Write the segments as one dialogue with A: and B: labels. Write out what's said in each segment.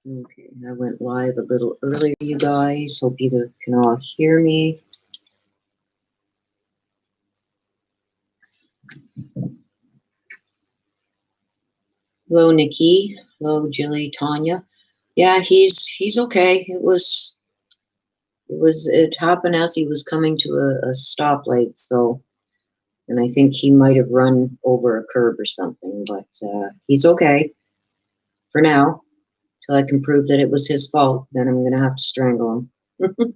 A: Okay, I went live a little earlier, you guys. Hope you can all hear me. Hello, Nikki. Hello, Jilly, Tanya. Yeah, he's okay. It happened as he was coming to a stoplight, so, and I think he might have run over a curb or something, but he's okay for now, till I can prove that it was his fault. Then I'm gonna have to strangle him.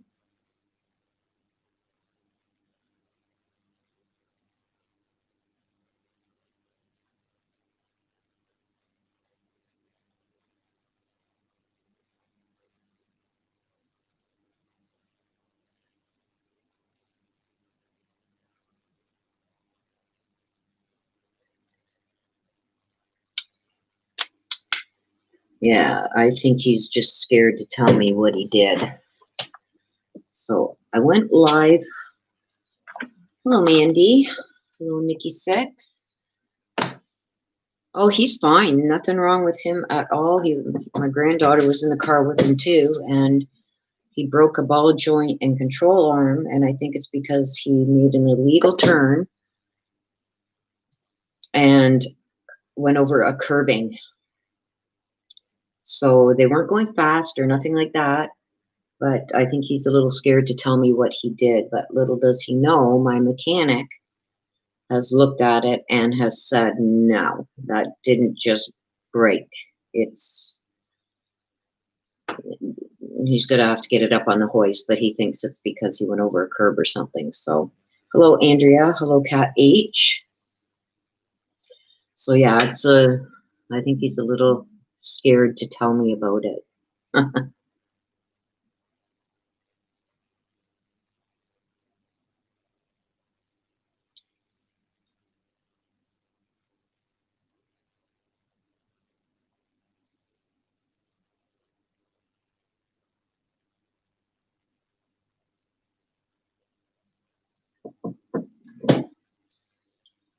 A: Yeah, I think he's just scared to tell me what he did. So I went live. Hello, Mandy. Hello, Nikki Six. Oh, he's fine. Nothing wrong with him at all. My granddaughter was in the car with him too, and he broke a ball joint and control arm, and I think it's because he made an illegal turn and went over a curbing. So they weren't going fast or nothing like that, but I think he's a little scared to tell me what he did. But little does he know, my mechanic has looked at it and has said, no, that didn't just break. He's going to have to get it up on the hoist, but he thinks it's because he went over a curb or something. So, hello, Andrea. Hello, Cat H. So, yeah, I think he's a little scared to tell me about it.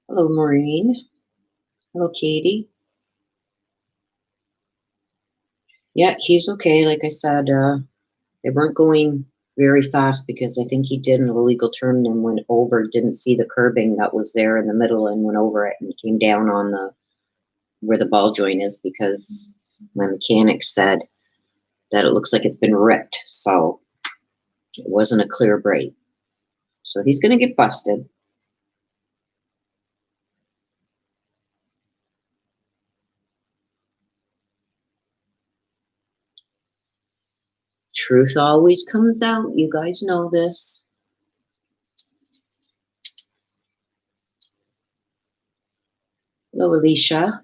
A: Hello, Maureen. Hello, Katie. Yeah, he's okay. Like I said, they weren't going very fast because I think he did an illegal turn and went over, didn't see the curbing that was there in the middle and went over it and came down on where the ball joint is, because my mechanic said that it looks like it's been ripped. So it wasn't a clear break. So he's going to get busted. Truth always comes out. You guys know this. Hello, Alicia.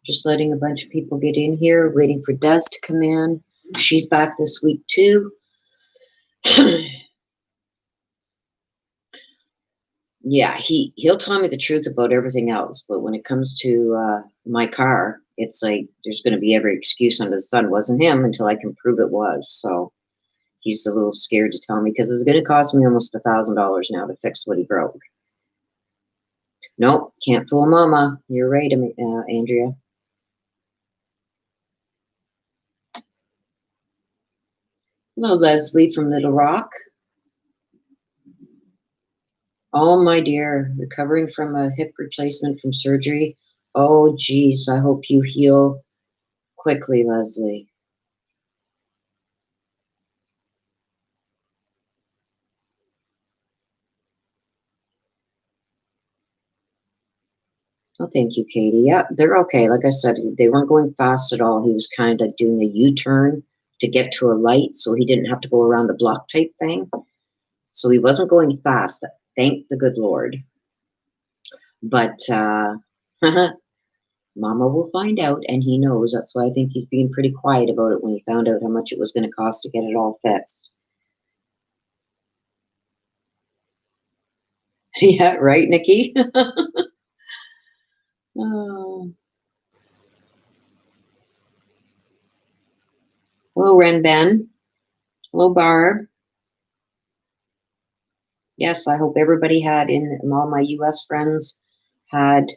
A: Just letting a bunch of people get in here, waiting for Des to come in. She's back this week too. Yeah, he'll tell me the truth about everything else, but when it comes to my car, it's like there's going to be every excuse under the sun. It wasn't him until I can prove it was. So he's a little scared to tell me because it's going to cost me almost $1,000 now to fix what he broke. Nope, can't fool Mama. You're right, Andrea. Hello, Leslie from Little Rock. Oh, my dear, recovering from a hip replacement from surgery. Oh, geez, I hope you heal quickly, Leslie. Oh, thank you, Katie. Yeah, they're okay. Like I said, they weren't going fast at all. He was kind of doing a U-turn to get to a light, so he didn't have to go around the block type thing. So he wasn't going fast. Thank the good Lord. But Mama will find out, and he knows. That's why I think he's being pretty quiet about it when he found out how much it was going to cost to get it all fixed. Yeah, right, Nikki? Oh. Hello, Renben. Hello, Barb. Yes, I hope everybody had, all my U.S. friends had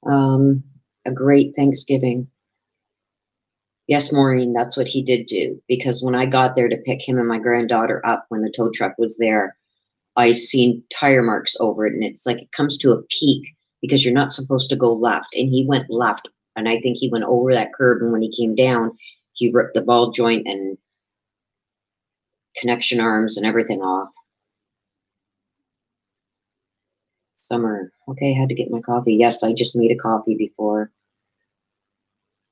A: a great Thanksgiving. Yes, Maureen, that's what he did do. Because when I got there to pick him and my granddaughter up when the tow truck was there, I seen tire marks over it, and it's like it comes to a peak because you're not supposed to go left. And he went left, and I think he went over that curb, and when he came down, he ripped the ball joint and connection arms and everything off. Summer. Okay, I had to get my coffee. Yes, I just made a coffee before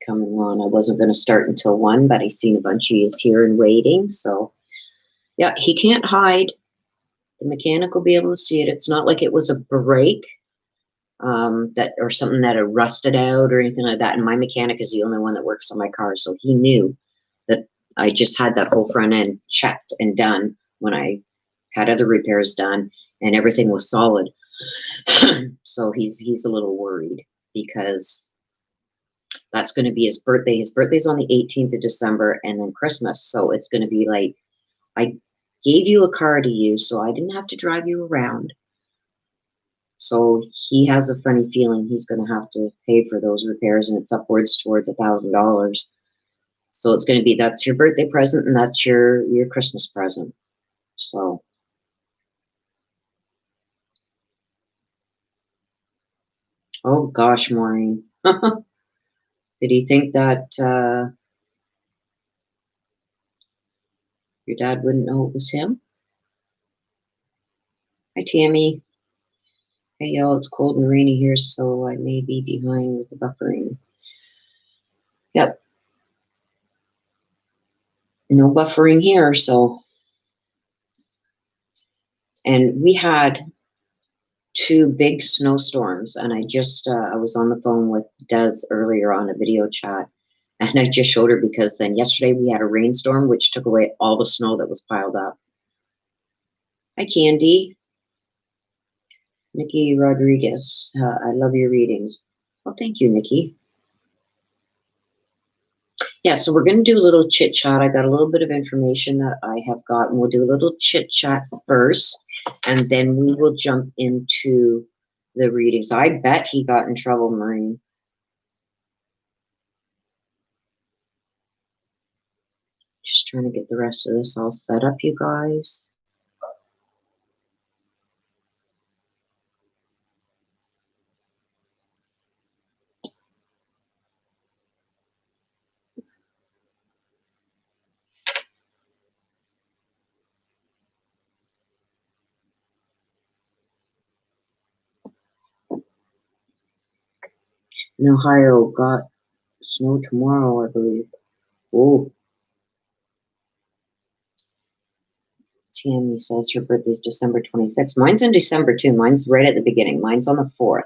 A: coming on. I wasn't going to start until 1, but I seen a bunch of you here and waiting. So, yeah, he can't hide. The mechanic will be able to see it. It's not like it was a break that or something that had rusted out or anything like that. And my mechanic is the only one that works on my car, so he knew that I just had that whole front end checked and done when I had other repairs done, and everything was solid. So he's a little worried because that's going to be his birthday. His birthday's on the 18th of December, and then Christmas. So it's going to be like, I gave you a car to use, so I didn't have to drive you around. So he has a funny feeling he's going to have to pay for those repairs, and it's upwards towards $1,000. So it's going to be, that's your birthday present, and that's your Christmas present. So. Oh gosh, Maureen. Did he think that your dad wouldn't know it was him? Hi, Tammy. Hey, y'all, it's cold and rainy here, so I may be behind with the buffering. Yep. No buffering here, so. And we had 2 big snowstorms, and I just, I was on the phone with Des earlier on a video chat, and I just showed her because then yesterday we had a rainstorm, which took away all the snow that was piled up. Hi, Candy. Nikki Rodriguez, I love your readings. Well, thank you, Nikki. Yeah, so we're going to do a little chit chat. I got a little bit of information that I have gotten. We'll do a little chit chat first, and then we will jump into the readings. I bet he got in trouble, Maureen. Just trying to get the rest of this all set up, you guys. In Ohio, got snow tomorrow, I believe. Oh. Tammy says her birthday is December 26th. Mine's in December too. Mine's right at the beginning. Mine's on the 4th.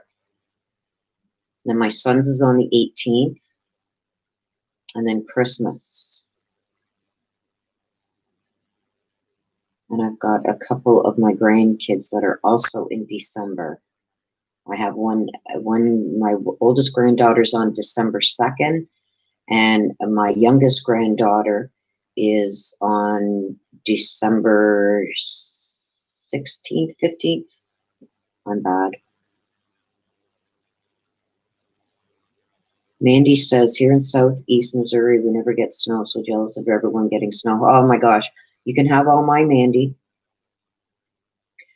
A: Then my son's is on the 18th. And then Christmas. And I've got a couple of my grandkids that are also in December. I have one, my oldest granddaughter's on December 2nd, and my youngest granddaughter is on December 16th, 15th. I'm bad. Mandy says, here in southeast Missouri, we never get snow, so jealous of everyone getting snow. Oh my gosh, you can have all mine, Mandy.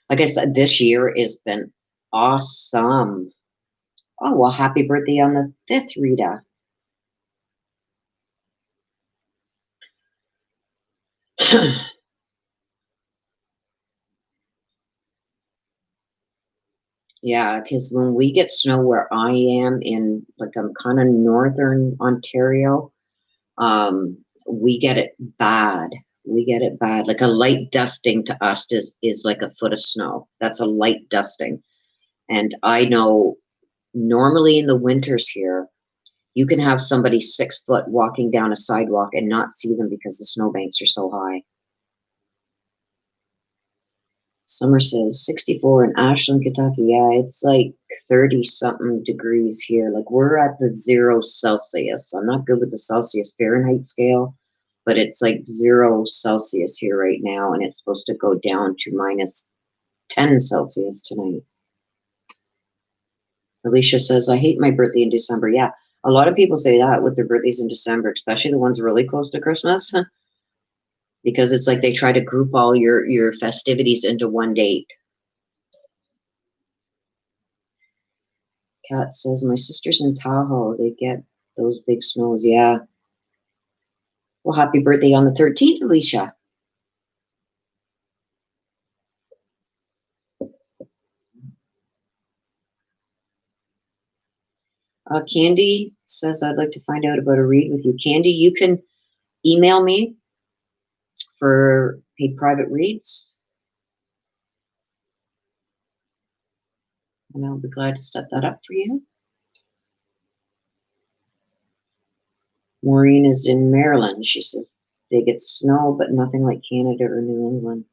A: Like I said, this year has been awesome. Oh, well, happy birthday on the 5th, Rita. Yeah, because when we get snow where I am in, like, I'm kind of northern Ontario, we get it bad. We get it bad. Like a light dusting to us is like a foot of snow. That's a light dusting. And I know normally in the winters here, you can have somebody 6 foot walking down a sidewalk and not see them because the snowbanks are so high. Summer says 64 in Ashland, Kentucky. Yeah, it's like 30 something degrees here. Like we're at the 0 Celsius. I'm not good with the Celsius Fahrenheit scale, but it's like 0 Celsius here right now, and it's supposed to go down to -10 Celsius tonight. Alicia says, I hate my birthday in December. Yeah, A lot of people say that with their birthdays in December, especially the ones really close to Christmas, because it's like they try to group all your festivities into one date. Kat says, my sister's in Tahoe. They get those big snows. Yeah. Well, happy birthday on the 13th, Alicia. Candy says, I'd like to find out about a read with you. Candy, you can email me for paid private reads, and I'll be glad to set that up for you. Maureen is in Maryland. She says they get snow, but nothing like Canada or New England.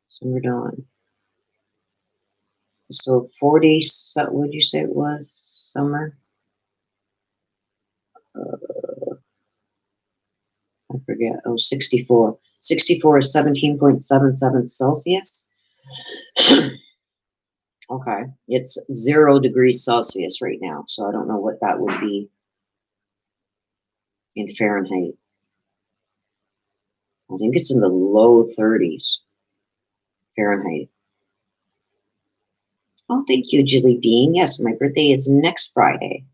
A: Summer dawn. So 40, what would you say it was, summer? I forget. Oh, 64. 64 is 17.77 Celsius. Okay. It's 0 degrees Celsius right now, so I don't know what that would be in Fahrenheit. I think it's in the low 30s Fahrenheit. Oh, thank you, Julie Bean. Yes, my birthday is next Friday.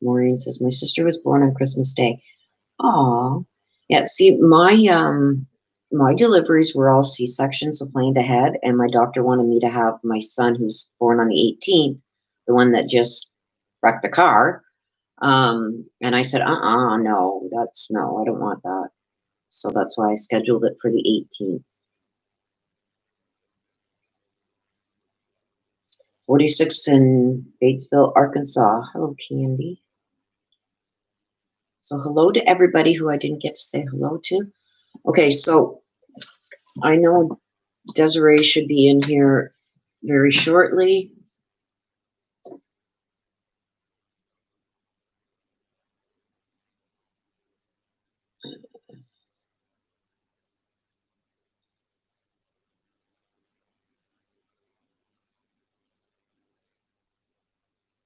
A: Maureen says, my sister was born on Christmas Day. Aw. Yeah, see, my deliveries were all C-section, so planned ahead, and my doctor wanted me to have my son, who's born on the 18th, the one that just wrecked the car. And I said, no, no, I don't want that. So that's why I scheduled it for the 18th. 46 in Batesville, Arkansas. Hello, Candy. So hello to everybody who I didn't get to say hello to. Okay, so I know Desiree should be in here very shortly.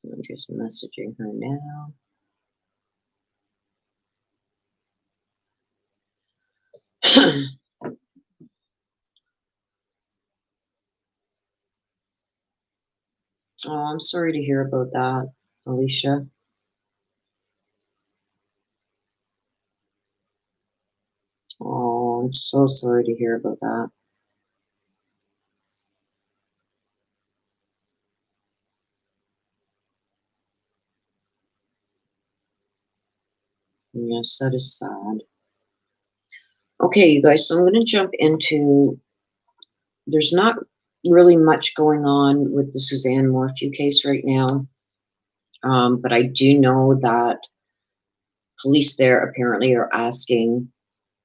A: I'm just messaging her now. Oh, I'm sorry to hear about that, Alicia. Oh, I'm so sorry to hear about that. Yes, that is sad. Okay, you guys, so I'm going to jump into, there's not really much going on with the Suzanne Morphew case right now, but I do know that police there apparently are asking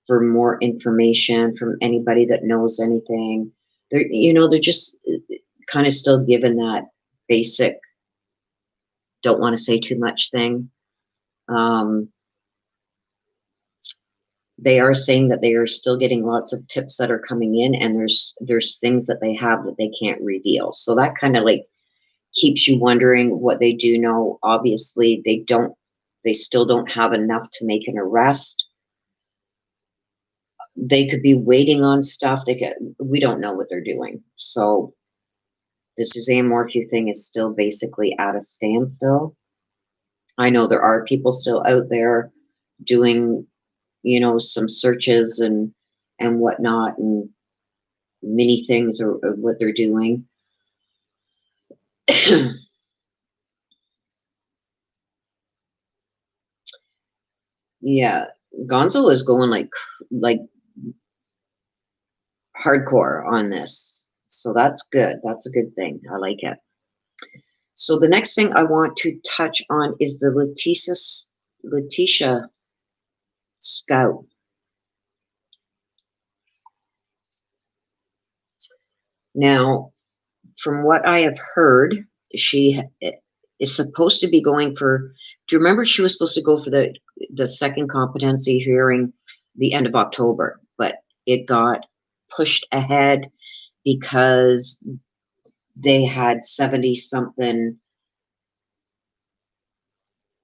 A: for more information from anybody that knows anything. They're just kind of still given that basic, don't want to say too much thing. They are saying that they are still getting lots of tips that are coming in, and there's things that they have that they can't reveal. So that kind of like keeps you wondering what they do know. Obviously, they still don't have enough to make an arrest. They could be waiting on stuff. We don't know what they're doing. So the Suzanne Morphew thing is still basically at a standstill. I know there are people still out there doing, some searches and whatnot, and many things are what they're doing. Yeah, Gonzo is going like hardcore on this. So that's good. That's a good thing. I like it. So the next thing I want to touch on is the Letitia Scout. Now, from what I have heard, she is supposed to be going for, do you remember she was supposed to go for the second competency hearing the end of October, but it got pushed ahead because they had 70-something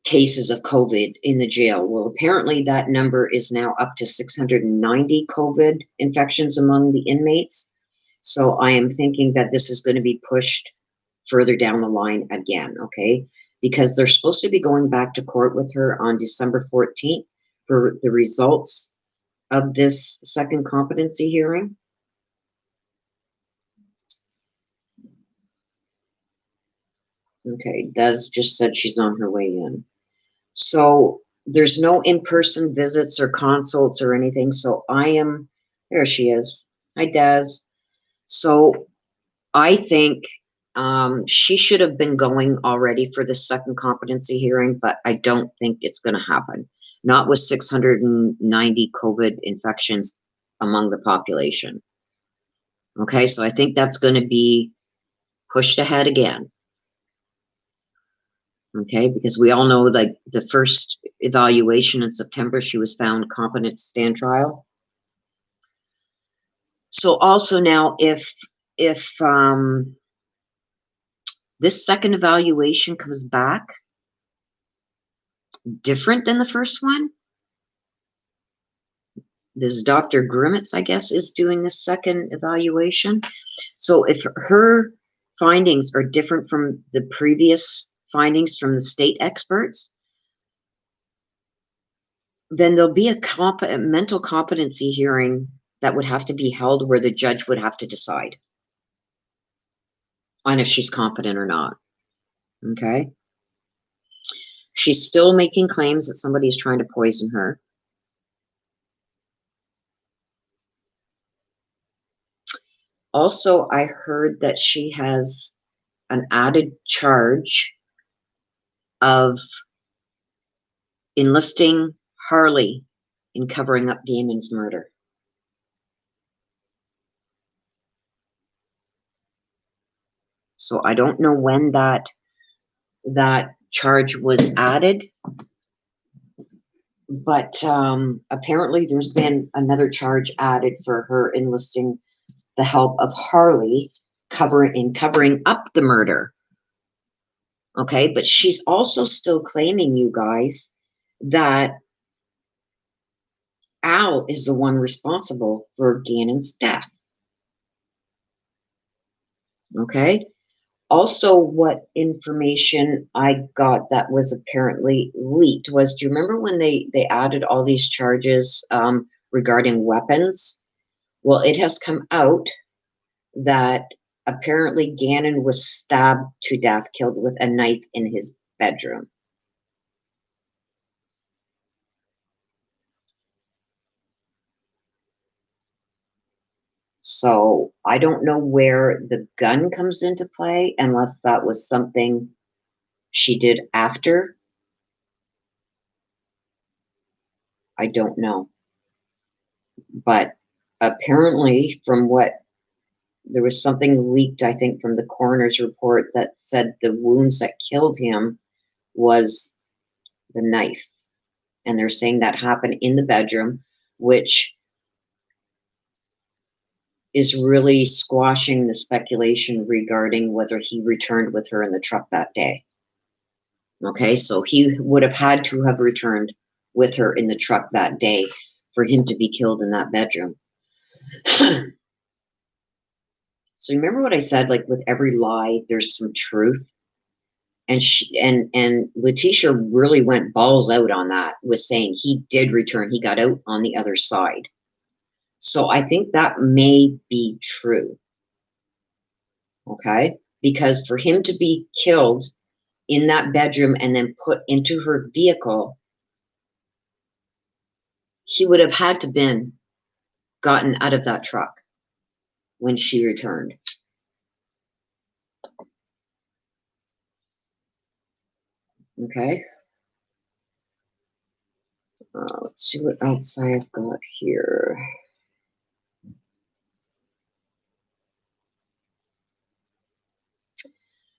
A: cases of COVID in the jail. Well, apparently that number is now up to 690 COVID infections among the inmates. So I am thinking that this is going to be pushed further down the line again, okay? Because they're supposed to be going back to court with her on December 14th for the results of this second competency hearing. Okay, Des just said she's on her way in. So there's no in-person visits or consults or anything. So there she is. Hi, Des. So I think she should have been going already for the second competency hearing, but I don't think it's going to happen. Not with 690 COVID infections among the population. Okay, so I think that's going to be pushed ahead again. Okay, because we all know, like, the first evaluation in September, she was found competent to stand trial. So also now, if this second evaluation comes back different than the first one, this Dr. Grimmets, I guess, is doing the second evaluation. So if her findings are different from the previous findings from the state experts, then there'll be a mental competency hearing that would have to be held where the judge would have to decide on if she's competent or not. Okay? She's still making claims that somebody is trying to poison her. Also, I heard that she has an added charge of enlisting Harley in covering up Damon's murder. So I don't know when that charge was added, but apparently there's been another charge added for her enlisting the help of Harley covering up the murder. Okay, but she's also still claiming, you guys, that Al is the one responsible for Gannon's death. Okay. Also, what information I got that was apparently leaked was, do you remember when they added all these charges regarding weapons? Well, it has come out that apparently Gannon was stabbed to death, killed with a knife in his bedroom. So I don't know where the gun comes into play, unless that was something she did after. I don't know. But apparently, from what there was something leaked, I think, from the coroner's report that said the wounds that killed him was the knife. And they're saying that happened in the bedroom, which is really squashing the speculation regarding whether he returned with her in the truck that day. Okay, so he would have had to have returned with her in the truck that day for him to be killed in that bedroom. So remember what I said, like with every lie, there's some truth. And Letitia really went balls out on that, with saying he did return. He got out on the other side. So I think that may be true. Okay? Because for him to be killed in that bedroom and then put into her vehicle, he would have had to been gotten out of that truck when she returned. Okay? Let's see what else I've got here.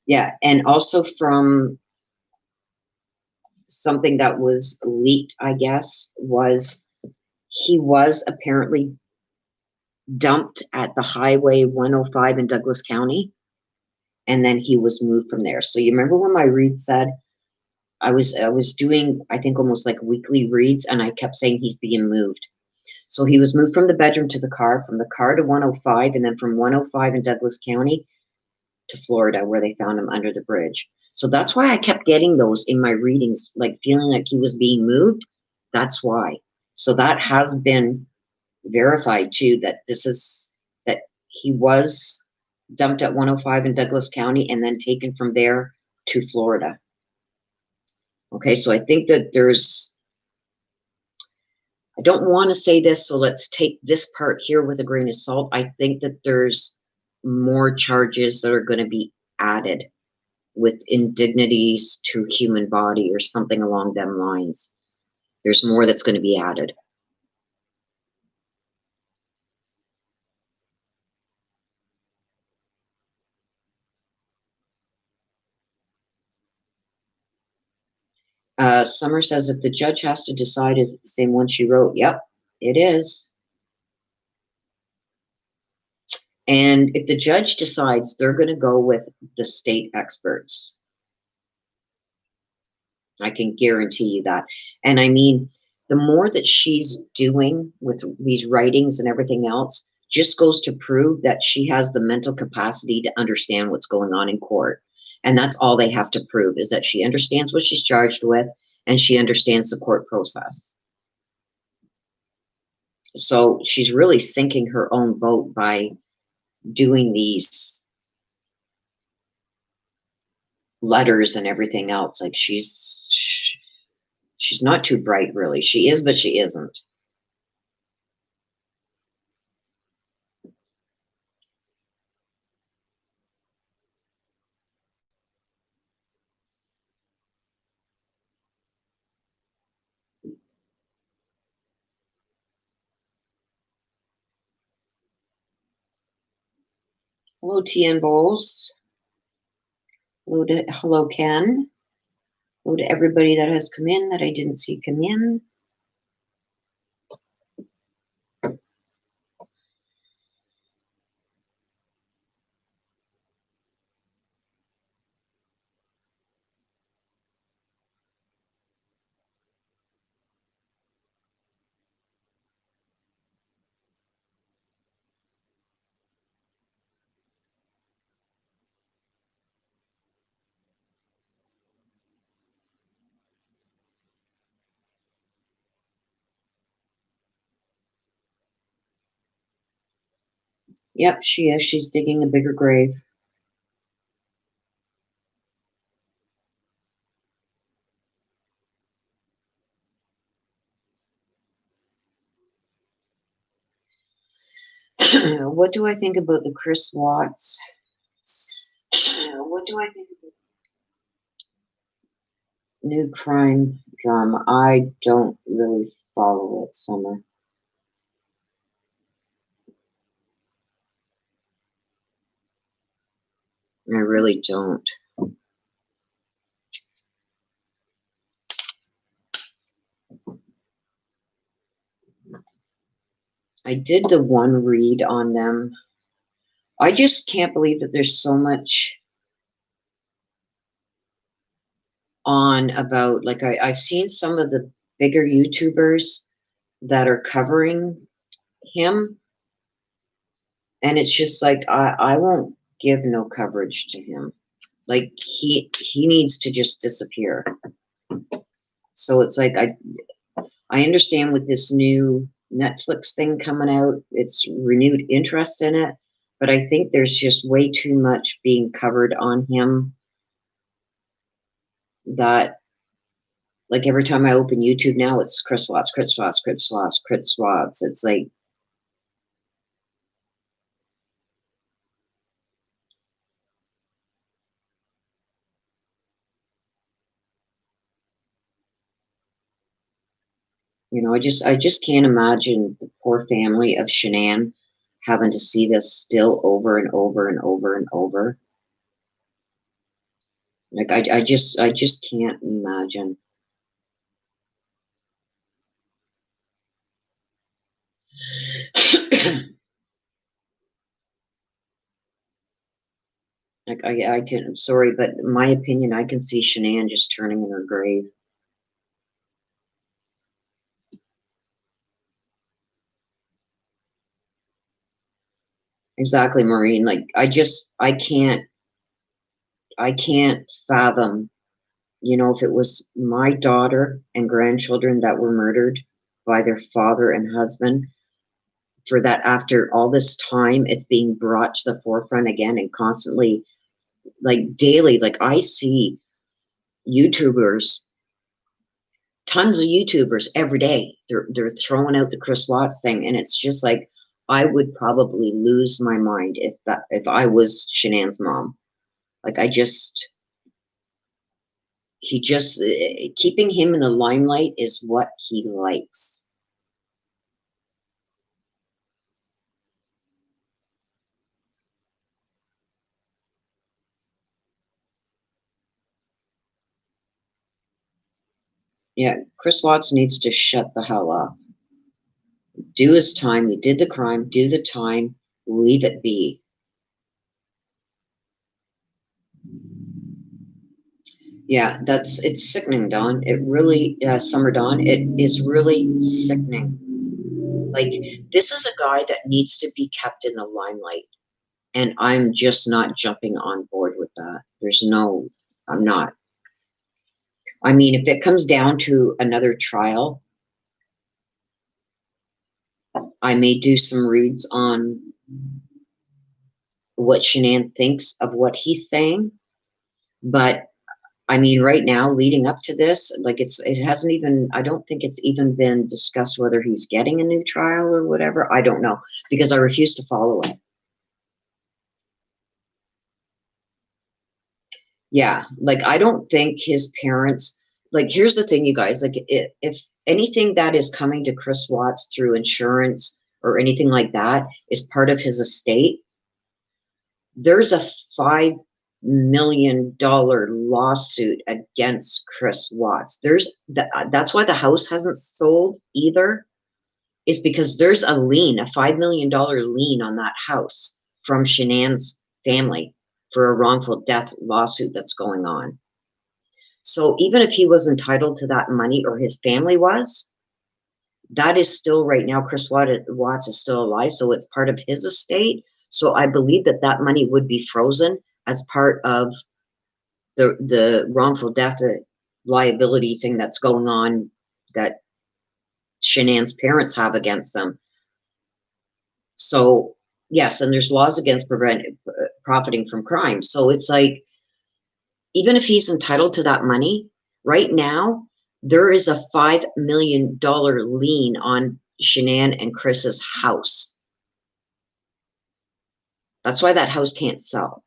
A: Yeah, and also from something that was leaked, I guess, was he was apparently dumped at the Highway 105 in Douglas County, and then he was moved from there. So you remember when my read said I was doing, I think, almost like weekly reads, and I kept saying he's being moved. So he was moved from the bedroom to the car, from the car to 105, and then from 105 in Douglas County to Florida, where they found him under the bridge. So that's why I kept getting those in my readings, like feeling like he was being moved. That's why. So that has been verified too, that that he was dumped at 105 in Douglas County and then taken from there to Florida. Okay, so I think that I don't want to say this, so let's take this part here with a grain of salt. I think that there's more charges that are going to be added with indignities to human body or something along them lines. There's more that's going to be added. Summer says, if the judge has to decide, is it the same one she wrote? Yep, it is. And if the judge decides, they're going to go with the state experts. I can guarantee you that. And I mean, the more that she's doing with these writings and everything else just goes to prove that she has the mental capacity to understand what's going on in court. And that's all they have to prove, is that she understands what she's charged with and she understands the court process. So she's really sinking her own boat by doing these letters and everything else. Like she's not too bright, really. She is, but she isn't. Hello, TN Bowles. Hello, Ken. Hello to everybody that has come in that I didn't see come in. Yep, she is. She's digging a bigger grave. What do I think about the Chris Watts? What do I think about new crime drama? I don't really follow it, Summer. I really don't. I did the one read on them. I just can't believe that there's so much on about, like, I've seen some of the bigger YouTubers that are covering him, and it's just like, I won't give no coverage to him. Like, he needs to just disappear. So it's like, I understand with this new Netflix thing coming out, it's renewed interest in it, but I think there's just way too much being covered on him that, like, every time I open YouTube now, it's Chris Watts, Chris Watts, Chris Watts, Chris Watts. It's like, you know, I just can't imagine the poor family of Shanann having to see this still over and over and over and over. Like, I just can't imagine. Like I can, I'm sorry, but in my opinion, I can see Shanann just turning in her grave. Exactly, Maureen. Like I can't fathom, you know, if it was my daughter and grandchildren that were murdered by their father and husband, for that after all this time, it's being brought to the forefront again and constantly, like daily, like I see YouTubers, tons of YouTubers every day. They're throwing out the Chris Watts thing, and it's just like I would probably lose my mind if I was Shanann's mom. Like he just keeping him in the limelight is what he likes. Yeah, Chris Watts needs to shut the hell up. Do his time. He did the crime. Do the time. Leave it be. Yeah, it's sickening, Dawn. It really, Summer Dawn, it is really sickening. Like, this is a guy that needs to be kept in the limelight. And I'm just not jumping on board with that. I'm not. I mean, if it comes down to another trial, I may do some reads on what Shanann thinks of what he's saying. But I mean, right now, leading up to this, like it hasn't even, I don't think it's even been discussed whether he's getting a new trial or whatever. I don't know, because I refuse to follow it. Yeah, like I don't think his parents, like here's the thing, you guys, like if anything that is coming to Chris Watts through insurance or anything like that is part of his estate, there's a $5 million lawsuit against Chris Watts. That's why the house hasn't sold either, is because there's a lien, a $5 million lien on that house from Shanann's family for a wrongful death lawsuit that's going on. So even if he was entitled to that money, or his family was, that is still right now, Chris Watts is still alive, so it's part of his estate. So I believe that that money would be frozen as part of the wrongful death liability thing that's going on that Shanann's parents have against them. So yes, and there's laws against profiting from crime. So it's like, even if he's entitled to that money, right now, there is a $5 million lien on Shanann and Chris's house. That's why that house can't sell.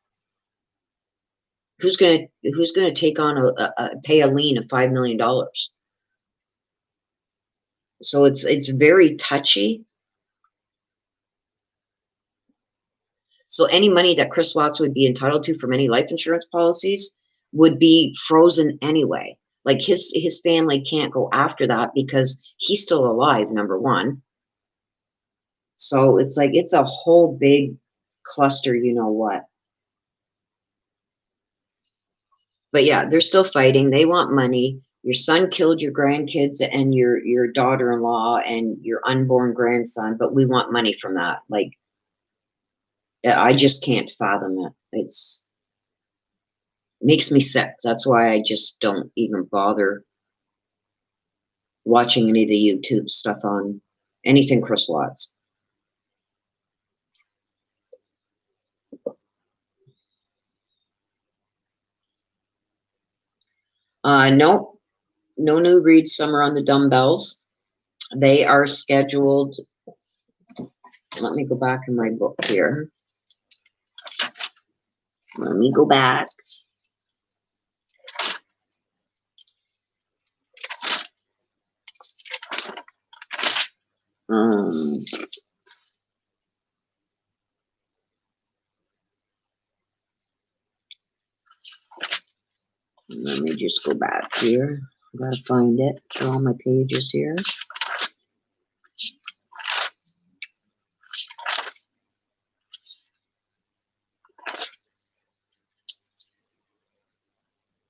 A: Who's gonna take on pay a lien of $5 million? So it's very touchy. So any money that Chris Watts would be entitled to from any life insurance policies would be frozen anyway. Like his family can't go after that because he's still alive, number one. So it's like it's a whole big cluster, you know what. But yeah, they're still fighting. They want money. Your son killed your grandkids and your daughter-in-law and your unborn grandson, but we want money from that. Like, I just can't fathom it. It makes me sick. That's why I just don't even bother watching any of the YouTube stuff on anything Chris Watts. Nope. No new reads. Summer on the dumbbells. They are scheduled. Let me go back in my book here. Let me go back. Let me just go back here. I gotta find it. Through all my pages here.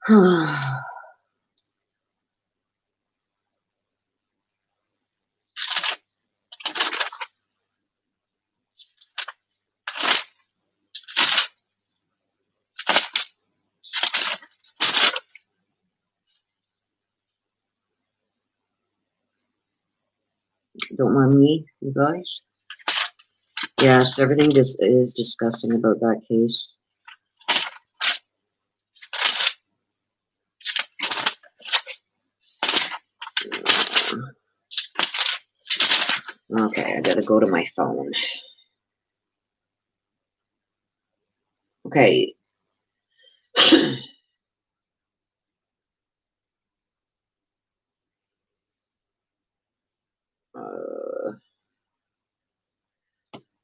A: Don't mind me, you guys. Yes, everything is discussing about that case. Okay, I gotta go to my phone. Okay.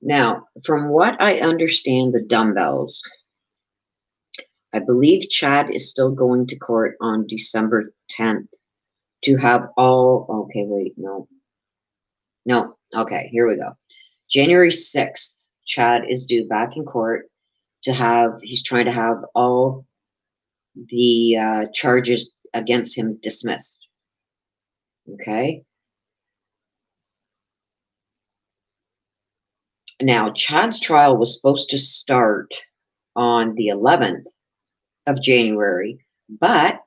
A: Now, from what I understand, the dumbbells, I believe Chad is still going to court on December 10th to have all, okay, wait, no. No, okay, here we go. January 6th, Chad is due back in court to have, he's trying to have all the charges against him dismissed. Okay? Now, Chad's trial was supposed to start on the 11th of January, but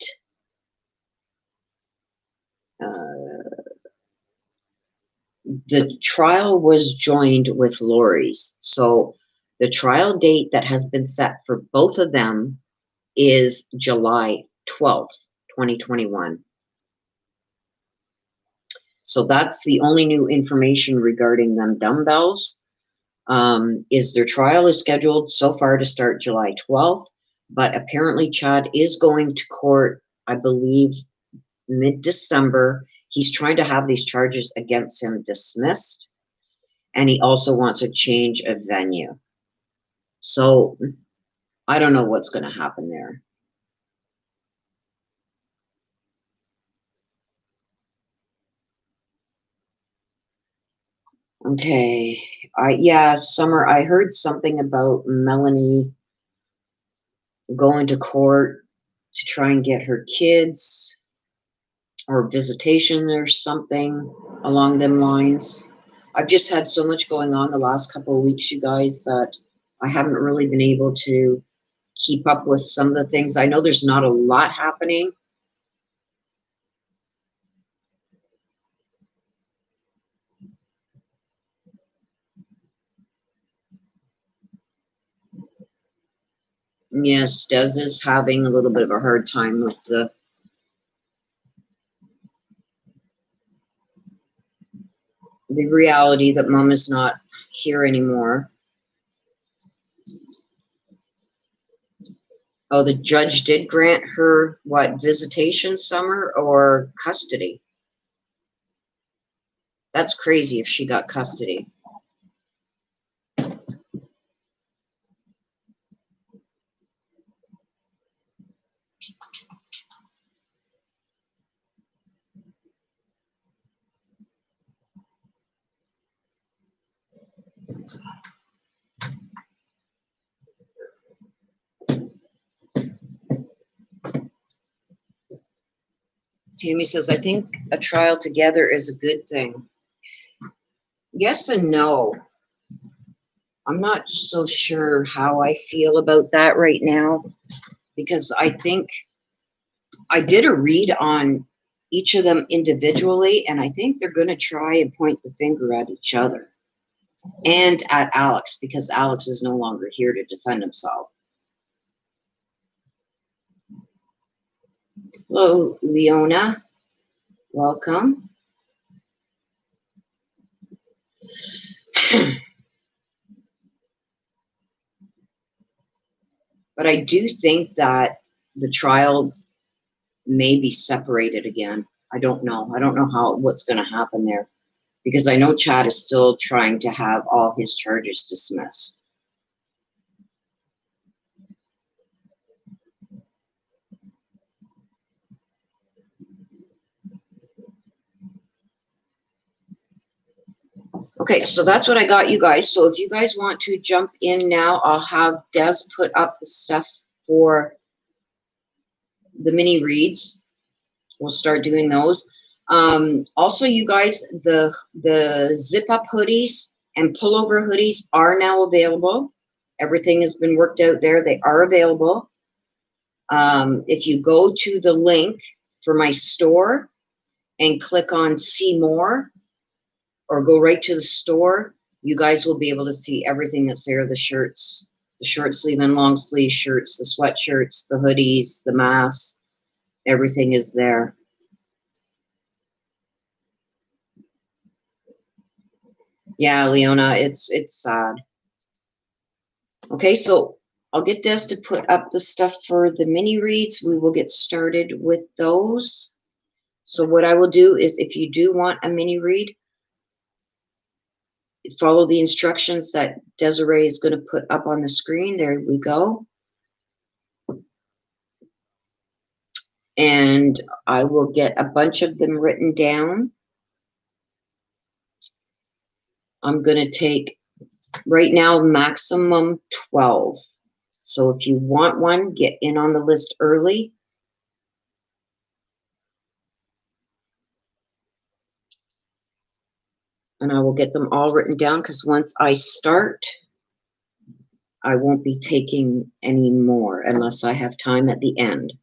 A: the trial was joined with Lori's. So the trial date that has been set for both of them is July 12th, 2021. So that's the only new information regarding them dumbbells. Is their trial is scheduled so far to start July 12th, but apparently Chad is going to court, I believe, mid-December. He's trying to have these charges against him dismissed, and he also wants a change of venue. So I don't know what's going to happen there. Okay. Yeah, Summer, I heard something about Melanie going to court to try and get her kids or visitation or something along them lines. I've just had so much going on the last couple of weeks, you guys, that I haven't really been able to keep up with some of the things. I know there's not a lot happening. Yes, Des is having a little bit of a hard time with the reality that Mom is not here anymore. Oh, the judge did grant her, what, visitation, Summer, or custody? That's crazy if she got custody. Tammy says, I think a trial together is a good thing. Yes and no. I'm not so sure how I feel about that right now, because I think I did a read on each of them individually, and I think they're going to try and point the finger at each other and at Alex, because Alex is no longer here to defend himself. Hello, Leona. Welcome. But I do think that the trial may be separated again. I don't know. I don't know what's going to happen there, because I know Chad is still trying to have all his charges dismissed. Okay, so that's what I got, you guys. So if you guys want to jump in now, I'll have Des put up the stuff for the mini reads. We'll start doing those. Also, you guys, the zip up hoodies and pullover hoodies are now available. Everything has been worked out there. They are available. If you go to the link for my store and click on see more, or go right to the store, you guys will be able to see everything that's there. The shirts, the short sleeve and long sleeve shirts, the sweatshirts, the hoodies, the masks, everything is there. Yeah, Leona, it's sad. Okay, so I'll get Des to put up the stuff for the mini reads. We will get started with those. So what I will do is, if you do want a mini read, follow the instructions that Desiree is going to put up on the screen. There we go. And I will get a bunch of them written down. I'm going to take, right now, maximum 12. So if you want one, get in on the list early. And I will get them all written down, because once I start, I won't be taking any more unless I have time at the end.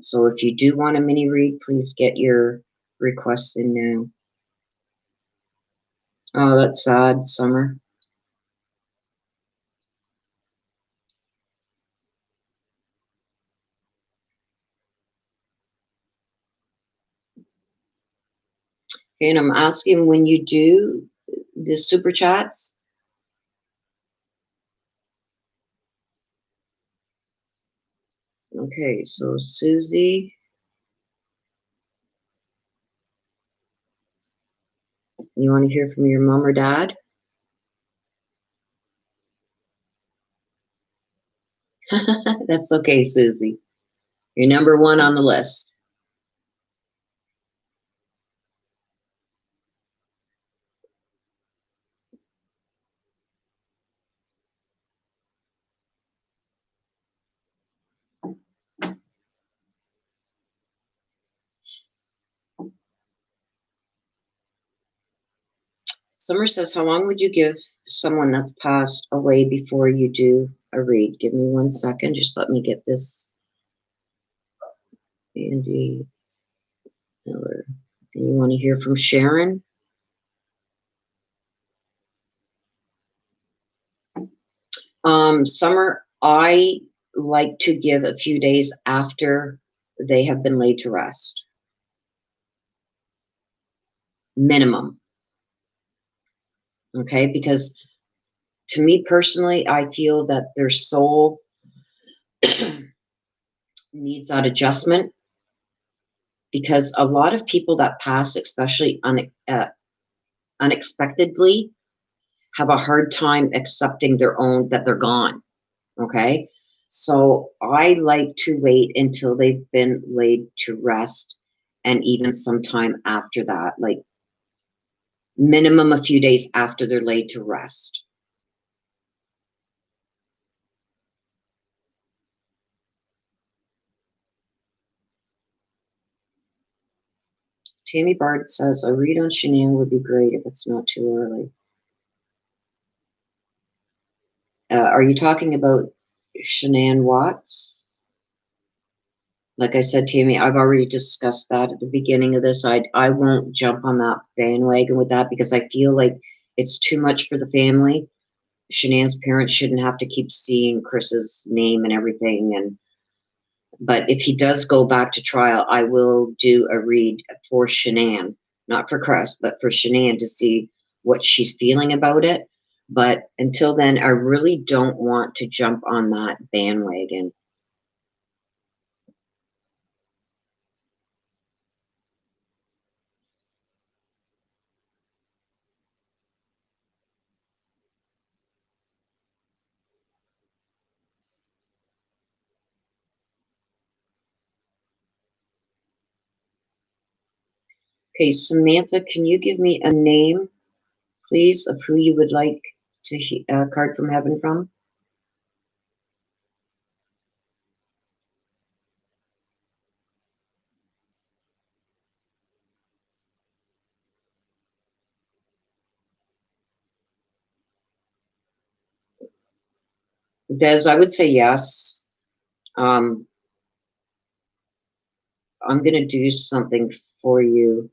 A: So if you do want a mini read, please get your requests in now. Oh, that's sad, Summer. Okay, and I'm asking, when you do the super chats, okay, so Susie, you want to hear from your mom or dad? That's okay, Susie. You're number one on the list. Summer says, how long would you give someone that's passed away before you do a read? Give me 1 second. Just let me get this. Andy Miller. And you want to hear from Sharon? Summer, I like to give a few days after they have been laid to rest. Minimum. Okay, because to me personally, I feel that their soul needs that adjustment, because a lot of people that pass, especially unexpectedly, have a hard time accepting that they're gone. Okay, so I like to wait until they've been laid to rest, and even sometime after that, like minimum a few days after they're laid to rest. Tammy Bard says, a read on Shanann would be great if it's not too early. Are you talking about Shanann Watts? Like I said, Tammy, I've already discussed that at the beginning of this. I won't jump on that bandwagon with that, because I feel like it's too much for the family. Shanann's parents shouldn't have to keep seeing Chris's name and everything. But if he does go back to trial, I will do a read for Shanann, not for Chris, but for Shanann, to see what she's feeling about it. But until then, I really don't want to jump on that bandwagon. Okay, Samantha, can you give me a name, please, of who you would like to card from heaven from? Des, I would say yes. I'm going to do something for you.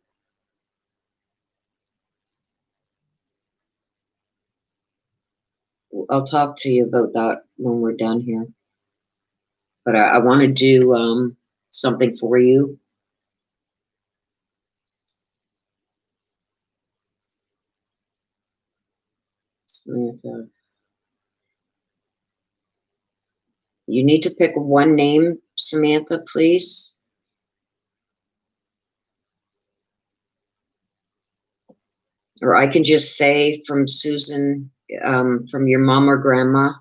A: I'll talk to you about that when we're done here. But I want to do something for you. Samantha. You need to pick one name, Samantha, please. Or I can just say from Susan, from your mom or grandma,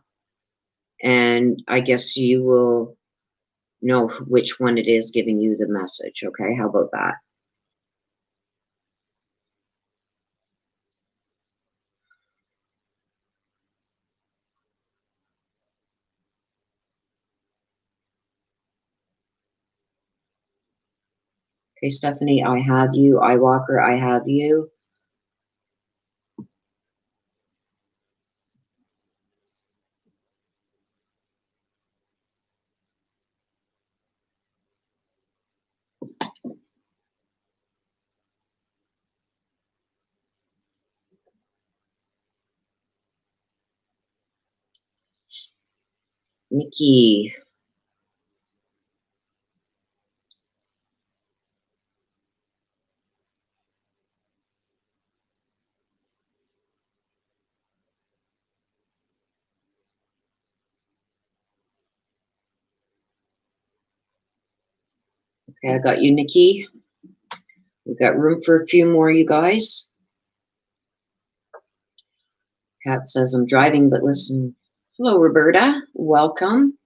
A: and I guess you will know which one it is giving you the message. Okay, how about that? Okay, Stephanie, I have you. Walker, I have you. Nikki. Okay, I got you, Nikki. We've got room for a few more, you guys. Kat says, I'm driving, but listen. Hello, Roberta. Welcome.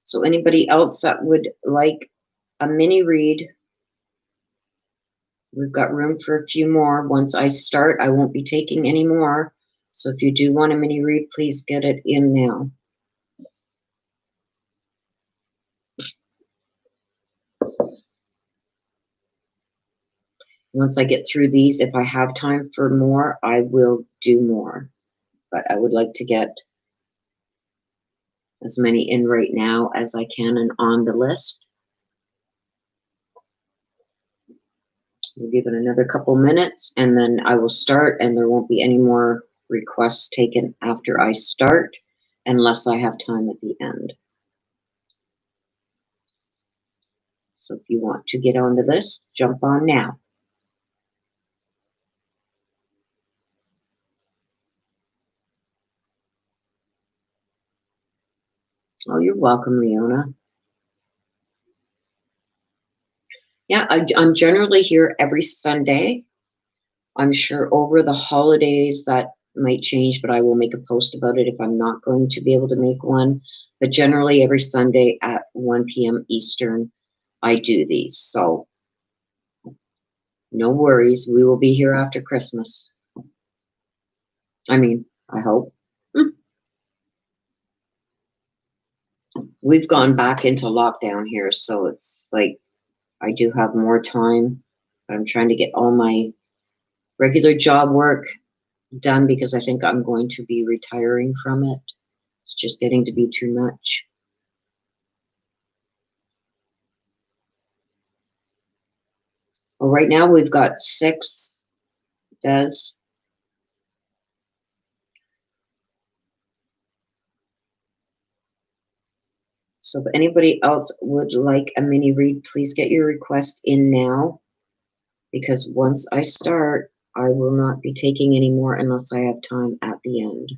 A: So anybody else that would like a mini read, we've got room for a few more. Once I start, I won't be taking any more. So if you do want a mini read, please get it in now. Once I get through these, if I have time for more, I will do more. But I would like to get as many in right now as I can and on the list. We'll give it another couple minutes and then I will start, and there won't be any more requests taken after I start unless I have time at the end. So if you want to get onto this, jump on now. Oh, you're welcome, Leona. Yeah, I'm generally here every Sunday. I'm sure over the holidays that might change, but I will make a post about it if I'm not going to be able to make one. But generally every Sunday at 1 p.m. Eastern, I do these. So no worries. We will be here after Christmas. I mean, I hope. We've gone back into lockdown here, so it's like I do have more time. But I'm trying to get all my regular job work done because I think I'm going to be retiring from it. It's just getting to be too much. Well, right now we've got 6, Des. So if anybody else would like a mini read, please get your request in now, because once I start, I will not be taking any more unless I have time at the end.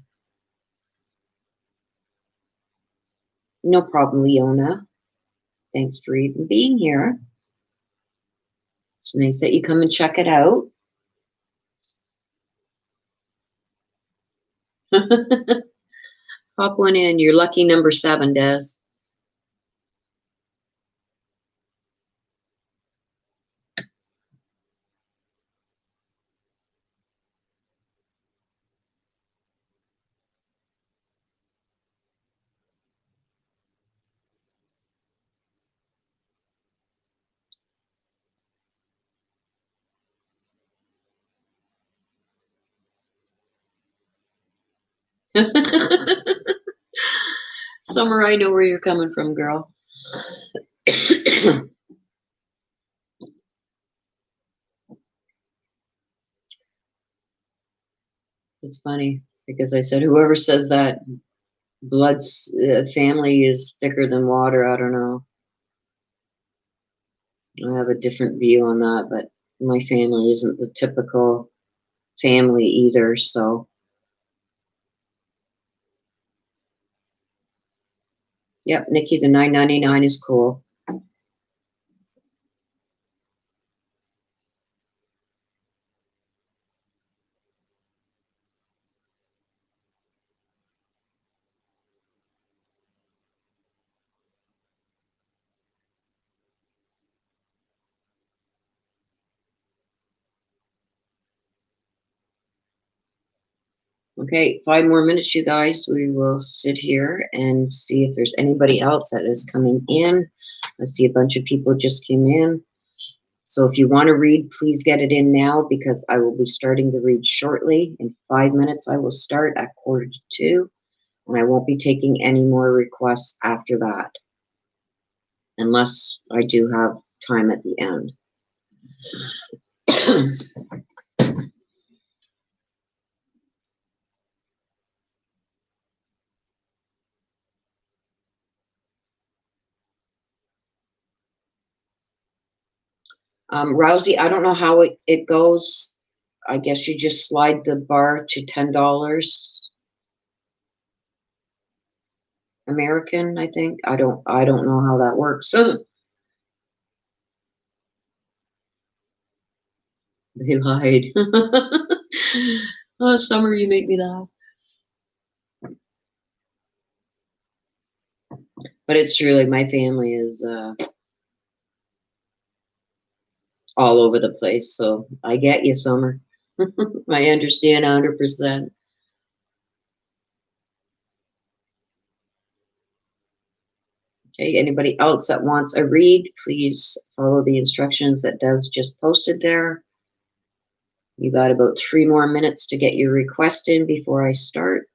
A: No problem, Leona. Thanks for even being here. It's nice that you come and check it out. Pop one in. You're lucky number 7, Des. Summer, I know where you're coming from, girl. It's funny because I said whoever says that blood's family is thicker than water, I don't know. I have a different view on that, but my family isn't the typical family either, so. Yep, Nikki, the $9.99 is cool. Okay, 5 more minutes, you guys. We will sit here and see if there's anybody else that is coming in. I see a bunch of people just came in. So if you want to read, please get it in now because I will be starting to read shortly. In 5 minutes, I will start at 1:45, and I won't be taking any more requests after that, unless I do have time at the end. Rousey, I don't know how it goes. I guess you just slide the bar to $10 American, I think. I don't know how that works. They lied. Oh, Summer, you make me laugh. But it's true, like my family is all over the place, so I get you, Summer. I understand 100%. Okay, anybody else that wants a read, please follow the instructions that Des just posted there. You got about 3 more minutes to get your request in before I start.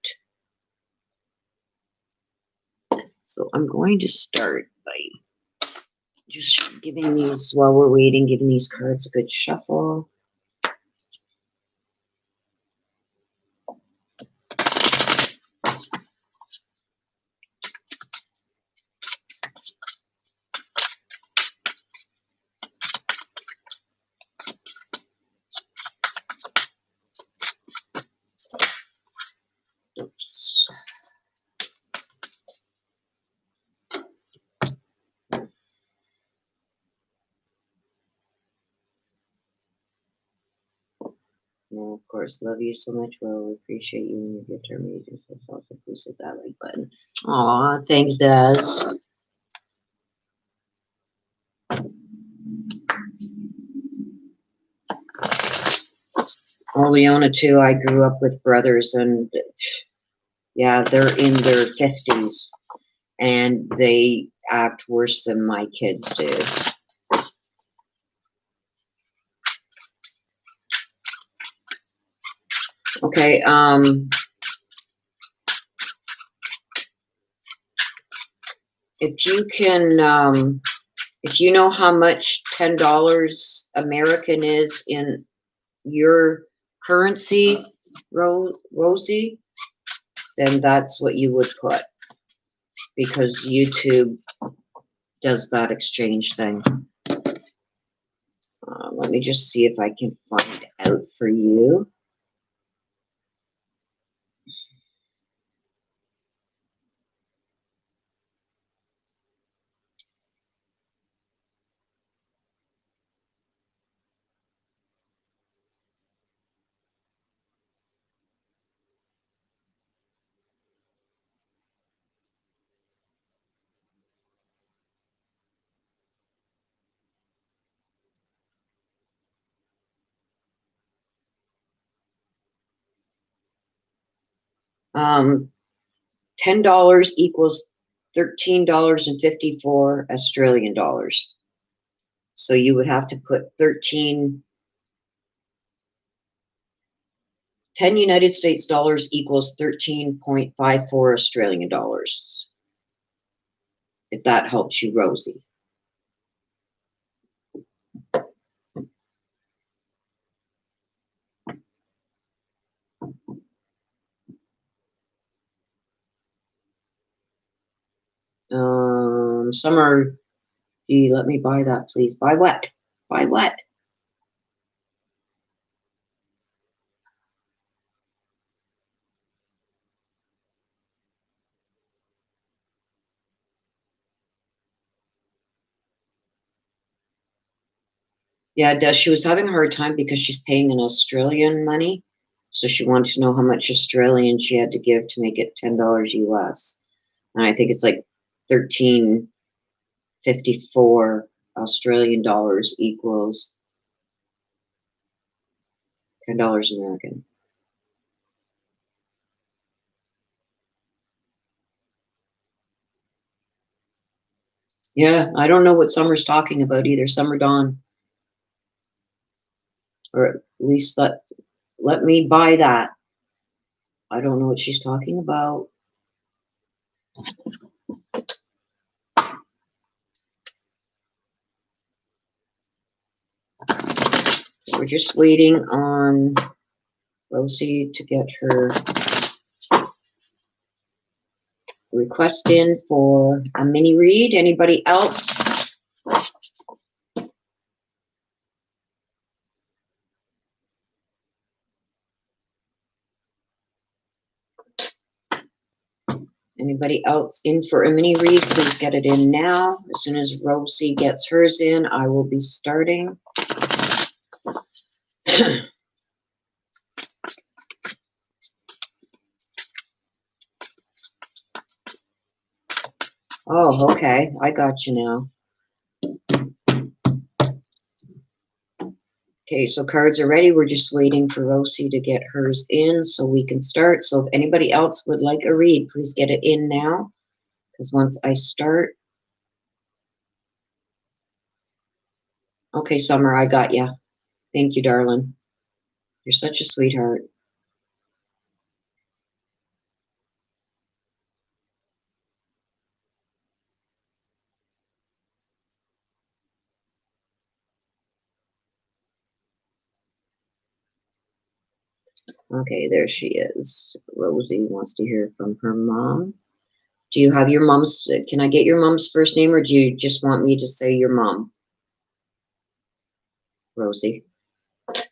A: So I'm going to start by just giving these, while we're waiting, giving these cards a good shuffle. Oops. Well, of course, love you so much. Well, we appreciate you and your gift amazing. So also please hit that like button. Aw, thanks, Des. Oh, Leona too. I grew up with brothers, and yeah, they're in their 50s, and they act worse than my kids do. Okay, if you can, if you know how much $10 American is in your currency, Rosie, then that's what you would put, because YouTube does that exchange thing. Let me just see if I can find out for you. $10 equals $13.54 Australian dollars. So you would have to put 13 10 United States dollars equals 13.54 Australian dollars. If that helps you, Rosie. Summer, let me buy that, please. Buy what? Buy what? Yeah, she was having a hard time because she's paying in Australian money. So she wanted to know how much Australian she had to give to make it $10 US. And I think it's like 13.54 Australian dollars equals $10 American. Yeah, I don't know what Summer's talking about either. Summer Dawn. Or at least let me buy that. I don't know what she's talking about. We're just waiting on Rosie to get her request in for a mini read. Anybody else? Anybody else in for a mini read? Please get it in now. As soon as Rosie gets hers in, I will be starting. Oh, okay. I got you now. Okay, so cards are ready. We're just waiting for Rosie to get hers in so we can start. So if anybody else would like a read, please get it in now. Because once I start... Okay, Summer, I got you. Thank you, darling. You're such a sweetheart. Okay, there she is. Rosie wants to hear from her mom. Do you have your mom's... Can I get your mom's first name, or do you just want me to say your mom? Rosie. As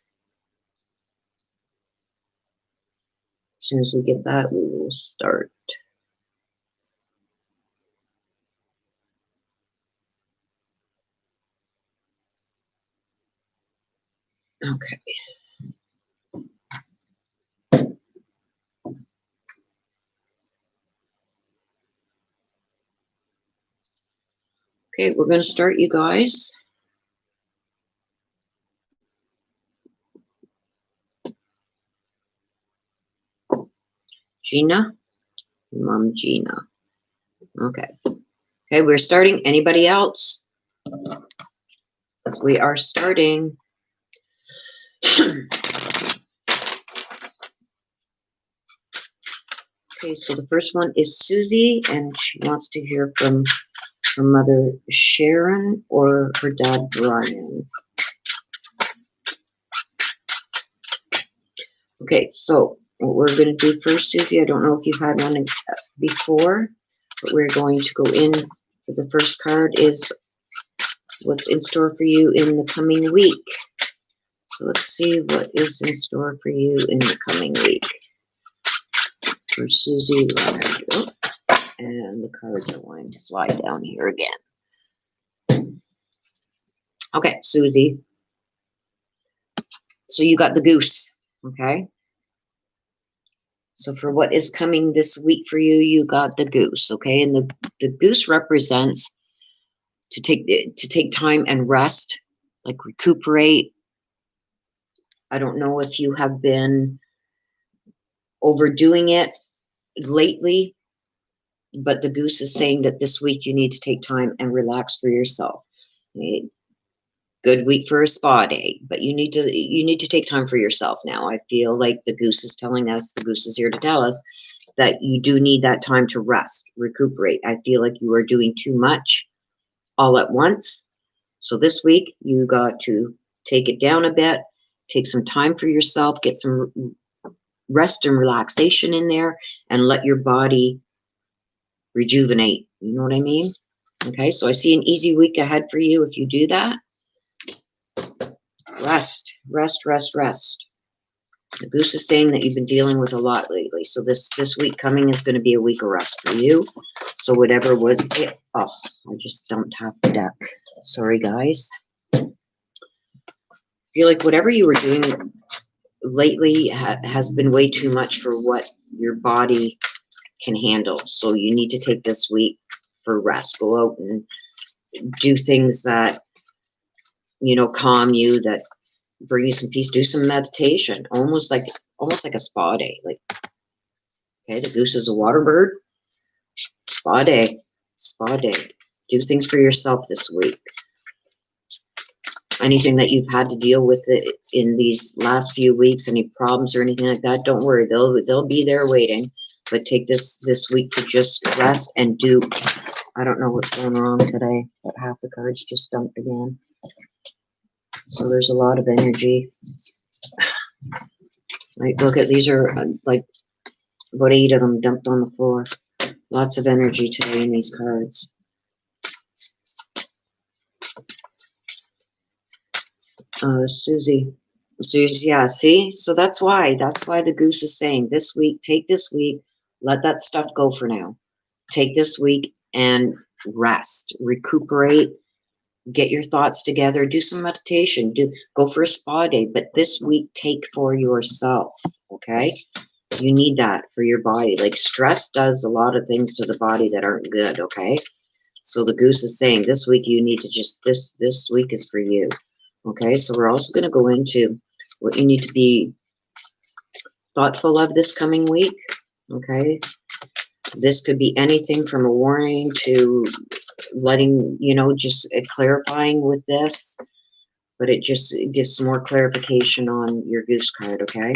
A: soon as we get that, we will start. Okay. Okay, we're going to start, you guys. Gina? Mom Gina. Okay. Okay, we're starting. Anybody else? We are starting. Okay, so the first one is Susie, and she wants to hear from her mother Sharon or her dad Brian. Okay, so what we're going to do first, Susie, I don't know if you've had one before, but we're going to go in for the first card is what's in store for you in the coming week. So let's see what is in store for you in the coming week. For Susie Leonard. Oh, and the cards are wanting to fly down here again. Okay, Susie. So you got the goose, okay? So for what is coming this week for you, you got the goose, okay? And the goose represents to take time and rest, like recuperate. I don't know if you have been overdoing it lately, but the goose is saying that this week you need to take time and relax for yourself. Okay? Good week for a spa day, but you need to take time for yourself now. I feel like the goose is telling us, the goose is here to tell us that you do need that time to rest, recuperate. I feel like you are doing too much all at once. So this week you got to take it down a bit, take some time for yourself, get some rest and relaxation in there, and let your body rejuvenate. You know what I mean? Okay, so I see an easy week ahead for you if you do that. Rest, rest, rest, rest. The goose is saying that you've been dealing with a lot lately. So this week coming is going to be a week of rest for you. So whatever was it. Oh, I just dumped half the deck. Sorry, guys. I feel like whatever you were doing lately has been way too much for what your body can handle. So you need to take this week for rest. Go out and do things that, you know, calm you, that bring you some peace. Do some meditation, almost like a spa day. Like, okay, the goose is a water bird. Spa day, spa day. Do things for yourself this week. Anything that you've had to deal with in these last few weeks, any problems or anything like that, don't worry. They'll be there waiting. But take this week to just rest and do. I don't know what's going wrong today, but half the cards just dumped again. So there's a lot of energy. Right, look at these are like about 8 of them dumped on the floor. Lots of energy today in these cards. Susie, yeah, see? So that's why the goose is saying this week, take this week, let that stuff go for now. Take this week and rest, recuperate, get your thoughts together, do some meditation, go for a spa day, but this week take for yourself, okay? You need that for your body. Like, stress does a lot of things to the body that aren't good, okay? So the goose is saying this week you need to just, this week is for you. Okay, so we're also going to go into what you need to be thoughtful of this coming week. Okay, this could be anything from a warning to letting, you know, just clarifying with this, but it just gives some more clarification on your goose card. Okay,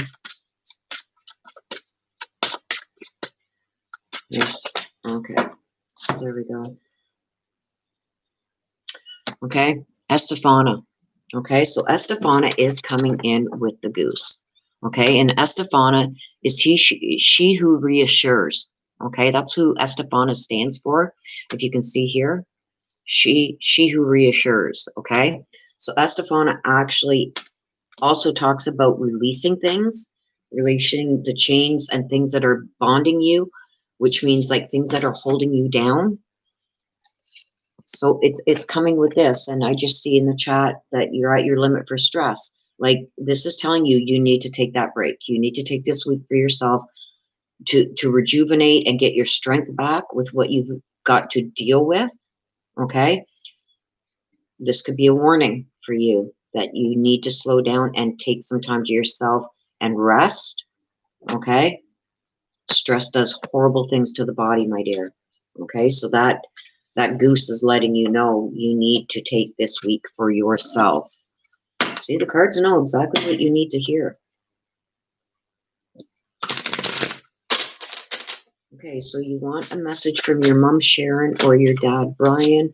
A: yes, okay, there we go. Okay, Estefana. Okay, so Estefana is coming in with the goose. Okay, and Estefana is she who reassures. Okay, that's who Estefana stands for. If you can see here, she who reassures. Okay, so Estefana actually also talks about releasing things, releasing the chains and things that are bonding you, which means like things that are holding you down. So it's coming with this, and I just see in the chat that you're at your limit for stress. Like, this is telling you you need to take that break. You need to take this week for yourself to rejuvenate and get your strength back with what you've got to deal with. Okay, this could be a warning for you that you need to slow down and take some time to yourself and rest. Okay, stress does horrible things to the body, my dear. Okay, so that goose is letting you know you need to take this week for yourself. See, the cards know exactly what you need to hear. Okay, so you want a message from your mom, Sharon, or your dad, Brian.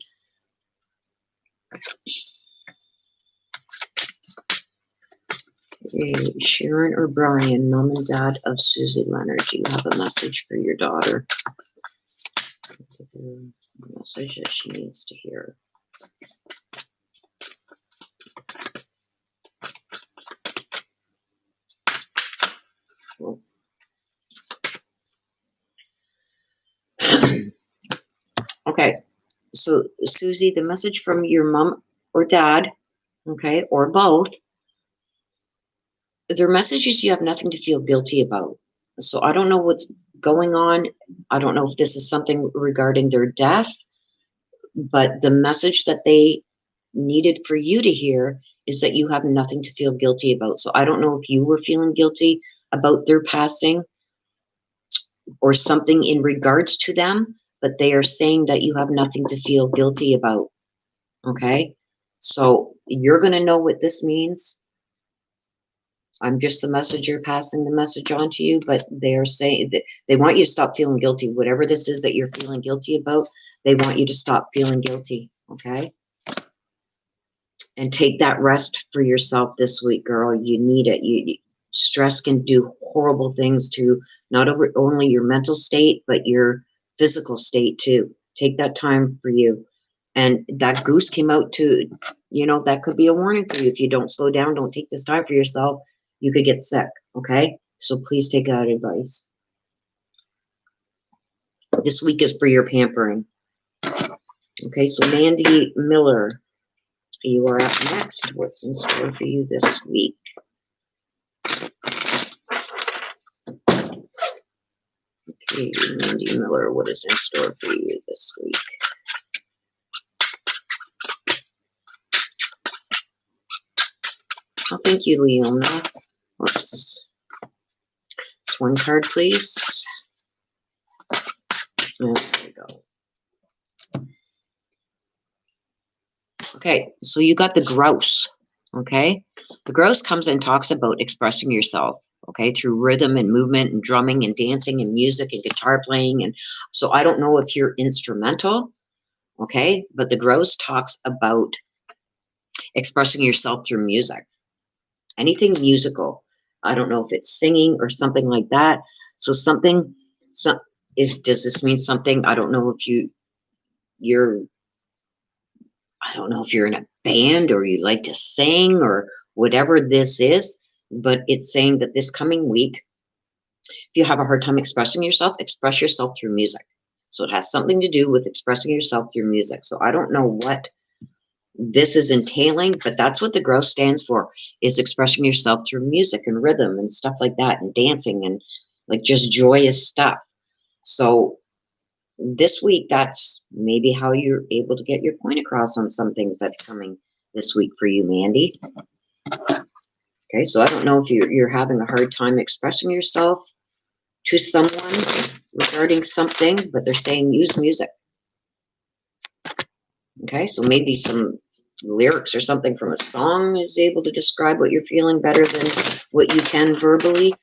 A: Okay, Sharon or Brian, mom and dad of Susie Leonard. Do you have a message for your daughter? A message that she needs to hear. Okay, so Susie, the message from your mom or dad, okay, or both, their message is you have nothing to feel guilty about. So I don't know what's going on. I don't know if this is something regarding their death, but the message that they needed for you to hear is that you have nothing to feel guilty about. So I don't know if you were feeling guilty about their passing or something in regards to them, but they are saying that you have nothing to feel guilty about. Okay, So you're going to know what this means. I'm just the messenger passing the message on to you, but they're saying that they want you to stop feeling guilty. Whatever this is that you're feeling guilty about, they want you to stop feeling guilty, okay? And take that rest for yourself this week, girl. You need it. Stress can do horrible things to not only your mental state, but your physical state too. Take that time for you. And that goose came out to, you know, that could be a warning for you. If you don't slow down, don't take this time for yourself, you could get sick, okay? So please take that advice. This week is for your pampering. Okay, so Mandy Miller, you are up next. What's in store for you this week? Okay, Mandy Miller, what is in store for you this week? Oh, thank you, Leona. Whoops. Just one card, please. There we go. Okay, so you got the grouse, okay? The grouse comes and talks about expressing yourself, okay, through rhythm and movement and drumming and dancing and music and guitar playing. And so I don't know if you're instrumental, okay, but the grouse talks about expressing yourself through music. Anything musical. I don't know if it's singing or something like that. So something, does this mean something? I don't know if I don't know if you're in a band or you like to sing or whatever this is, but it's saying that this coming week, if you have a hard time expressing yourself, express yourself through music. So it has something to do with expressing yourself through music. So I don't know what this is entailing, but that's what the grouse stands for, is expressing yourself through music and rhythm and stuff like that, and dancing and like just joyous stuff. So this week, that's maybe how you're able to get your point across on some things that's coming this week for you, Mandy. Okay, so I don't know if you're having a hard time expressing yourself to someone regarding something, but they're saying use music. Okay, so maybe some lyrics or something from a song is able to describe what you're feeling better than what you can verbally.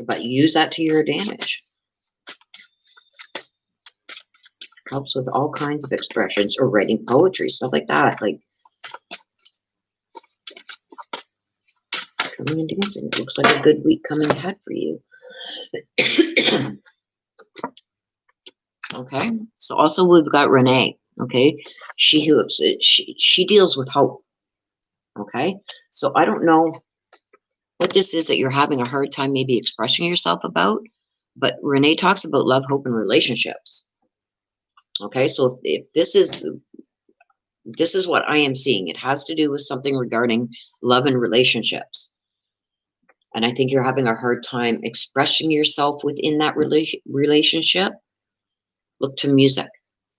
A: But use that to your advantage. Helps with all kinds of expressions, or writing poetry, stuff like that. Like coming and dancing. It looks like a good week coming ahead for you. Okay, so also we've got Renee. Okay, she deals with hope. Okay, so I don't know what this is that you're having a hard time maybe expressing yourself about, but Renee talks about love, hope, and relationships. Okay, so if this is what I am seeing, it has to do with something regarding love and relationships. And I think you're having a hard time expressing yourself within that relationship. Look to music,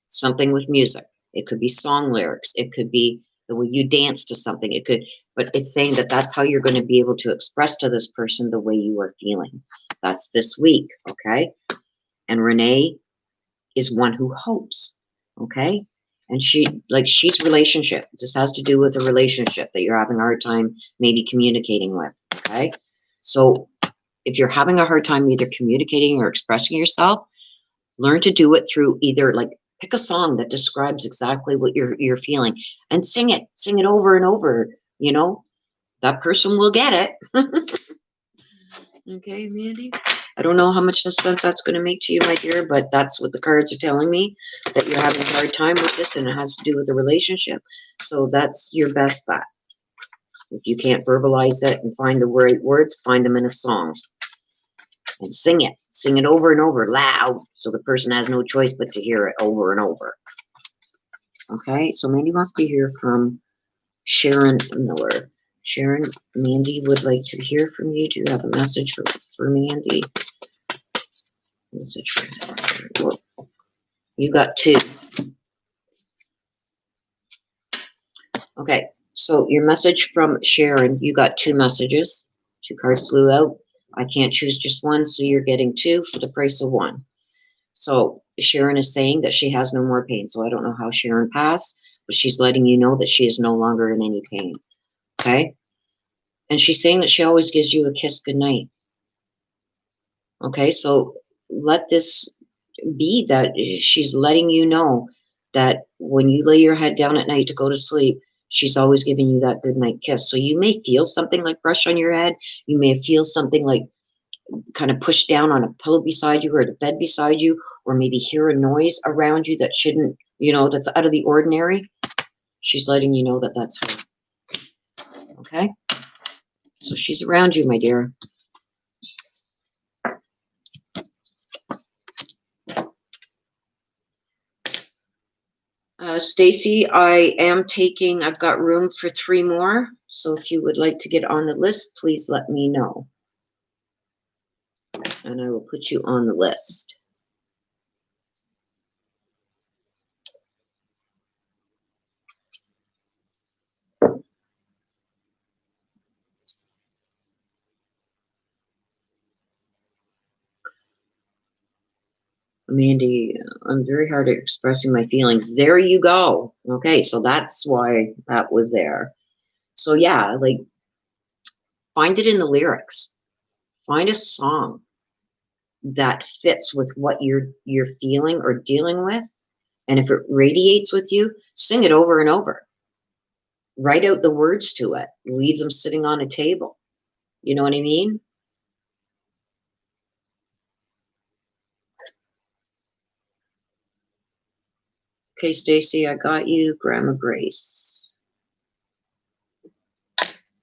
A: something with music. It could be song lyrics. It could be the way you dance to something. It could, but it's saying that that's how you're going to be able to express to this person the way you are feeling. That's this week, okay? And Renee is one who hopes, okay? And she's relationship. This has to do with a relationship that you're having a hard time maybe communicating with, okay? So if you're having a hard time either communicating or expressing yourself, learn to do it through either, like, pick a song that describes exactly what you're feeling and sing it over and over. You know, that person will get it. Okay, Mandy? I don't know how much sense that's going to make to you, my dear, but that's what the cards are telling me, that you're having a hard time with this, and it has to do with a relationship. So that's your best bet. If you can't verbalize it and find the right words, find them in a song. And sing it over and over loud, so the person has no choice but to hear it over and over. Okay, so Mandy wants to hear from Sharon Miller. Sharon, Mandy would like to hear from you. Do you have a message for Mandy? Message for her. Well, you got two. Okay, so your message from Sharon, you got two messages. Two cards flew out. I can't choose just one, so you're getting two for the price of one. So Sharon is saying that she has no more pain. So I don't know how Sharon passed, She's letting you know that she is no longer in any pain. Okay? And she's saying that she always gives you a kiss goodnight. Okay? So let this be that she's letting you know that when you lay your head down at night to go to sleep, she's always giving you that goodnight kiss. So you may feel something like brush on your head. You may feel something like kind of pushed down on a pillow beside you or the bed beside you, or maybe hear a noise around you that shouldn't, you know, that's out of the ordinary. She's letting you know that that's her. Okay? So she's around you, my dear. Stacy, I've got room for 3 more. So if you would like to get on the list, please let me know. And I will put you on the list. Mandy, I'm very hard at expressing my feelings. There you go. Okay, so that's why that was there. So yeah, like, find it in the lyrics. Find a song that fits with what you're feeling or dealing with. And if it radiates with you, sing it over and over. Write out the words to it. Leave them sitting on a table. You know what I mean? Okay, Stacy, I got you. Grandma Grace.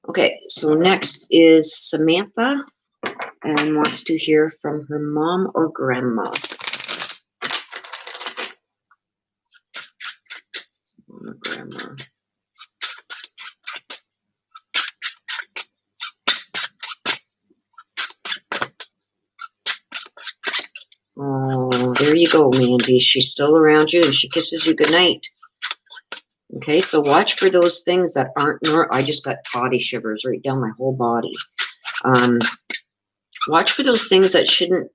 A: Okay, so next is Samantha and wants to hear from her mom or grandma. Mom or grandma. Oh, there you go, Mandy. She's still around you and she kisses you goodnight. Okay, so watch for those things that aren't I just got body shivers right down my whole body. Watch for those things that shouldn't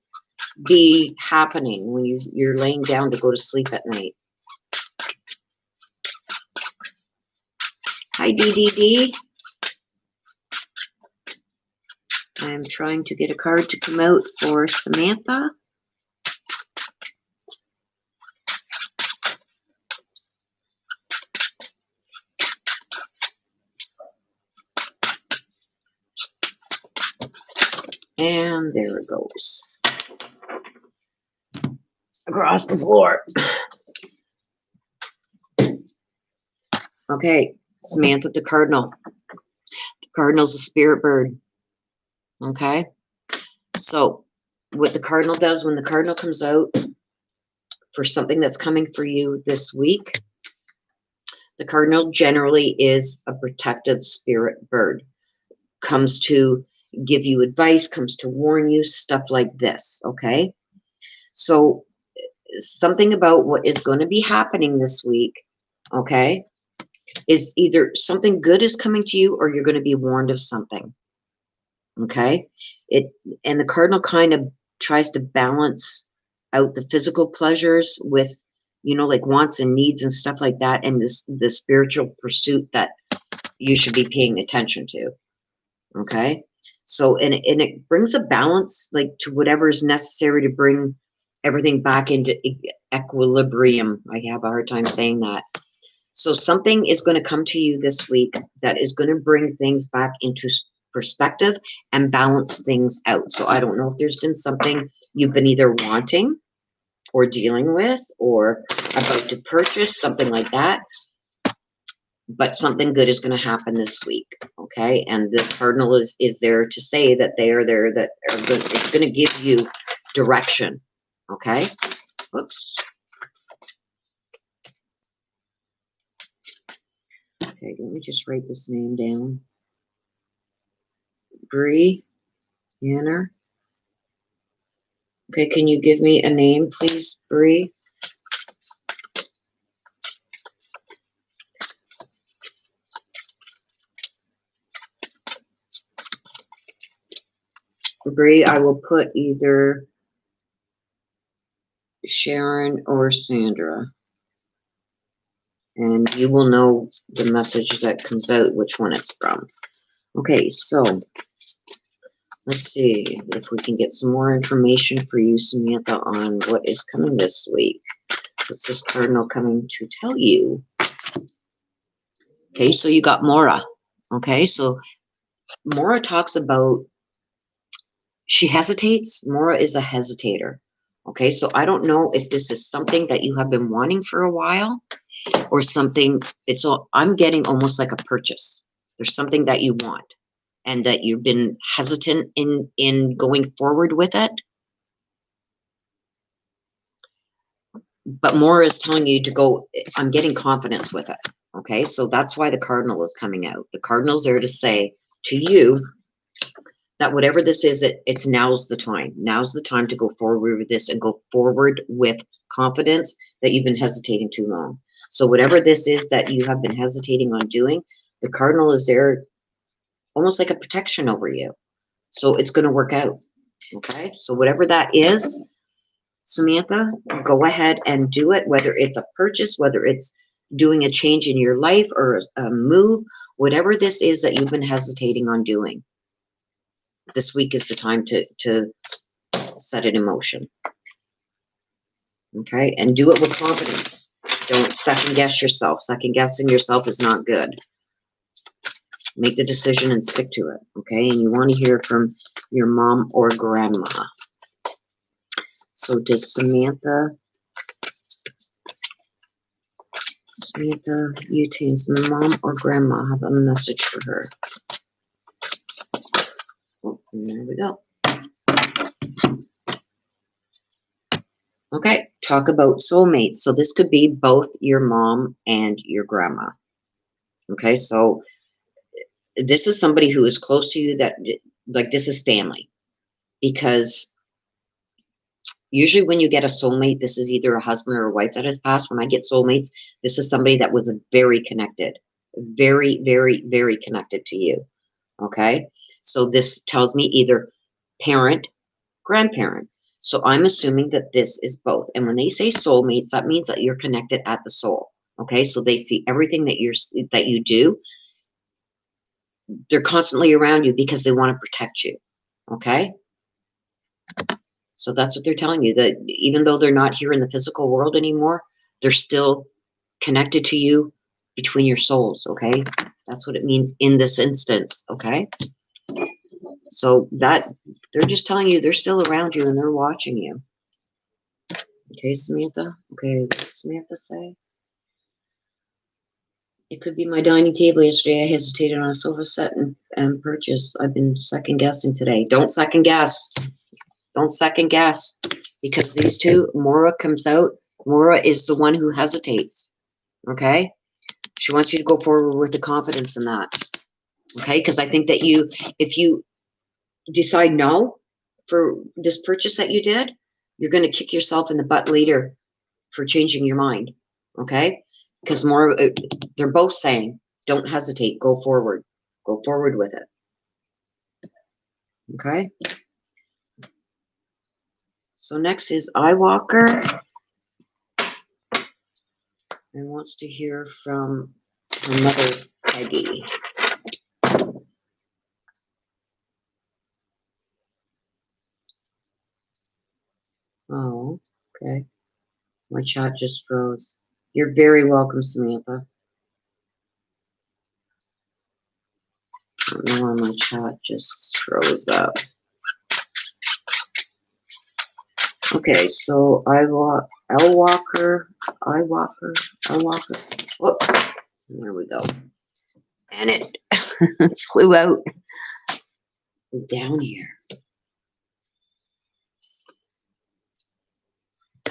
A: be happening when you're laying down to go to sleep at night. Hi, DDD. I am trying to get a card to come out for Samantha. And there it goes. Across the floor. Okay, Samantha the Cardinal. The Cardinal's a spirit bird. Okay? So, what the Cardinal does when the Cardinal comes out for something that's coming for you this week, the Cardinal generally is a protective spirit bird. Comes to give you advice, comes to warn you, stuff like this, okay? So, something about what is going to be happening this week, okay, is either something good is coming to you or you're going to be warned of something, okay? And the Cardinal kind of tries to balance out the physical pleasures with, you know, like wants and needs and stuff like that, and the spiritual pursuit that you should be paying attention to, okay? So, and it brings a balance, like, to whatever is necessary to bring everything back into equilibrium. I have a hard time saying that. So something is going to come to you this week that is going to bring things back into perspective and balance things out. So I don't know if there's been something you've been either wanting or dealing with or about to purchase, something like that. But something good is going to happen this week, okay? And the Cardinal is there to say that they are there, that are good. It's going to give you direction, okay? Whoops. Okay, let me just write this name down. Bree Yanner. Okay, can you give me a name, please, Bree? Bree, I will put either Sharon or Sandra. And you will know the message that comes out, which one it's from. Okay, so let's see if we can get some more information for you, Samantha, on what is coming this week. What's this cardinal coming to tell you? Okay, so you got Mora. Okay, so Mora talks about, she hesitates. Mora is a hesitator. Okay, so I don't know if this is something that you have been wanting for a while, or something. I'm getting almost like a purchase. There's something that you want and that you've been hesitant in going forward with it. But Mora is telling you to go, I'm getting confidence with it. Okay, so that's why the cardinal is coming out. The cardinal's there to say to you that whatever this is, it's now's the time. Now's the time to go forward with this and go forward with confidence that you've been hesitating too long. So whatever this is that you have been hesitating on doing, the cardinal is there almost like a protection over you. So it's going to work out. Okay, so whatever that is, Samantha, go ahead and do it, whether it's a purchase, whether it's doing a change in your life or a move, whatever this is that you've been hesitating on doing. This week is the time to set it in motion. Okay, and do it with confidence. Don't second guess yourself. Second guessing yourself is not good. Make the decision and stick to it. Okay, and you want to hear from your mom or grandma. So does Samantha Utane's mom or grandma have a message for her? Oh, and there we go. Okay, talk about soulmates. So this could be both your mom and your grandma. Okay, so this is somebody who is close to you, that, like, this is family. Because usually when you get a soulmate, this is either a husband or a wife that has passed. When I get soulmates, this is somebody that was very connected. Very, very, very connected to you. Okay, so this tells me either parent, grandparent. So I'm assuming that this is both. And when they say soulmates, that means that you're connected at the soul. Okay, so they see everything that you do. They're constantly around you because they want to protect you. Okay, so that's what they're telling you, that even though they're not here in the physical world anymore, they're still connected to you between your souls. Okay, that's what it means in this instance. Okay, so that they're just telling you they're still around you and they're watching you. Okay, Samantha. Okay, what did Samantha say? It could be my dining table. Yesterday I hesitated on a sofa set and purchase. I've been second guessing today. Don't second guess. Don't second guess. Because these two, Mora comes out. Mora is the one who hesitates. Okay? She wants you to go forward with the confidence in that. Okay? Because I think that if you decide no for this purchase that you did, you're going to kick yourself in the butt later for changing your mind. Okay? Because they're both saying, don't hesitate, go forward. Go forward with it. Okay? So next is Eyewalker. And wants to hear from her mother, Peggy. Oh, okay. My chat just froze. You're very welcome, Samantha. I don't know why my chat just froze up. Okay, so Eyewalker. Whoop. There we go. And it flew out down here.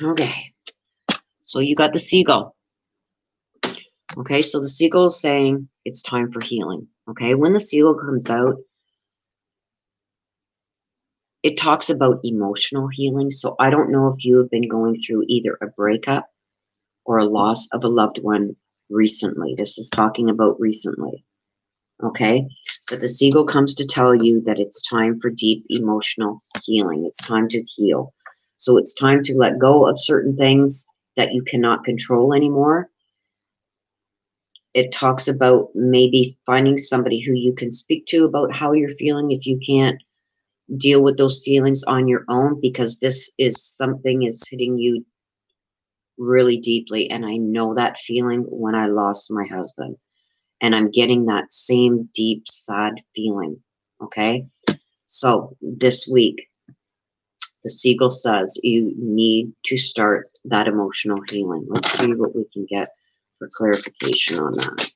A: Okay. So you got the seagull. Okay, so the seagull is saying it's time for healing. Okay, when the seagull comes out, it talks about emotional healing. So I don't know if you have been going through either a breakup or a loss of a loved one recently. This is talking about recently. Okay, but the seagull comes to tell you that it's time for deep emotional healing. It's time to heal. So it's time to let go of certain things that you cannot control anymore. It talks about maybe finding somebody who you can speak to about how you're feeling if you can't deal with those feelings on your own, because this is something is hitting you really deeply. And I know that feeling when I lost my husband. And I'm getting that same deep, sad feeling. Okay? So this week, the Seagull says you need to start that emotional healing. Let's see what we can get for clarification on that.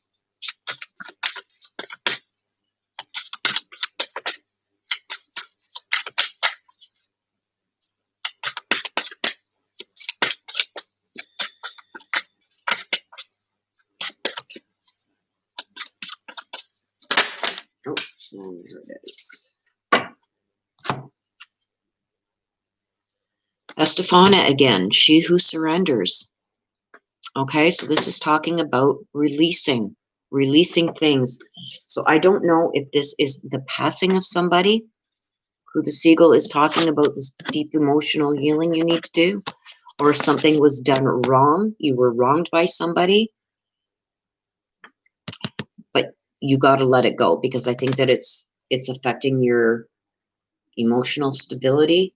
A: Oh, and there it is. Estefana again, she who surrenders. Okay, so this is talking about releasing things. So I don't know if this is the passing of somebody who the Seagull is talking about, this deep emotional healing you need to do, or something was done wrong. You were wronged by somebody, but you got to let it go, because I think that it's affecting your emotional stability.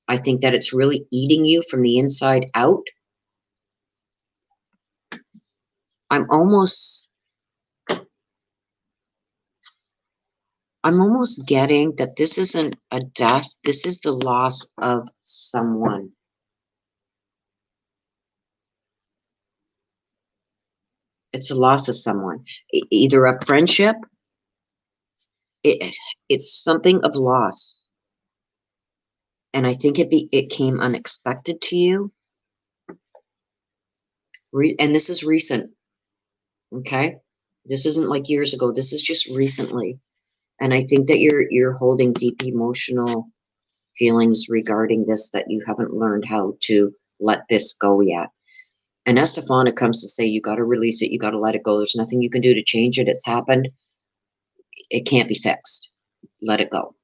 A: I think that it's really eating you from the inside out. I'm almost getting that this isn't a death. This is the loss of someone. It's a loss of someone, either a friendship. It's something of loss. And I think it came unexpected to you. And this is recent. Okay? This isn't like years ago. This is just recently. And I think that you're holding deep emotional feelings regarding this, that you haven't learned how to let this go yet. And Estefana comes to say, you got to release it. You got to let it go. There's nothing you can do to change it. It's happened. It can't be fixed. Let it go.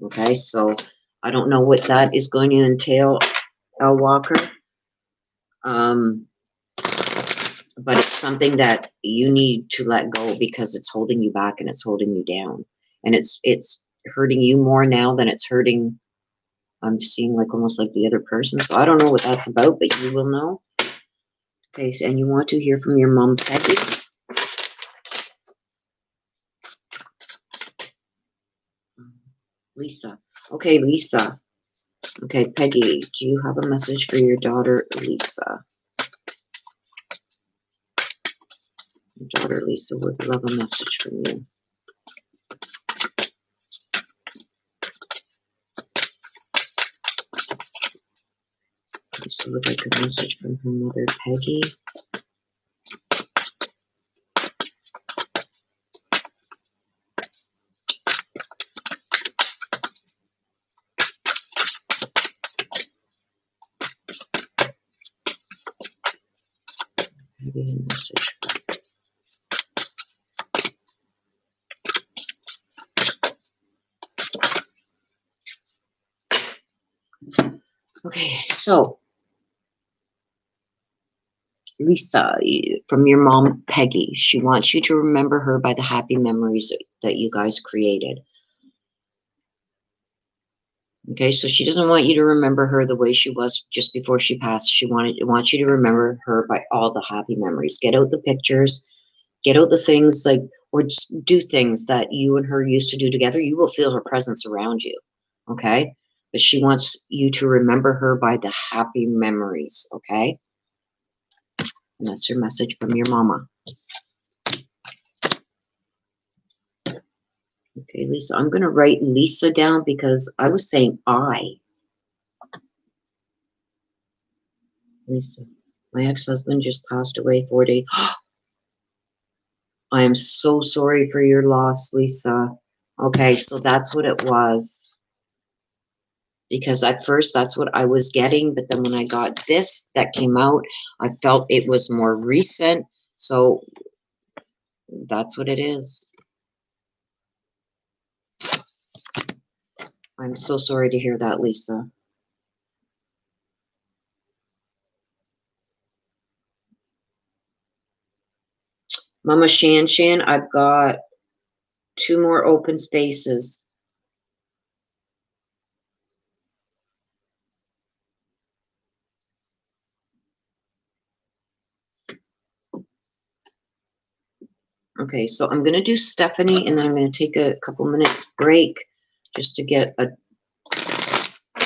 A: Okay, so I don't know what that is going to entail, L. Walker. But it's something that you need to let go, because it's holding you back and it's holding you down. And it's hurting you more now than it's hurting, I'm seeing like almost like the other person. So I don't know what that's about, but you will know. Okay, so, and you want to hear from your mom, Peggy? Lisa. Okay, Lisa. Okay, Peggy, do you have a message for your daughter, Lisa? Your daughter, Lisa, would love a message from you. Lisa would like a message from her mother, Peggy. Peggy, a message. Okay, so Lisa, from your mom, Peggy, she wants you to remember her by the happy memories that you guys created. Okay, so she doesn't want you to remember her the way she was just before she passed. She wants you to remember her by all the happy memories. Get out the pictures, get out the things like, or just do things that you and her used to do together. You will feel her presence around you. Okay, but she wants you to remember her by the happy memories. Okay. And that's your message from your mama. Okay, Lisa, I'm going to write Lisa down because I was saying I. Lisa, my ex-husband just passed away 4 days. I am so sorry for your loss, Lisa. Okay, so that's what it was. Because at first that's what I was getting, but then when I got this that came out, I felt it was more recent. So that's what it is. I'm so sorry to hear that, Lisa. Mama Shan Shan, I've got 2 more open spaces. Okay, so I'm going to do Stephanie, and then I'm going to take a couple minutes break just to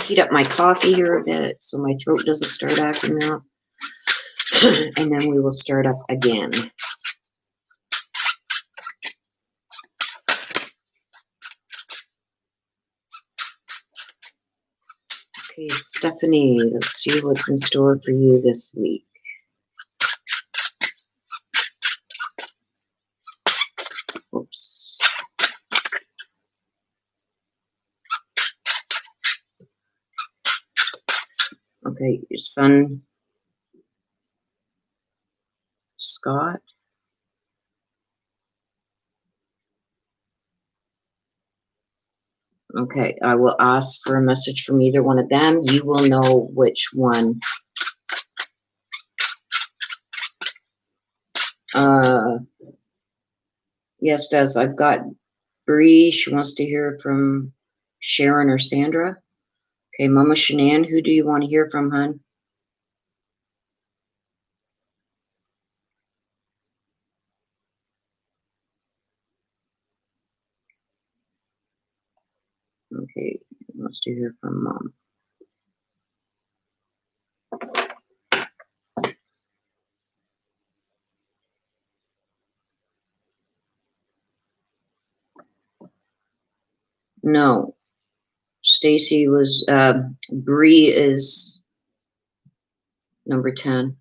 A: heat up my coffee here a bit so my throat doesn't start acting up. And then we will start up again. Okay, Stephanie, let's see what's in store for you this week. Oops. Okay, your son, Scott. Okay, I will ask for a message from either one of them. You will know which one. Yes, Des, I've got Bree. She wants to hear from Sharon or Sandra. Okay, Mama Shanann, who do you want to hear from, hon? Okay, wants to hear from Mom. No, Stacy was, Bree is number 10.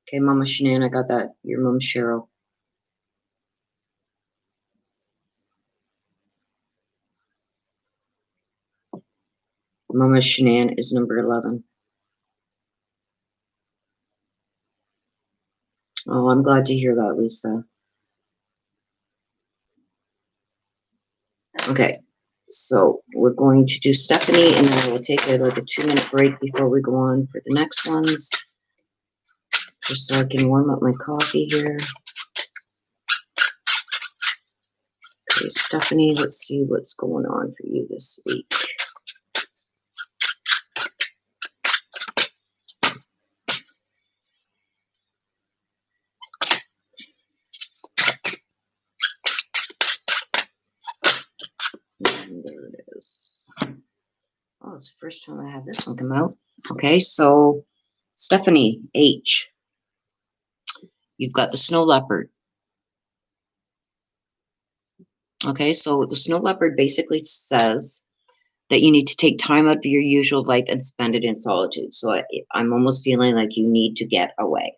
A: Okay, Mama Shanann, I got that. Your Mom Cheryl. Mama Shanann is number 11. Oh, I'm glad to hear that, Lisa. Okay, so we're going to do Stephanie, and then I will take like a 2-minute break before we go on for the next ones, just so I can warm up my coffee here. Okay, Stephanie, let's see what's going on for you this week. And there it is. Oh, it's the first time I have this one come out. Okay, so Stephanie H. You've got the snow leopard. Okay, so the snow leopard basically says that you need to take time out of your usual life and spend it in solitude. So I'm almost feeling like you need to get away.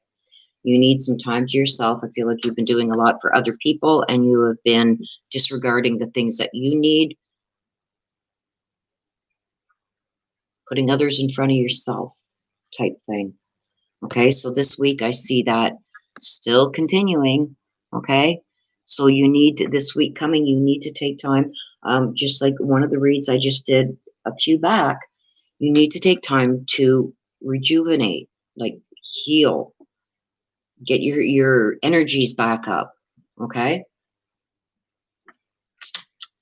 A: You need some time to yourself. I feel like you've been doing a lot for other people and you have been disregarding the things that you need, putting others in front of yourself type thing. Okay, so this week I see that still continuing. Okay, so you need, this week coming, you need to take time. Just like one of the reads I just did a few back, you need to take time to rejuvenate, like heal, get your energies back up. Okay,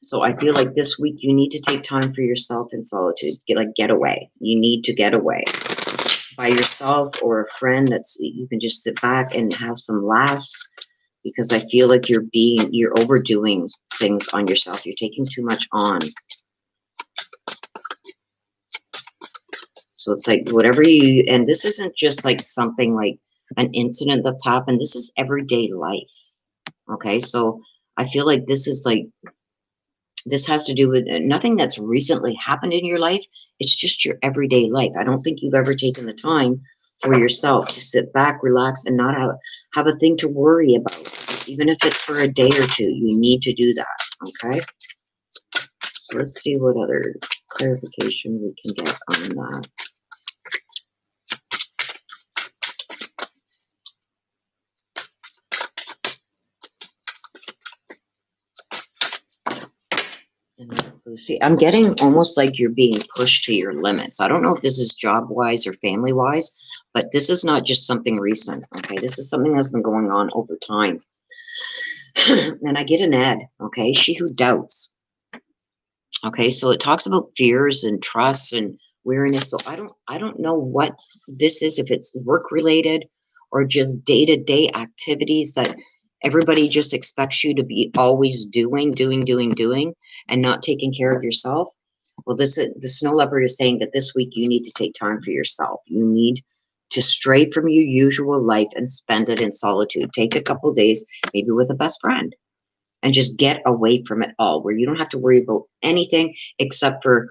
A: so I feel like this week you need to take time for yourself in solitude. Get away. You need to get away by yourself, or a friend that's, you can just sit back and have some laughs, because I feel like you're overdoing things on yourself. You're taking too much on. So it's like whatever you, and this isn't just like something like an incident that's happened. This is everyday life. Okay, so I feel like this is like, this has to do with nothing that's recently happened in your life. It's just your everyday life. I don't think you've ever taken the time for yourself to sit back, relax, and not have a thing to worry about. Even if it's for a day or two, you need to do that. Okay, so let's see what other clarification we can get on that. And Lucy, I'm getting almost like you're being pushed to your limits. I don't know if this is job-wise or family-wise, but this is not just something recent, okay? This is something that's been going on over time. And I get an ad, okay? She who doubts. Okay, so it talks about fears and trust and weariness. So I don't know what this is, if it's work-related or just day-to-day activities that everybody just expects you to be always doing, and not taking care of yourself. Well, the snow leopard is saying that this week you need to take time for yourself. You need to stray from your usual life and spend it in solitude. Take a couple of days, maybe with a best friend, and just get away from it all, where you don't have to worry about anything except for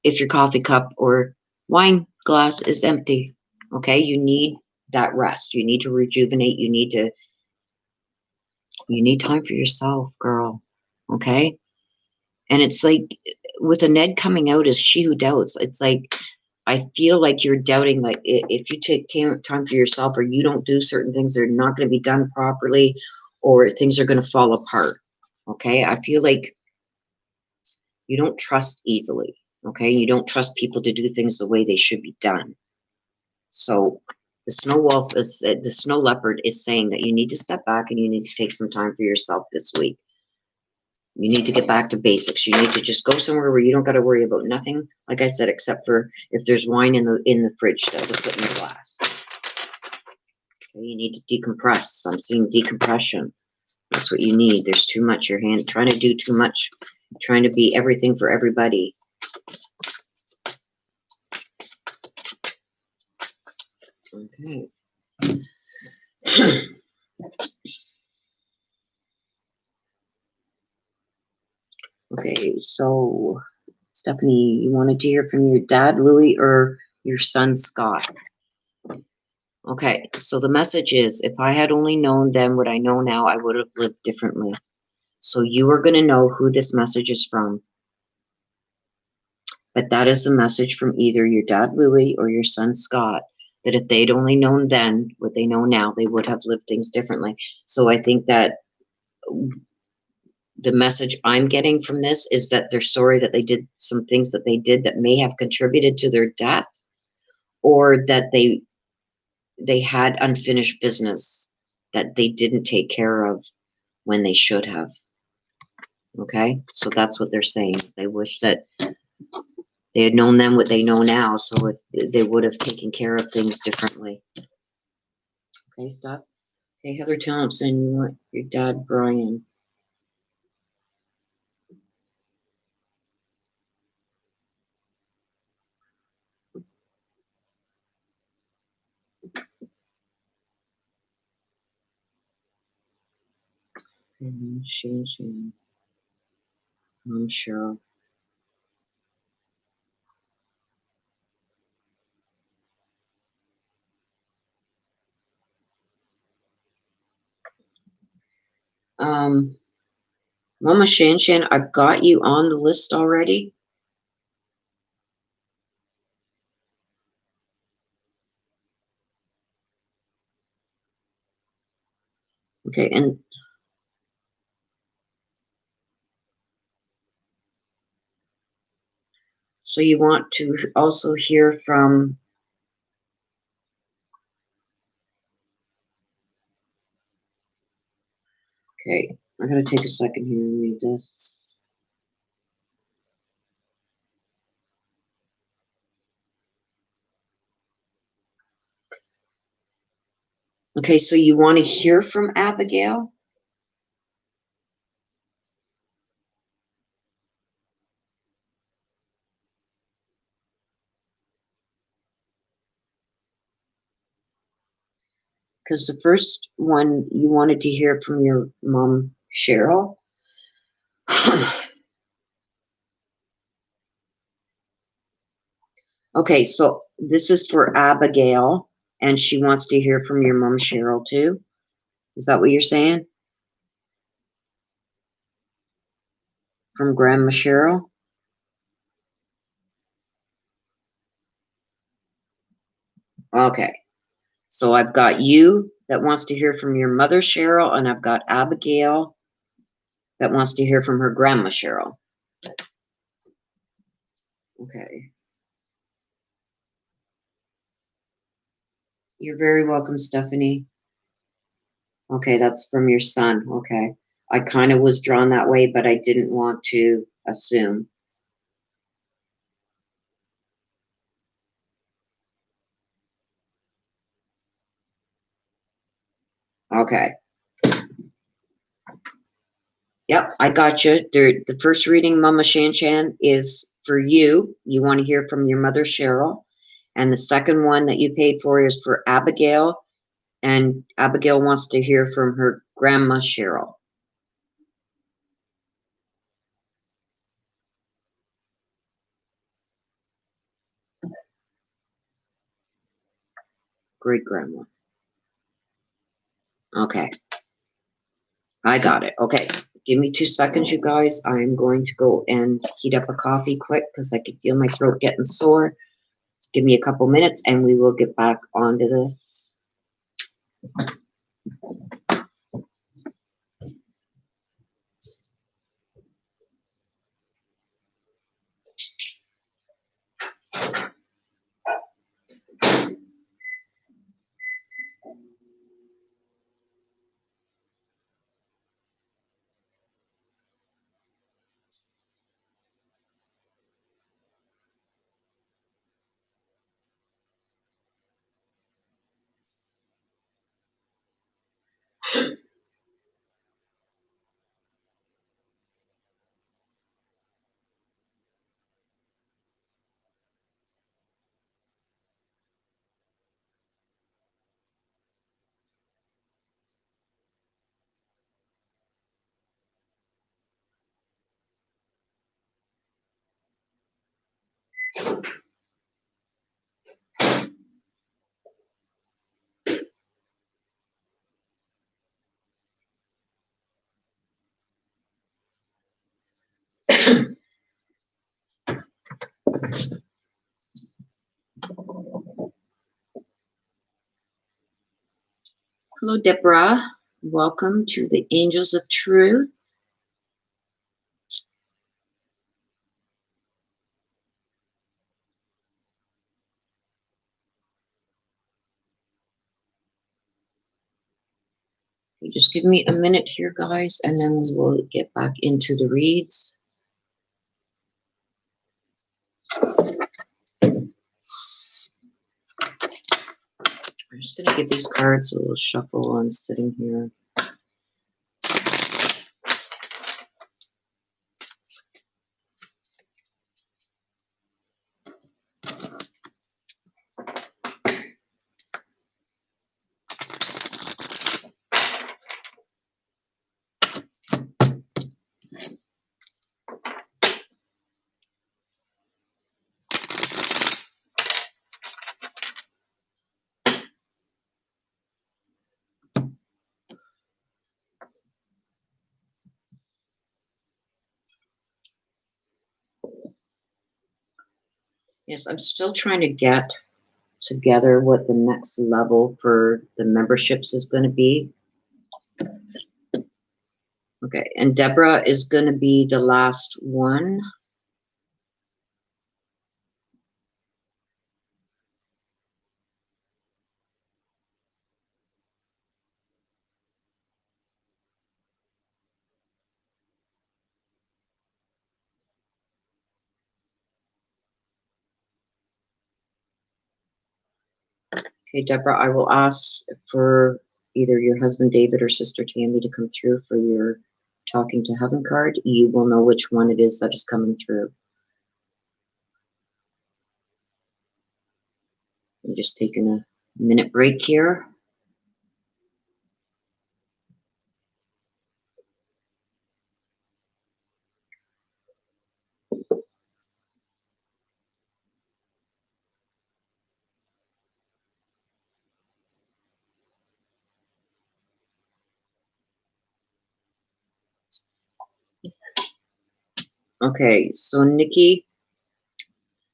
A: if your coffee cup or wine glass is empty. Okay, you need that rest. You need to rejuvenate. You need time for yourself, girl. Okay. And it's like with a Ned coming out as she who doubts, it's like I feel like you're doubting, like if you take time for yourself or you don't do certain things, they're not going to be done properly, or things are going to fall apart. Okay, I feel like you don't trust easily. Okay, you don't trust people to do things the way they should be done. So the snow leopard is saying that you need to step back and you need to take some time for yourself this week. You need to get back to basics. You need to just go somewhere where you don't got to worry about nothing, like I said, except for if there's wine in the fridge to put in the glass. Okay, you need to decompress. I'm seeing decompression. That's what you need. There's too much. Your hand trying to do too much, trying to be everything for everybody. Okay. Okay, so Stephanie, you wanted to hear from your dad, Louis, or your son, Scott? Okay, so the message is, if I had only known then what I know now, I would have lived differently. So you are going to know who this message is from. But that is the message from either your dad, Louis, or your son, Scott, that if they'd only known then what they know now, they would have lived things differently. So I think that the message I'm getting from this is that they're sorry that they did some things that they did that may have contributed to their death, or that they had unfinished business that they didn't take care of when they should have. Okay, so that's what they're saying. They wish that they had known then what they know now, so they would have taken care of things differently. Okay, stop. Okay, Heather Thompson, you want your dad, Brian. Shane. Mom, Cheryl. Mama Shan, I've got you on the list already. Okay, and so you want to also hear from okay, I'm gonna take a second here and read this. Okay, so you want to hear from Abigail? Because the first one you wanted to hear from your mom, Cheryl. Okay, so this is for Abigail, and she wants to hear from your mom, Cheryl, too. Is that what you're saying? From Grandma Cheryl? Okay, so I've got you that wants to hear from your mother, Cheryl, and I've got Abigail that wants to hear from her grandma, Cheryl. Okay. You're very welcome, Stephanie. Okay, that's from your son. Okay. I kind of was drawn that way, but I didn't want to assume. Okay. Yep, I got you. The first reading, Mama Shan Shan, is for you. You want to hear from your mother, Cheryl. And the second one that you paid for is for Abigail. And Abigail wants to hear from her grandma, Cheryl. Great grandma. Okay. I got it. Okay. Give me 2 seconds, you guys. I'm going to go and heat up a coffee quick because I can feel my throat getting sore. Give me a couple minutes and we will get back onto this. Hello, Deborah. Welcome to the Angels of Truth. Just give me a minute here, guys, and then we will get back into the reads. I'm just going to give these cards a little shuffle while I'm sitting here. Yes, I'm still trying to get together what the next level for the memberships is going to be. Okay, and Deborah is going to be the last one. Okay, Deborah, I will ask for either your husband David or sister Tammy to come through for your Talking to Heaven card. You will know which one it is that is coming through. I'm just taking a minute break here. Okay, so Nikki,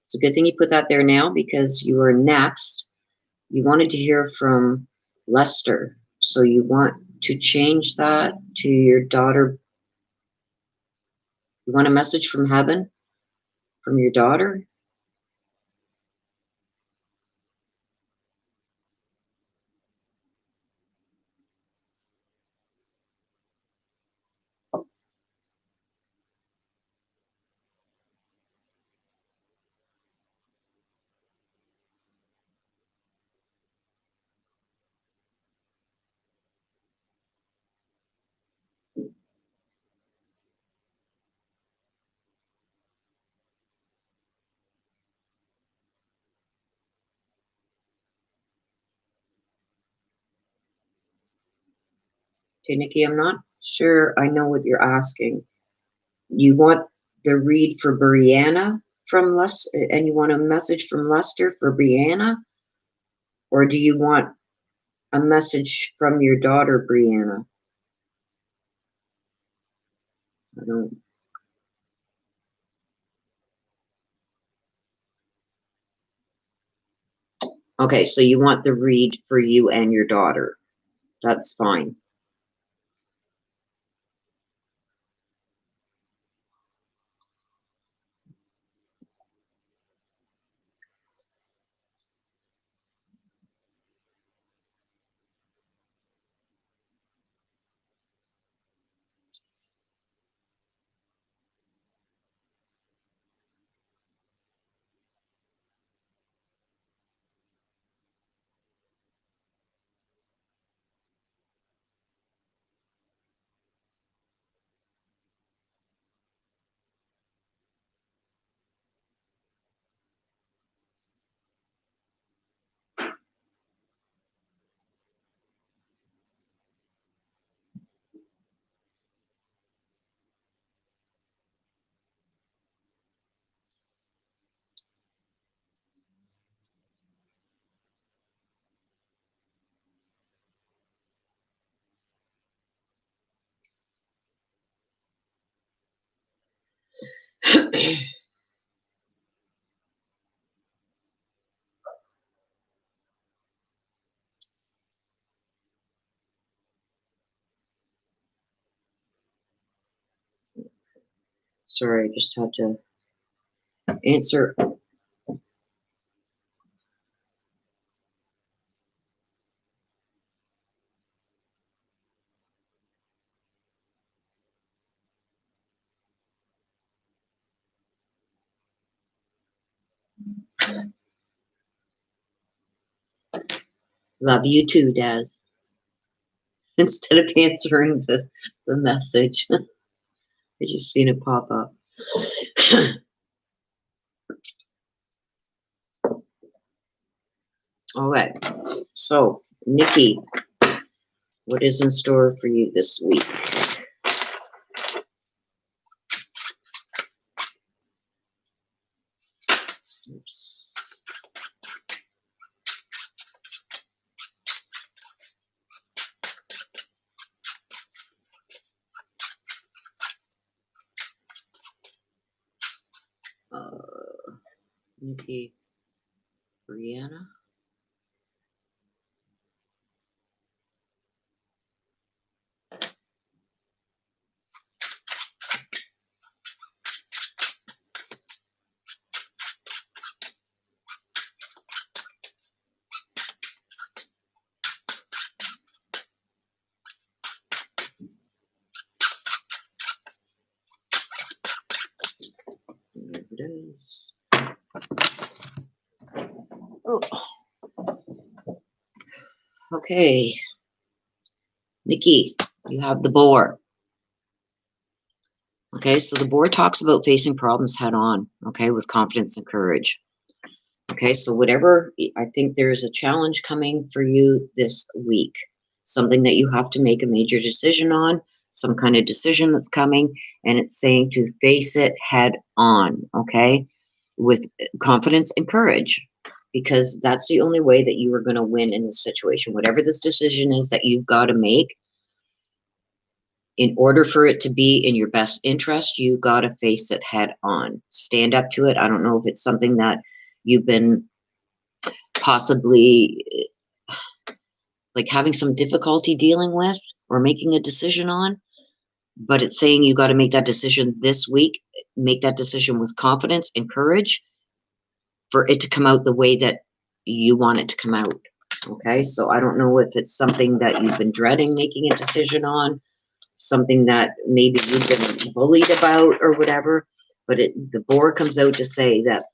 A: it's a good thing you put that there now because you are next. You wanted to hear from Lester, so you want to change that to your daughter. You want a message from heaven from your daughter? Okay, Nikki, I'm not sure I know what you're asking. You want the read for Brianna from Lester, and you want a message from Lester for Brianna? Or do you want a message from your daughter, Brianna? I don't. Okay, so you want the read for you and your daughter. That's fine. Sorry, I just had to answer. Love you too, Daz. Instead of answering the message, I just seen it pop up. All right. So, Nikki, what is in store for you this week? Oops. Nikki, Brianna. There it is. Oh. Okay. Nikki, you have the board. Okay, so the board talks about facing problems head on, okay, with confidence and courage. Okay, so whatever, I think there's a challenge coming for you this week, something that you have to make a major decision on, some kind of decision that's coming, and it's saying to face it head on, okay, with confidence and courage, because that's the only way that you are going to win in this situation. Whatever this decision is that you've got to make, in order for it to be in your best interest, you got to face it head on. Stand up to it. I don't know if it's something that you've been possibly like having some difficulty dealing with or making a decision on, but it's saying you got to make that decision this week. Make that decision with confidence and courage for it to come out the way that you want it to come out. Okay, so I don't know if it's something that you've been dreading making a decision on, something that maybe you've been bullied about or whatever, but the board comes out to say that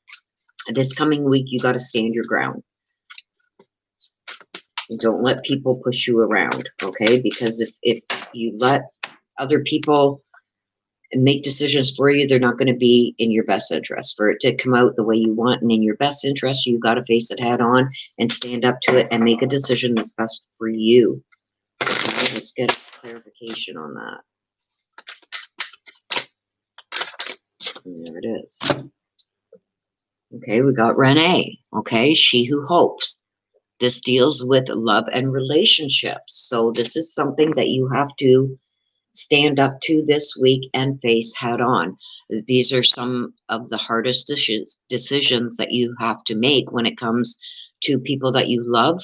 A: this coming week you got to stand your ground. Don't let people push you around, okay? Because if you let other people make decisions for you, they're not going to be in your best interest. For it to come out the way you want and in your best interest, you got to face it head on and stand up to it and make a decision that's best for you. Okay, let's get clarification on that. And there it is. Okay, we got Renee. Okay, she who hopes. This deals with love and relationships. So this is something that you have to stand up to this week and face head on. These are some of the hardest decisions that you have to make when it comes to people that you love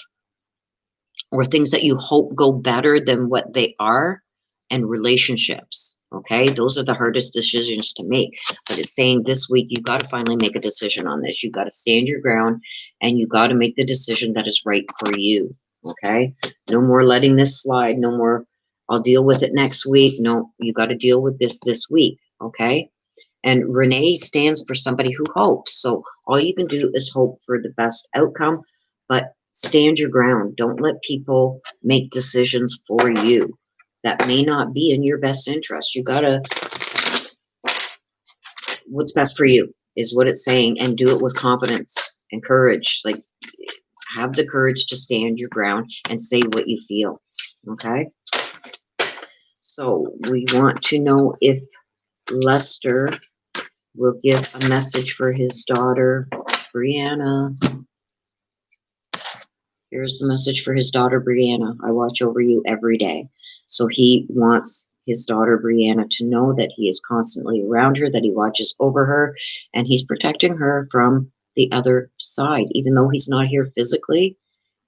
A: or things that you hope go better than what they are, and relationships. Okay, those are the hardest decisions to make. But it's saying this week you got to finally make a decision on this. You got to stand your ground and you got to make the decision that is right for you. Okay, no more letting this slide. No more, I'll deal with it next week. No, you got to deal with this week. Okay. And Renee stands for somebody who hopes. So all you can do is hope for the best outcome, but stand your ground. Don't let people make decisions for you that may not be in your best interest. You gotta, what's best for you is what it's saying, and do it with confidence and courage. Like, have the courage to stand your ground and say what you feel. Okay. So we want to know if Lester will give a message for his daughter, Brianna. Here's the message for his daughter, Brianna. I watch over you every day. So he wants his daughter, Brianna, to know that he is constantly around her, that he watches over her, and he's protecting her from the other side. Even though he's not here physically,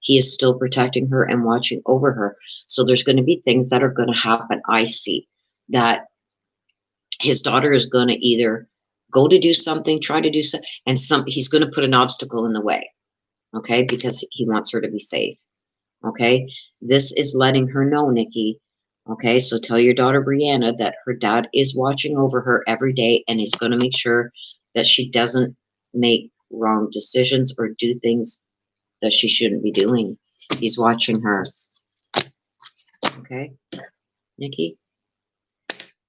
A: he is still protecting her and watching over her. So there's going to be things that are going to happen. I see that his daughter is going to either go to do something, try to do something, and he's going to put an obstacle in the way, okay, because he wants her to be safe, okay? This is letting her know, Nikki, okay? So tell your daughter, Brianna, that her dad is watching over her every day and he's going to make sure that she doesn't make wrong decisions or do things that she shouldn't be doing. He's watching her, okay, Nikki?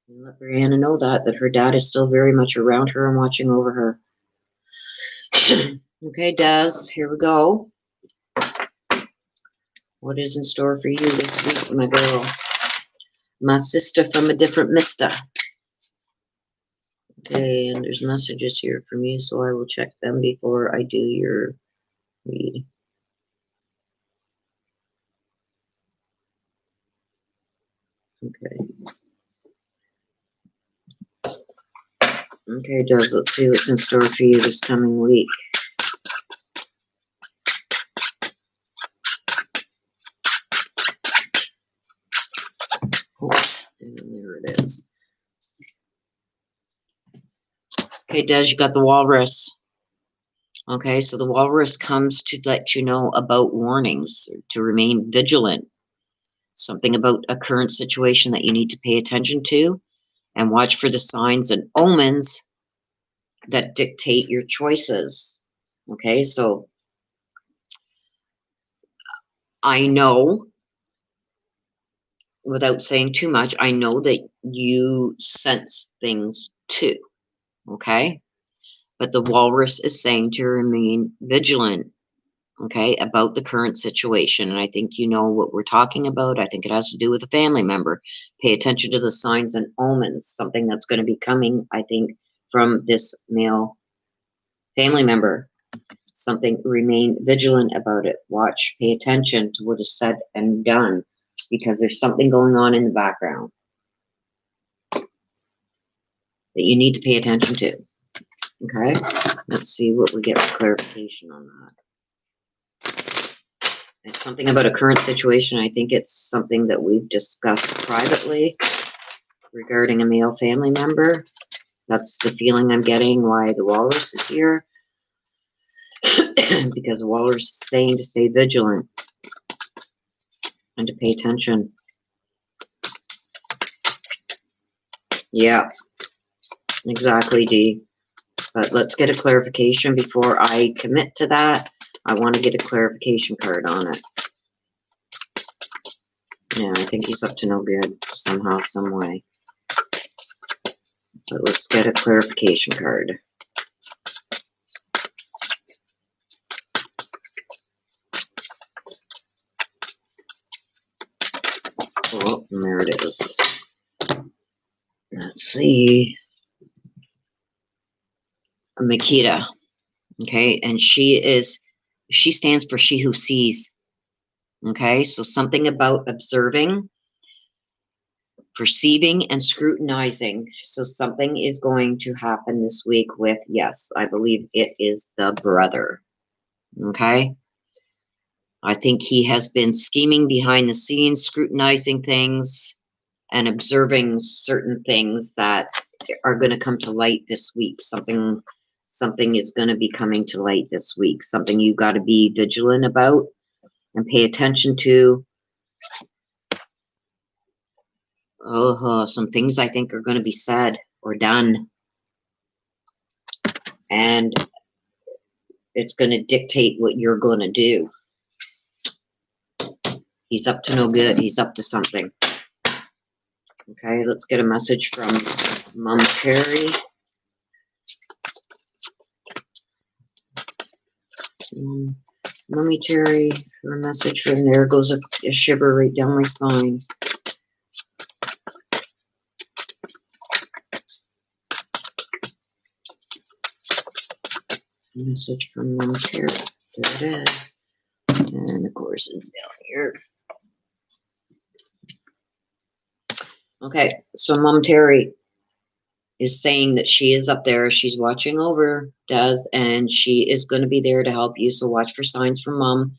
A: And let Brianna know that her dad is still very much around her and watching over her. Okay, Des, here we go. What is in store for you this week, my girl? My sister from a different mister. Okay, and there's messages here from you, so I will check them before I do your read. Okay. Okay, Des, let's see what's in store for you this coming week. Oh, and there it is. Okay, Des, you got the walrus. Okay, so the walrus comes to let you know about warnings, to remain vigilant. Something about a current situation that you need to pay attention to, and watch for the signs and omens that dictate your choices. Okay, so I know, without saying too much, I know that you sense things too. Okay, but the walrus is saying to remain vigilant, okay, about the current situation. And I think you know what we're talking about. I think it has to do with a family member. Pay attention to the signs and omens, something that's going to be coming, I think, from this male family member. Something, remain vigilant about it. Watch, pay attention to what is said and done, because there's something going on in the background that you need to pay attention to. Okay, let's see what we get for clarification on that. It's something about a current situation. I think it's something that we've discussed privately regarding a male family member. That's the feeling I'm getting why the walrus is here. Because the walrus is saying to stay vigilant and to pay attention. Yeah, exactly, Dee. But let's get a clarification before I commit to that. I want to get a clarification card on it. Yeah, I think he's up to no good somehow, some way. But let's get a clarification card. And there it is. Let's see. Makita. Okay, and she stands for she who sees. Okay, so something about observing, perceiving, and scrutinizing. So something is going to happen this week with, yes, I believe it is the brother. Okay, I think he has been scheming behind the scenes, scrutinizing things, and observing certain things that are going to come to light this week. Something is going to be coming to light this week. Something you got to be vigilant about and pay attention to. Some things I think are going to be said or done. And it's going to dictate what you're going to do. He's up to no good. He's up to something. Okay, let's get a message from Mom Terry. Mommy Terry, for a message from there goes a shiver right down my spine. Message from Mom Terry. There it is. And of course it's down here. Okay, so Mom Terry is saying that she is up there. She's watching over Des, and she is going to be there to help you. So watch for signs from Mom.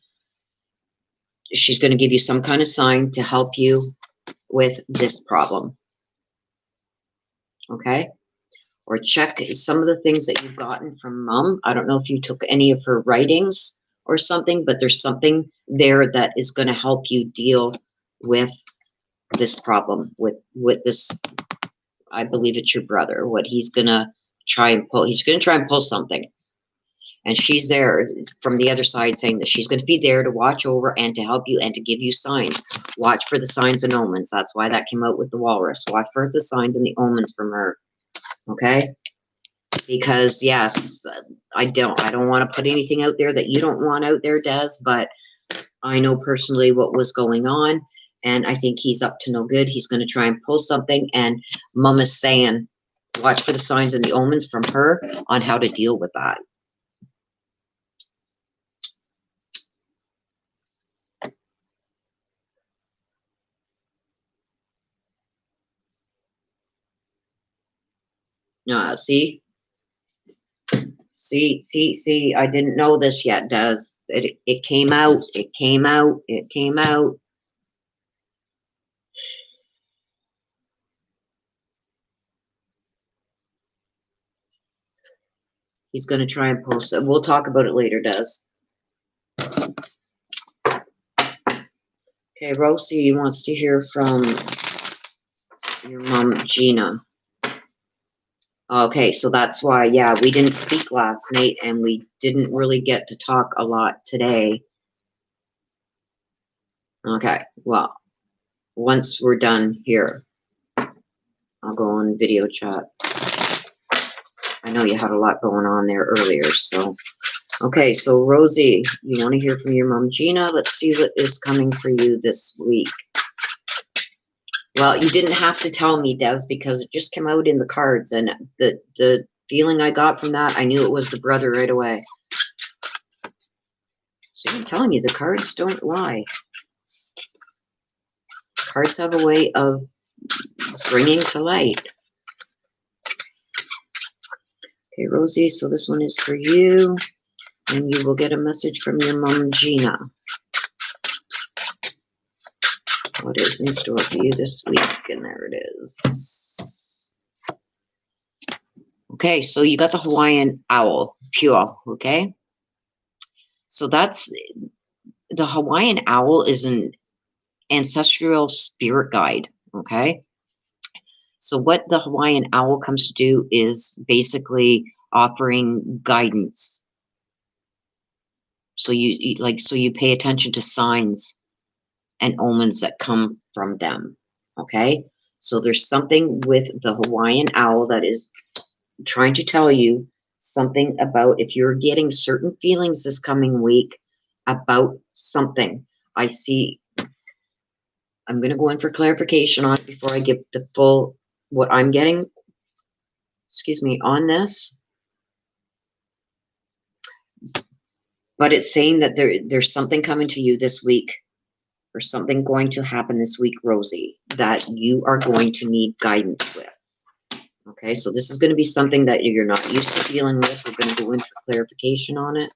A: She's going to give you some kind of sign to help you with this problem. Okay? Or check some of the things that you've gotten from Mom. I don't know if you took any of her writings or something, but there's something there that is going to help you deal with this problem, with this. I believe it's your brother. What he's going to try and pull. He's going to try and pull something. And she's there from the other side saying that she's going to be there to watch over and to help you and to give you signs. Watch for the signs and omens. That's why that came out with the walrus. Watch for the signs and the omens from her. Okay? Because yes, I don't want to put anything out there that you don't want out there, Des, but I know personally what was going on, and I think he's up to no good. He's going to try and pull something, and Mom is saying, watch for the signs and the omens from her on how to deal with that. See, I didn't know this yet, Des. It came out. It came out. It came out. He's going to try and post it. We'll talk about it later, Des. Okay, Rosie wants to hear from your mom, Gina. Okay, so that's why, yeah, we didn't speak last night, and we didn't really get to talk a lot today. Okay, well, once we're done here, I'll go on video chat. I know you had a lot going on there earlier, so. Okay, so Rosie, you want to hear from your mom, Gina? Let's see what is coming for you this week. Well, you didn't have to tell me, Des, because it just came out in the cards, and the feeling I got from that, I knew it was the brother right away. So I'm telling you, the cards don't lie. Cards have a way of bringing to light. Okay, Rosie, so this one is for you, and you will get a message from your mom, Gina. What is in store for you this week? And there it is. Okay, so you got the Hawaiian owl, pure, okay? So that's, the Hawaiian owl is an ancestral spirit guide, okay? So what the Hawaiian owl comes to do is basically offering guidance. So you pay attention to signs and omens that come from them, okay? So there's something with the Hawaiian owl that is trying to tell you something about if you're getting certain feelings this coming week about something. I see I'm going to go in for clarification on it before I give the full, what I'm getting, excuse me, on this. But it's saying that there's something coming to you this week, or something going to happen this week, Rosie, that you are going to need guidance with. Okay, so this is going to be something that you're not used to dealing with. We're going to go in for clarification on it.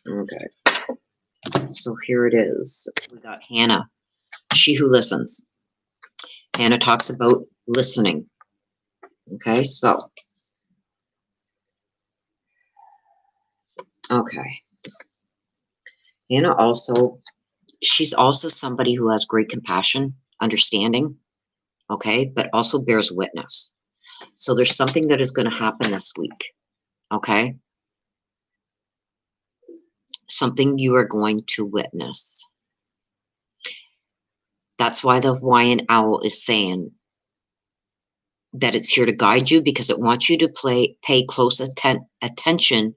A: Okay, so here it is. We got Hannah, she who listens. Hannah talks about listening. Okay, so. Okay. Hannah also, she's also somebody who has great compassion, understanding, okay, but also bears witness. So there's something that is going to happen this week, okay? Something you are going to witness. That's why the Hawaiian owl is saying that it's here to guide you, because it wants you to pay close attention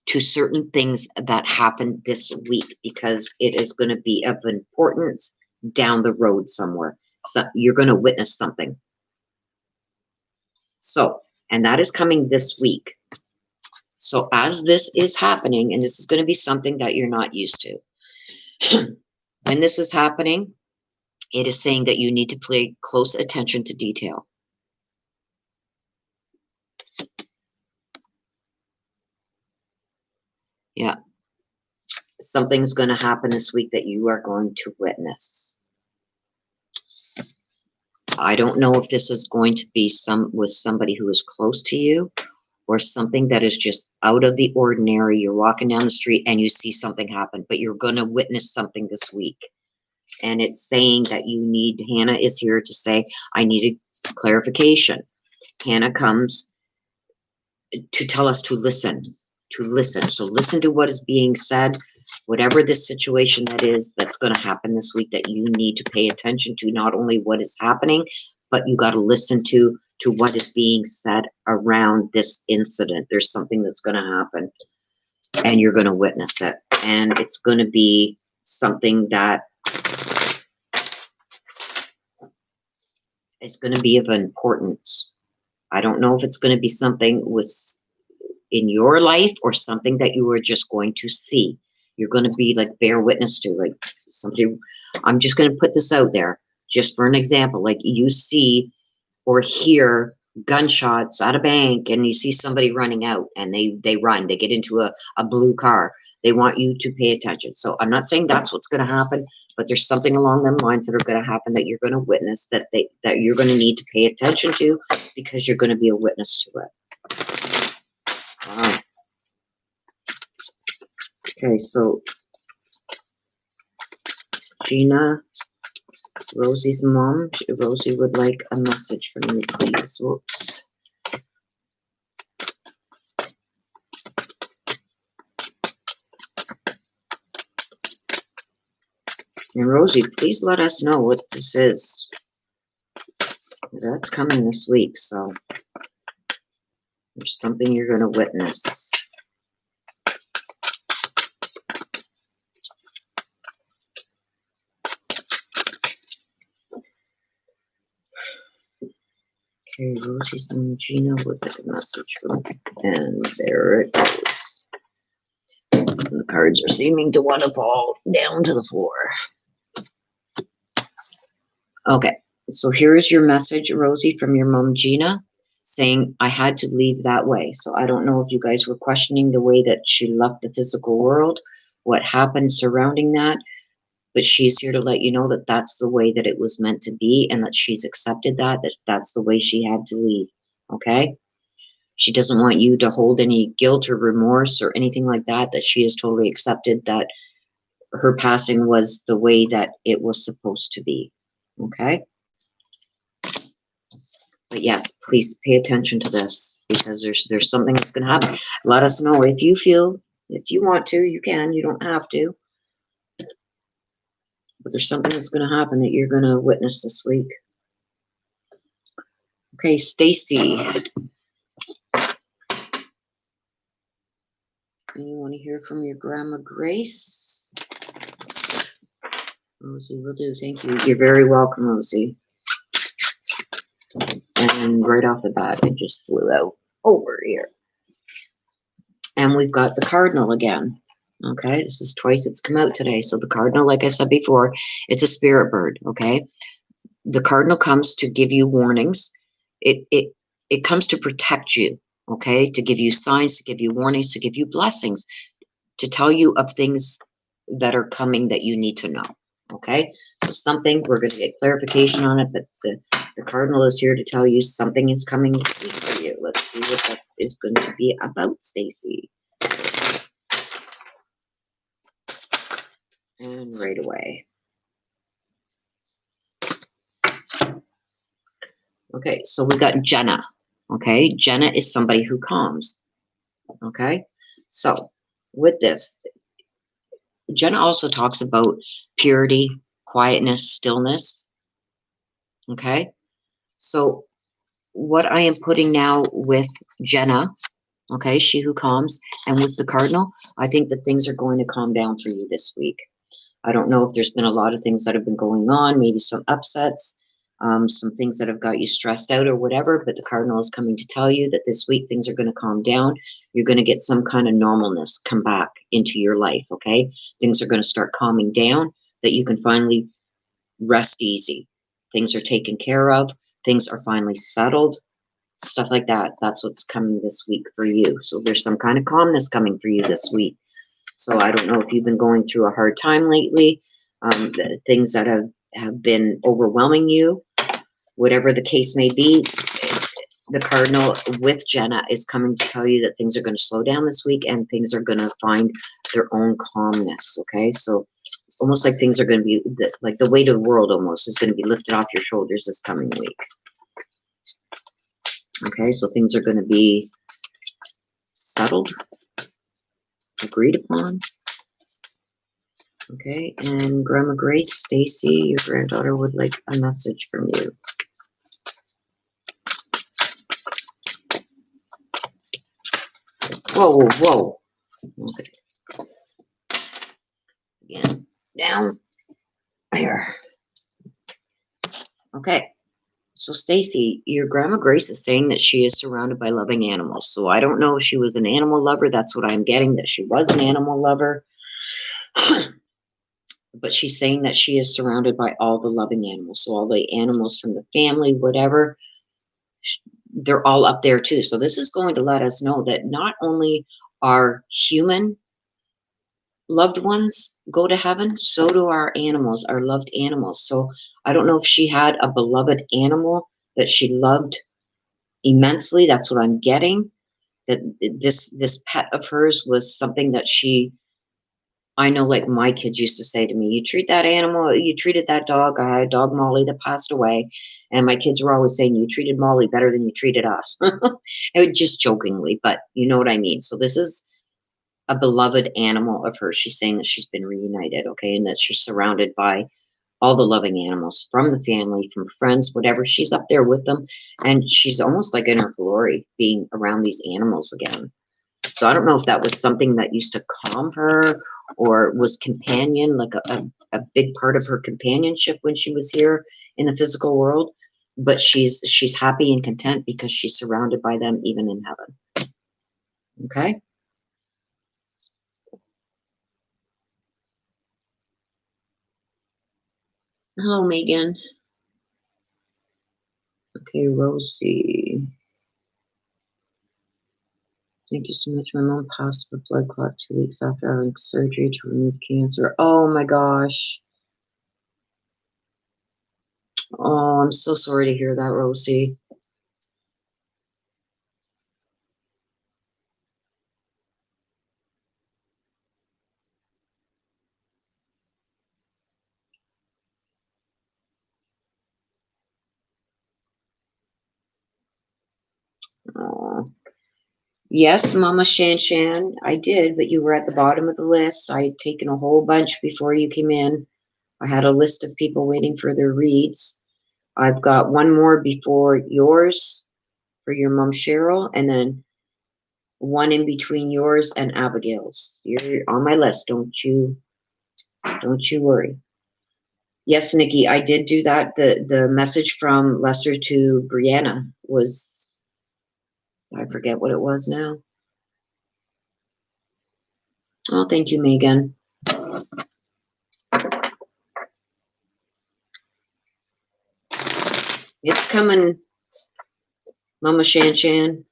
A: to certain things that happen this week, because it is going to be of importance down the road somewhere. So you're going to witness something. So, and that is coming this week. So as this is happening, and this is going to be something that you're not used to. When this is happening, it is saying that you need to pay close attention to detail. Yeah. Something's going to happen this week that you are going to witness. I don't know if this is going to be with somebody who is close to you, or something that is just out of the ordinary. You're walking down the street and you see something happen, but you're going to witness something this week. And it's saying that you need, Hannah is here to say, I need a clarification. Hannah comes to tell us to listen, to listen. So listen to what is being said, whatever this situation that is that's going to happen this week, that you need to pay attention to, not only what is happening, but you got to listen to what is being said around this incident. There's something that's going to happen, and you're going to witness it. And it's going to be something that is going to be of importance. I don't know if it's going to be something in your life, or something that you are just going to see. You're going to be like bear witness to, like somebody. I'm just going to put this out there just for an example. Like you see or hear gunshots at a bank, and you see somebody running out, and they run, they get into a blue car. They want you to pay attention. So I'm not saying that's what's going to happen, but there's something along them lines that are going to happen that you're going to witness, that you're going to need to pay attention to, because you're going to be a witness to it. Wow. Okay, so Gina, Rosie's mom, Rosie would like a message from me, please. Whoops. And Rosie, please let us know what this is. That's coming this week, so there's something you're going to witness. Okay, Rosie's mom, Gina would like a message from me. And there it goes. The cards are seeming to want to fall down to the floor. Okay, so here is your message, Rosie, from your mom, Gina, saying, I had to leave that way. So I don't know if you guys were questioning the way that she left the physical world, what happened surrounding that, but she's here to let you know that that's the way that it was meant to be, and that she's accepted that that's the way she had to leave, okay? She doesn't want you to hold any guilt or remorse or anything like that, that she has totally accepted that her passing was the way that it was supposed to be, okay? But yes, please pay attention to this, because there's something that's going to happen. Let us know if you feel, if you want to, you can, you don't have to. But there's something that's going to happen that you're going to witness this week. Okay, Stacy. You want to to hear from your Grandma Grace? Rosie will do. Thank you. You're very welcome, Rosie. And right off the bat, it just flew out over here. And we've got the Cardinal again. Okay, this is twice it's come out today. So the Cardinal, like I said before, it's a spirit bird. Okay, the Cardinal comes to give you warnings. It comes to protect you. Okay, to give you signs, to give you warnings, to give you blessings, to tell you of things that are coming that you need to know. Okay, so something, we're going to get clarification on it, but the Cardinal is here to tell you something is coming this week for you. Let's see what that is going to be about, Stacy. And right away. Okay, so we got Jenna. Okay, Jenna is somebody who calms. Okay, so with this, Jenna also talks about purity, quietness, stillness. Okay, so what I am putting now with Jenna, okay, she who calms, and with the Cardinal, I think that things are going to calm down for you this week. I don't know if there's been a lot of things that have been going on, maybe some upsets, some things that have got you stressed out or whatever, but the Cardinal is coming to tell you that this week things are going to calm down. You're going to get some kind of normalness come back into your life, okay? Things are going to start calming down, that you can finally rest easy. Things are taken care of. Things are finally settled. Stuff like that. That's what's coming this week for you. So there's some kind of calmness coming for you this week. So I don't know if you've been going through a hard time lately, the things that have been overwhelming you, whatever the case may be. The Cardinal with Jenna is coming to tell you that things are going to slow down this week and things are going to find their own calmness. Okay, so almost like things are going to be like the weight of the world almost is going to be lifted off your shoulders this coming week. Okay, so things are going to be settled, agreed upon. Okay, and Grandma Grace, Stacy, your granddaughter would like a message from you. Whoa, whoa, whoa. Okay. Again, down. There. Okay. So Stacy, your Grandma Grace is saying that she is surrounded by loving animals. So I don't know if she was an animal lover. That's what I'm getting, that she was an animal lover. But she's saying that she is surrounded by all the loving animals. So all the animals from the family, whatever, they're all up there too. So this is going to let us know that not only are human loved ones go to heaven, so do our animals, our loved animals. So I don't know if she had a beloved animal that she loved immensely. That's what I'm getting. That this pet of hers was something that I know, like my kids used to say to me, you treat that animal, you treated that dog. I had a dog, Molly, that passed away. And my kids were always saying, you treated Molly better than you treated us. It was just jokingly, but you know what I mean. So this is a beloved animal of hers. She's saying that she's been reunited, okay, and that she's surrounded by all the loving animals from the family, from friends, whatever. She's up there with them, and she's almost like in her glory being around these animals again. So I don't know if that was something that used to calm her or was companion, like a big part of her companionship when she was here in the physical world, but she's happy and content because she's surrounded by them even in heaven. Okay. Hello, Megan. Okay, Rosie. Thank you so much. My mom passed with blood clot 2 weeks after having surgery to remove cancer. Oh my gosh. Oh, I'm so sorry to hear that, Rosie. Oh. Yes, Mama Shan Shan, I did, but you were at the bottom of the list. I had taken a whole bunch before you came in. I had a list of people waiting for their reads. I've got one more before yours for your mom, Cheryl, and then one in between yours and Abigail's. You're on my list. Don't you worry. Yes, Nikki, I did do that. The message from Lester to Brianna was, I forget what it was now. Oh, thank you, Megan. It's coming, Mama Shan Shan.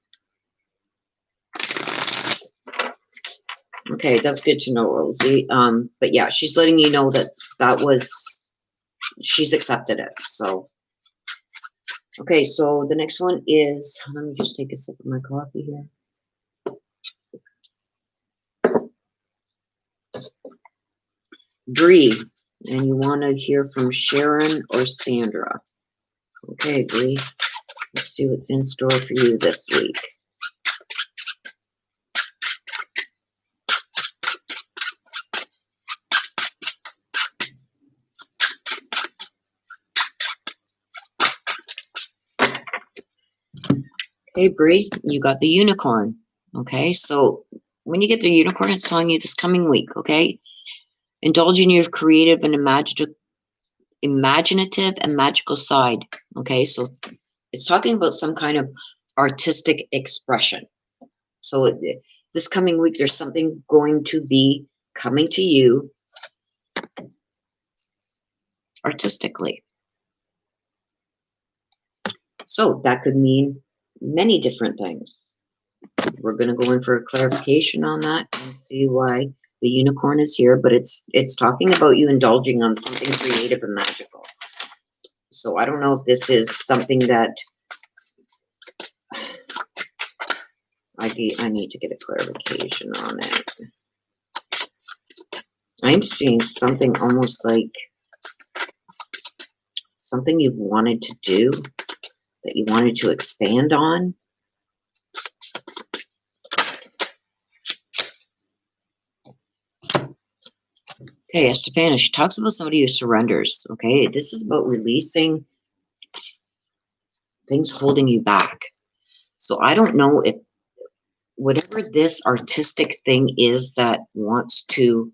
A: Okay, that's good to know, Rosie. But yeah, she's letting you know that was, she's accepted it. So, okay, so the next one is, let me just take a sip of my coffee here. Bree, and you want to hear from Sharon or Sandra. Okay, Bree, let's see what's in store for you this week. Okay, Bree, you got the unicorn. Okay, so when you get the unicorn, it's telling you this coming week, okay? Indulge in your creative and imaginative and magical side. Okay, so it's talking about some kind of artistic expression. So this coming week, there's something going to be coming to you artistically. So that could mean many different things. We're going to go in for a clarification on that and see why the unicorn is here, but it's talking about you indulging on something creative and magical. So I don't know if this is something that I need to get a clarification on it. I'm seeing something almost like something you've wanted to do, that you wanted to expand on. Okay, Estefania, she talks about somebody who surrenders. Okay, this is about releasing things holding you back. So I don't know if whatever this artistic thing is that wants to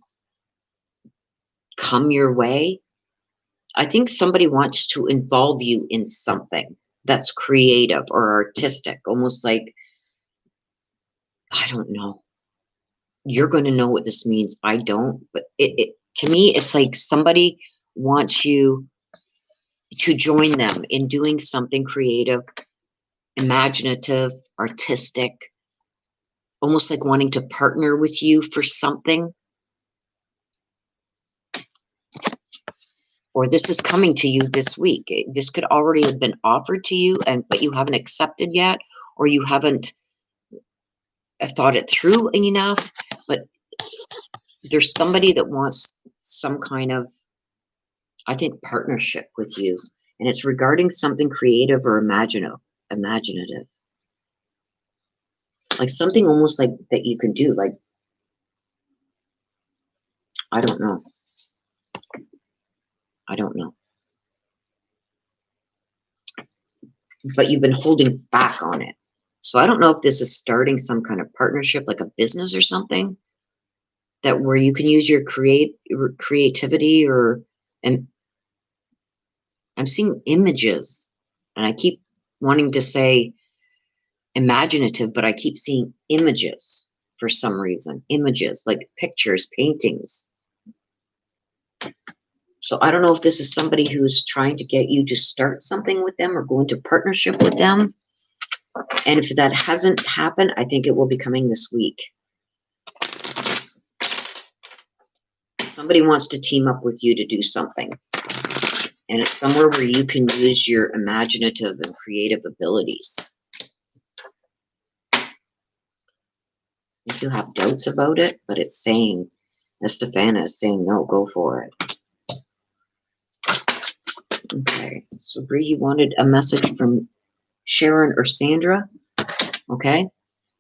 A: come your way, I think somebody wants to involve you in something that's creative or artistic, almost like, I don't know. You're going to know what this means. I don't, but to me, it's like somebody wants you to join them in doing something creative, imaginative, artistic, almost like wanting to partner with you for something. Or this is coming to you this week. This could already have been offered to you, but you haven't accepted yet, or you haven't thought it through enough. But there's somebody that wants some kind of, I think, partnership with you, and it's regarding something creative or imaginative, like something almost like that you can do. Like, I don't know. But you've been holding back on it. So I don't know if this is starting some kind of partnership, like a business or something, that where you can use your creativity, and I'm seeing images, and I keep wanting to say imaginative, but I keep seeing images for some reason. Images, like pictures, paintings. So I don't know if this is somebody who's trying to get you to start something with them or go into partnership with them. And if that hasn't happened, I think it will be coming this week. Somebody wants to team up with you to do something. And it's somewhere where you can use your imaginative and creative abilities. If you have doubts about it, but it's saying, Estefania is saying, no, go for it. Okay, so Bree, you wanted a message from Sharon or Sandra. Okay,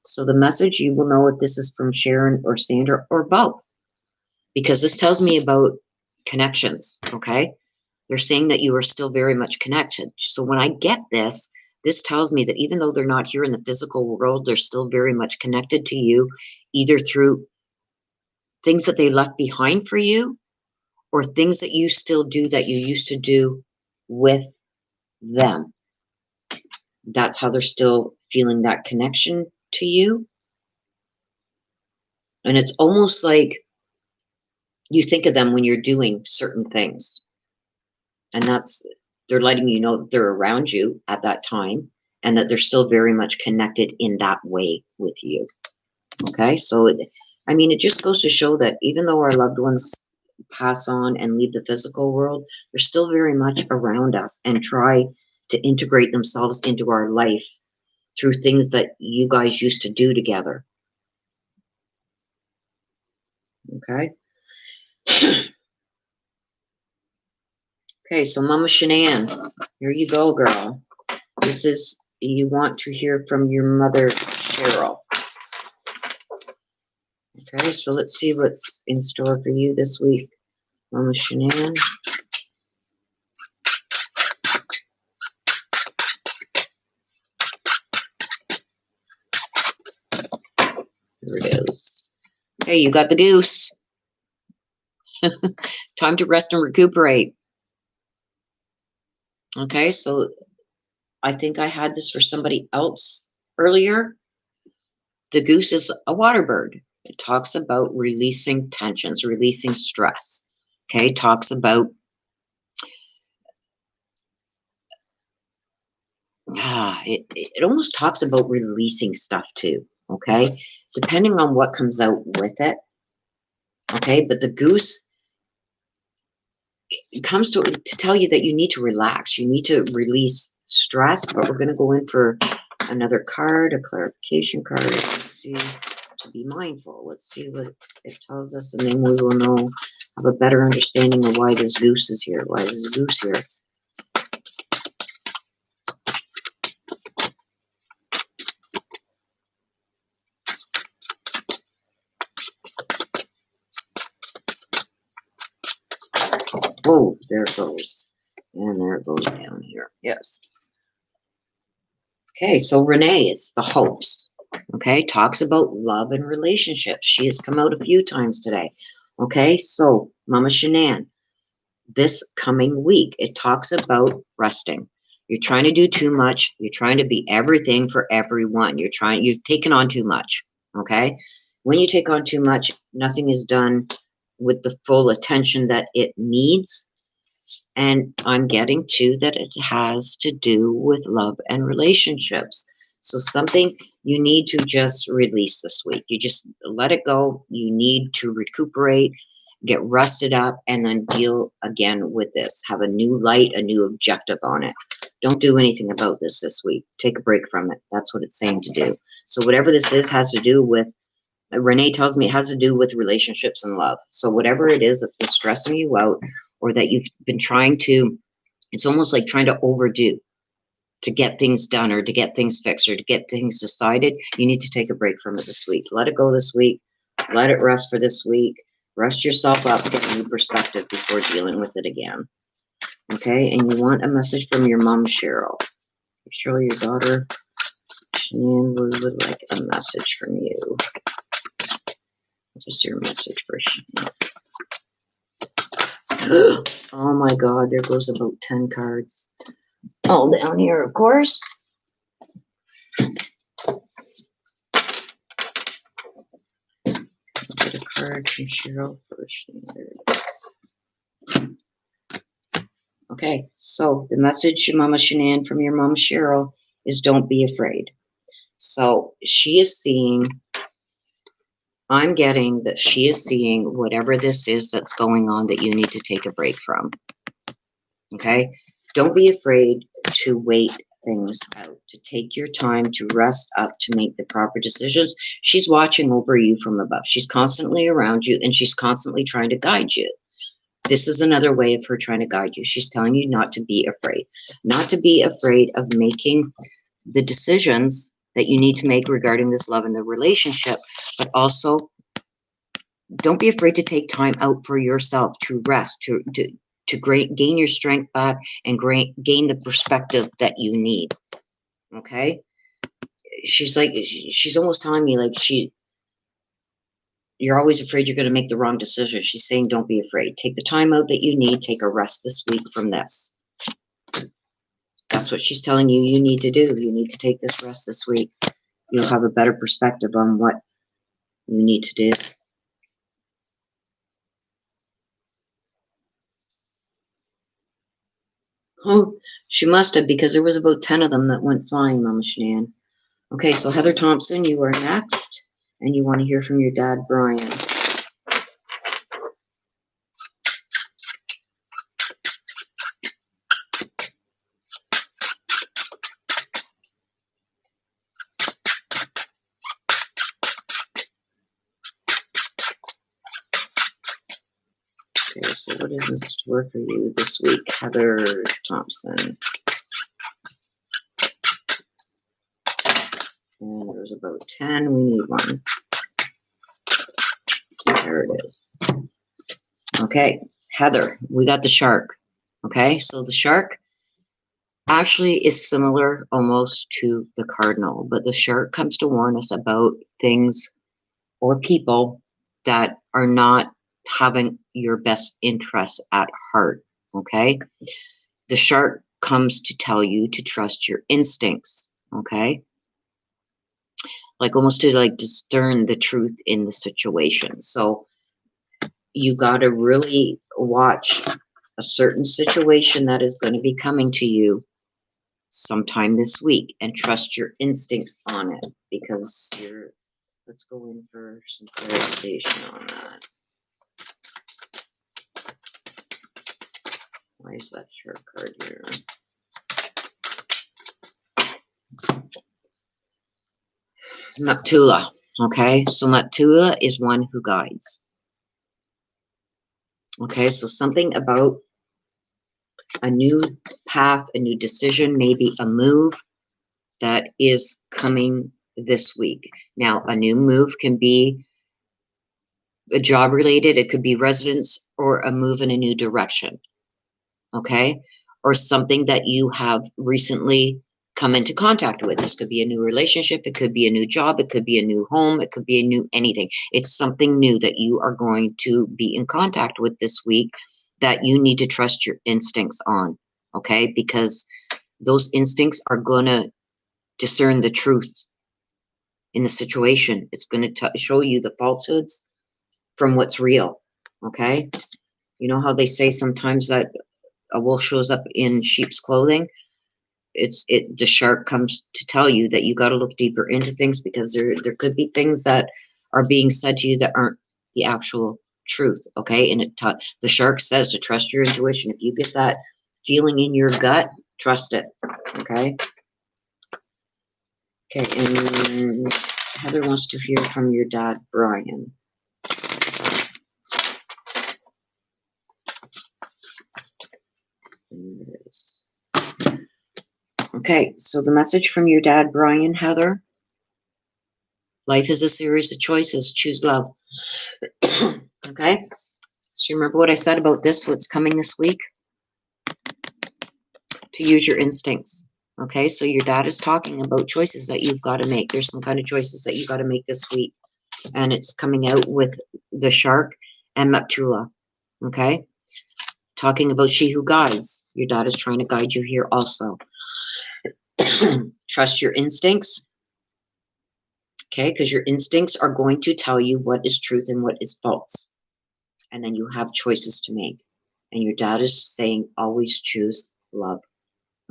A: so the message, you will know if this is from Sharon or Sandra or both, because this tells me about connections. Okay, they're saying that you are still very much connected. So when I get this, this tells me that even though they're not here in the physical world, they're still very much connected to you, either through things that they left behind for you or things that you still do that you used to do with them. That's how they're still feeling that connection to you. And it's almost like you think of them when you're doing certain things. And they're letting you know that they're around you at that time and that they're still very much connected in that way with you. Okay, so I mean, it just goes to show that even though our loved ones pass on and leave the physical world, they're still very much around us and try to integrate themselves into our life through things that you guys used to do together. Okay. Okay, so Mama Shanann, here you go, girl. This is, you want to hear from your mother, Cheryl. Okay, so let's see what's in store for you this week, Mama Shanann. Here it is. Hey, you got the goose. Time to rest and recuperate. Okay, so I think I had this for somebody else earlier. The goose is a water bird. It talks about releasing tensions, releasing stress. Okay, it talks about it almost talks about releasing stuff too. Okay, depending on what comes out with it. Okay, but the goose, it comes to tell you that you need to relax. You need to release stress. But we're going to go in for another card, a clarification card. Let's see, to be mindful. Let's see what it tells us, and then we will know, have a better understanding of why this goose is here. Why is this goose here? Oh, there it goes. And there it goes down here. Yes. Okay, so Renee, it's the hopes. Okay, talks about love and relationships. She has come out a few times today. Okay, so Mama Shanann, this coming week, it talks about resting. You're trying to do too much. You're trying to be everything for everyone. You've taken on too much. Okay, when you take on too much, nothing is done with the full attention that it needs. And I'm getting to that it has to do with love and relationships. So something you need to just release this week. You just let it go. You need to recuperate, get rested up, and then deal again with this. Have a new light, a new objective on it. Don't do anything about this week. Take a break from it. That's what it's saying to do. So whatever this is has to do with, Renee tells me it has to do with relationships and love. So whatever it is that's been stressing you out, or that you've been trying to, it's almost like trying to overdo to get things done or to get things fixed or to get things decided, you need to take a break from it this week. Let it go this week. Let it rest for this week. Rest yourself up, get a new perspective before dealing with it again. Okay, and you want a message from your mom, Cheryl. Cheryl, your daughter, and we would like a message from you. What is your message for Shannon? Oh my God, there goes about 10 cards. All down here, of course. Get a card from Cheryl first. There it is. Okay, so the message, Mama Shanann, from your Mama Cheryl is don't be afraid. So she is seeing, I'm getting that she is seeing whatever this is that's going on that you need to take a break from. Okay? Don't be afraid to wait things out, to take your time, to rest up, to make the proper decisions. She's watching over you from above. She's constantly around you, and she's constantly trying to guide you. This is another way of her trying to guide you. She's telling you not to be afraid. Not to be afraid of making the decisions that you need to make regarding this love and the relationship, but also don't be afraid to take time out for yourself, to rest, to gain your strength back and gain the perspective that you need. Okay? She's like, she's almost telling me like you're always afraid you're going to make the wrong decision. She's saying, don't be afraid. Take the time out that you need. Take a rest this week from this. That's what she's telling you you need to do. You need to take this rest this week. You'll have a better perspective on what you need to do. Oh, she must have, because there was about 10 of them that went flying, Mama Shanann. Okay, so Heather Thompson, you are next, and you want to hear from your dad, Brian. Okay, so what is in store for you this week, Heather Thompson? And there's about 10. We need one. There it is. Okay, Heather, we got the shark. Okay, so the shark actually is similar almost to the cardinal, but the shark comes to warn us about things or people that are not having your best interests at heart. Okay, the shark comes to tell you to trust your instincts. Okay, like almost to like discern the truth in the situation. So you got to really watch a certain situation that is going to be coming to you sometime this week and trust your instincts on it, because you're, let's go in for some clarification on that. Why is that shark card here? Maptula. Okay, so Maptula is one who guides. Okay, so something about a new path, a new decision, maybe a move that is coming this week. Now, a new move can be a job related, it could be residence, or a move in a new direction. Okay, or something that you have recently come into contact with. This could be a new relationship, it could be a new job, it could be a new home, it could be a new anything. It's something new that you are going to be in contact with this week that you need to trust your instincts on. Okay, because those instincts are going to discern the truth in the situation. It's going to show you the falsehoods from what's real. Okay, you know how they say sometimes that a wolf shows up in sheep's clothing? The shark comes to tell you that you got to look deeper into things, because there could be things that are being said to you that aren't the actual truth. Okay, and the shark says to trust your intuition. If you get that feeling in your gut, trust it. Okay. Okay, and Heather wants to hear from your dad, Brian. There it is. Okay, so the message from your dad, Brian, Heather. Life is a series of choices. Choose love. Okay, so remember what I said about this, what's coming this week? To use your instincts. Okay, so your dad is talking about choices that you've got to make. There's some kind of choices that you got to make this week. And it's coming out with the shark and Maptula. Okay, talking about she who guides. Your dad is trying to guide you here also. Trust your instincts. Okay, because your instincts are going to tell you what is truth and what is false. And then you have choices to make. And your dad is saying always choose love.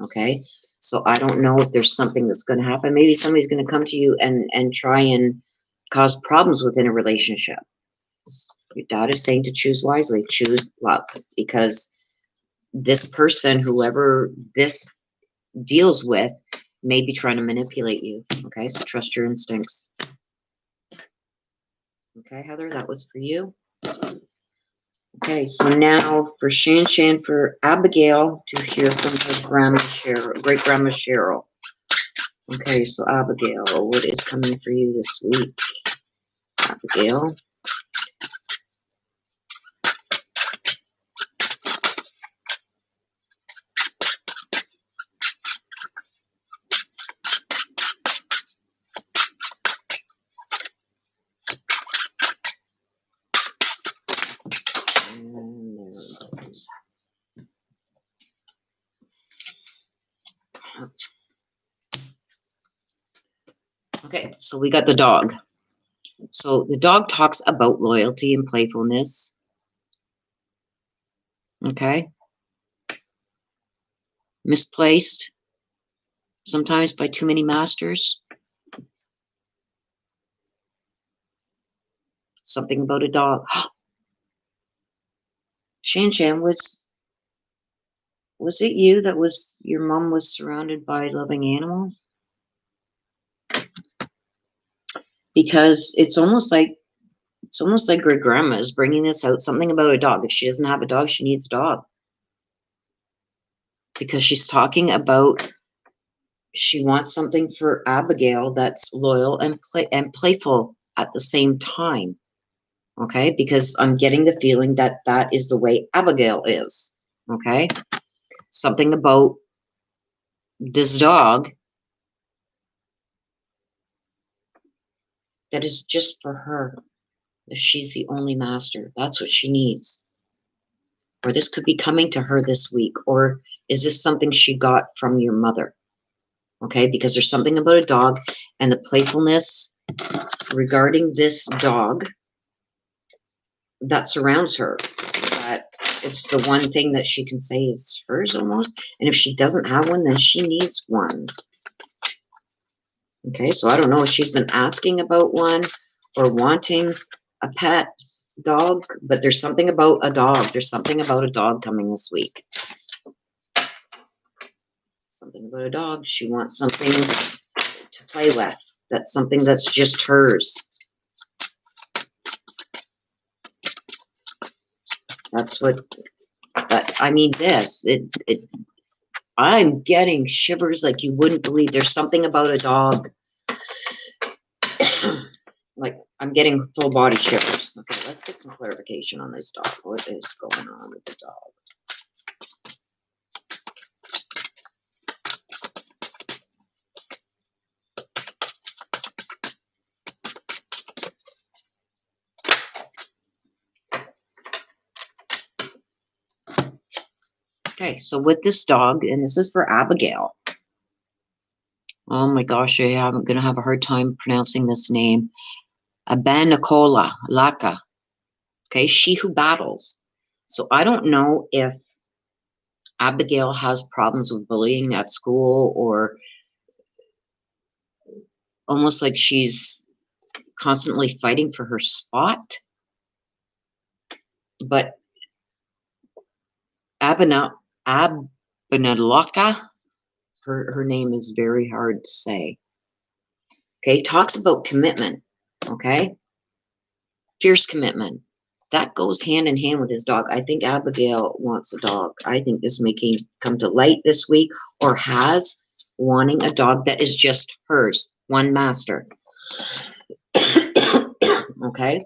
A: Okay, so I don't know if there's something that's going to happen. Maybe somebody's going to come to you and try and cause problems within a relationship. Your dad is saying to choose wisely, choose love, because this person, whoever this deals with, may be trying to manipulate you. Okay, so trust your instincts. Okay, Heather, that was for you. Okay, so now for Shan for Abigail to hear from her grandma Cheryl, great grandma Cheryl. Okay, so Abigail, what is coming for you this week? Abigail. Okay, so we got the dog. So the dog talks about loyalty and playfulness. Okay. Misplaced, sometimes by too many masters. Something about a dog. Shan, was it you that was, your mom was surrounded by loving animals? Because it's almost like great grandma is bringing this out. Something about a dog. If she doesn't have a dog, she needs a dog. Because she's talking about, she wants something for Abigail that's loyal and playful at the same time. Okay, because I'm getting the feeling that that is the way Abigail is. Okay, something about this dog that is just for her. If she's the only master, that's what she needs. Or this could be coming to her this week. Or is this something she got from your mother? Okay, because there's something about a dog and the playfulness regarding this dog that surrounds her. That it's the one thing that she can say is hers almost. And if she doesn't have one, then she needs one. Okay, so I don't know if she's been asking about one or wanting a pet dog, but there's something about a dog. There's something about a dog coming this week. Something about a dog. She wants something to play with. That's something that's just hers. That's what, but I mean this, I'm getting shivers like you wouldn't believe. There's something about a dog. Like, I'm getting full body shivers. Okay, let's get some clarification on this dog. What is going on with the dog? Okay, so with this dog, and this is for Abigail. Oh my gosh, I'm going to have a hard time pronouncing this name. Abanicola, Laka. Okay, she who battles. So I don't know if Abigail has problems with bullying at school, or almost like she's constantly fighting for her spot. But Abinalaka, her name is very hard to say. Okay, talks about commitment. Okay, fierce commitment. That goes hand in hand with his dog. I think Abigail wants a dog. I think this may come to light this week, or has wanting a dog that is just hers, one master. Okay,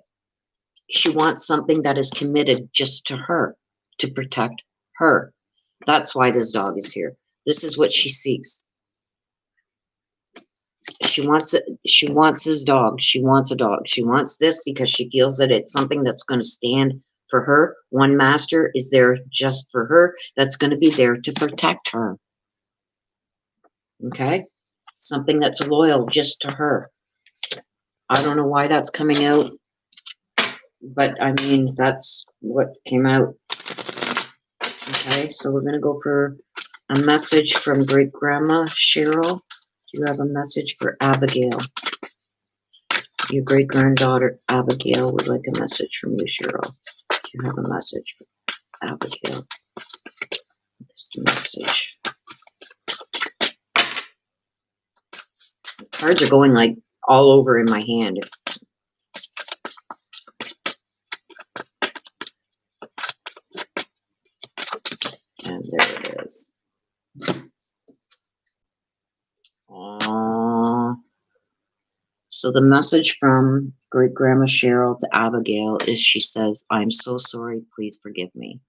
A: she wants something that is committed just to her, to protect her. That's why this dog is here. This is what she seeks. She wants it. She wants his dog. She wants a dog. She wants this because she feels that it's something that's going to stand for her. One master is there just for her. That's going to be there to protect her. Okay? Something that's loyal just to her. I don't know why that's coming out, but I mean, that's what came out. Okay, so we're going to go for a message from Great Grandma Cheryl. Do you have a message for Abigail? Your great granddaughter Abigail would like a message from you, Cheryl. Do you have a message for Abigail? What's the message? The cards are going like all over in my hand. And there it is. So the message from Great Grandma Cheryl to Abigail is, she says, "I'm so sorry, please forgive me."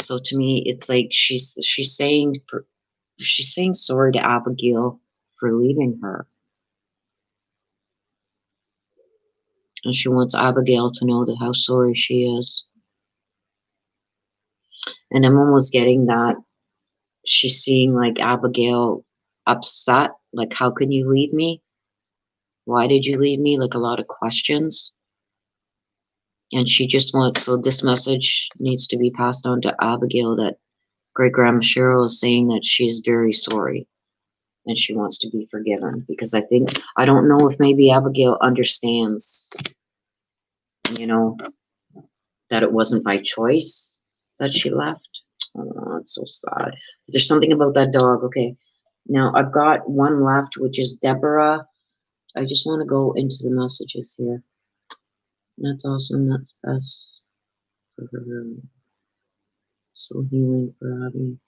A: So to me, it's like she's saying sorry to Abigail for leaving her. And she wants Abigail to know that how sorry she is. And I'm almost getting that she's seeing like Abigail upset. Like, how can you leave me? Why did you leave me? Like a lot of questions. And she just wants, so this message needs to be passed on to Abigail that Great Grandma Cheryl is saying that she is very sorry and she wants to be forgiven. Because I don't know if maybe Abigail understands, you know, that it wasn't by choice that she left. Oh, it's so sad. There's something about that dog. Okay. Now I've got one left, which is Deborah. I just want to go into the messages here. That's awesome. That's best for her. So healing for Abby.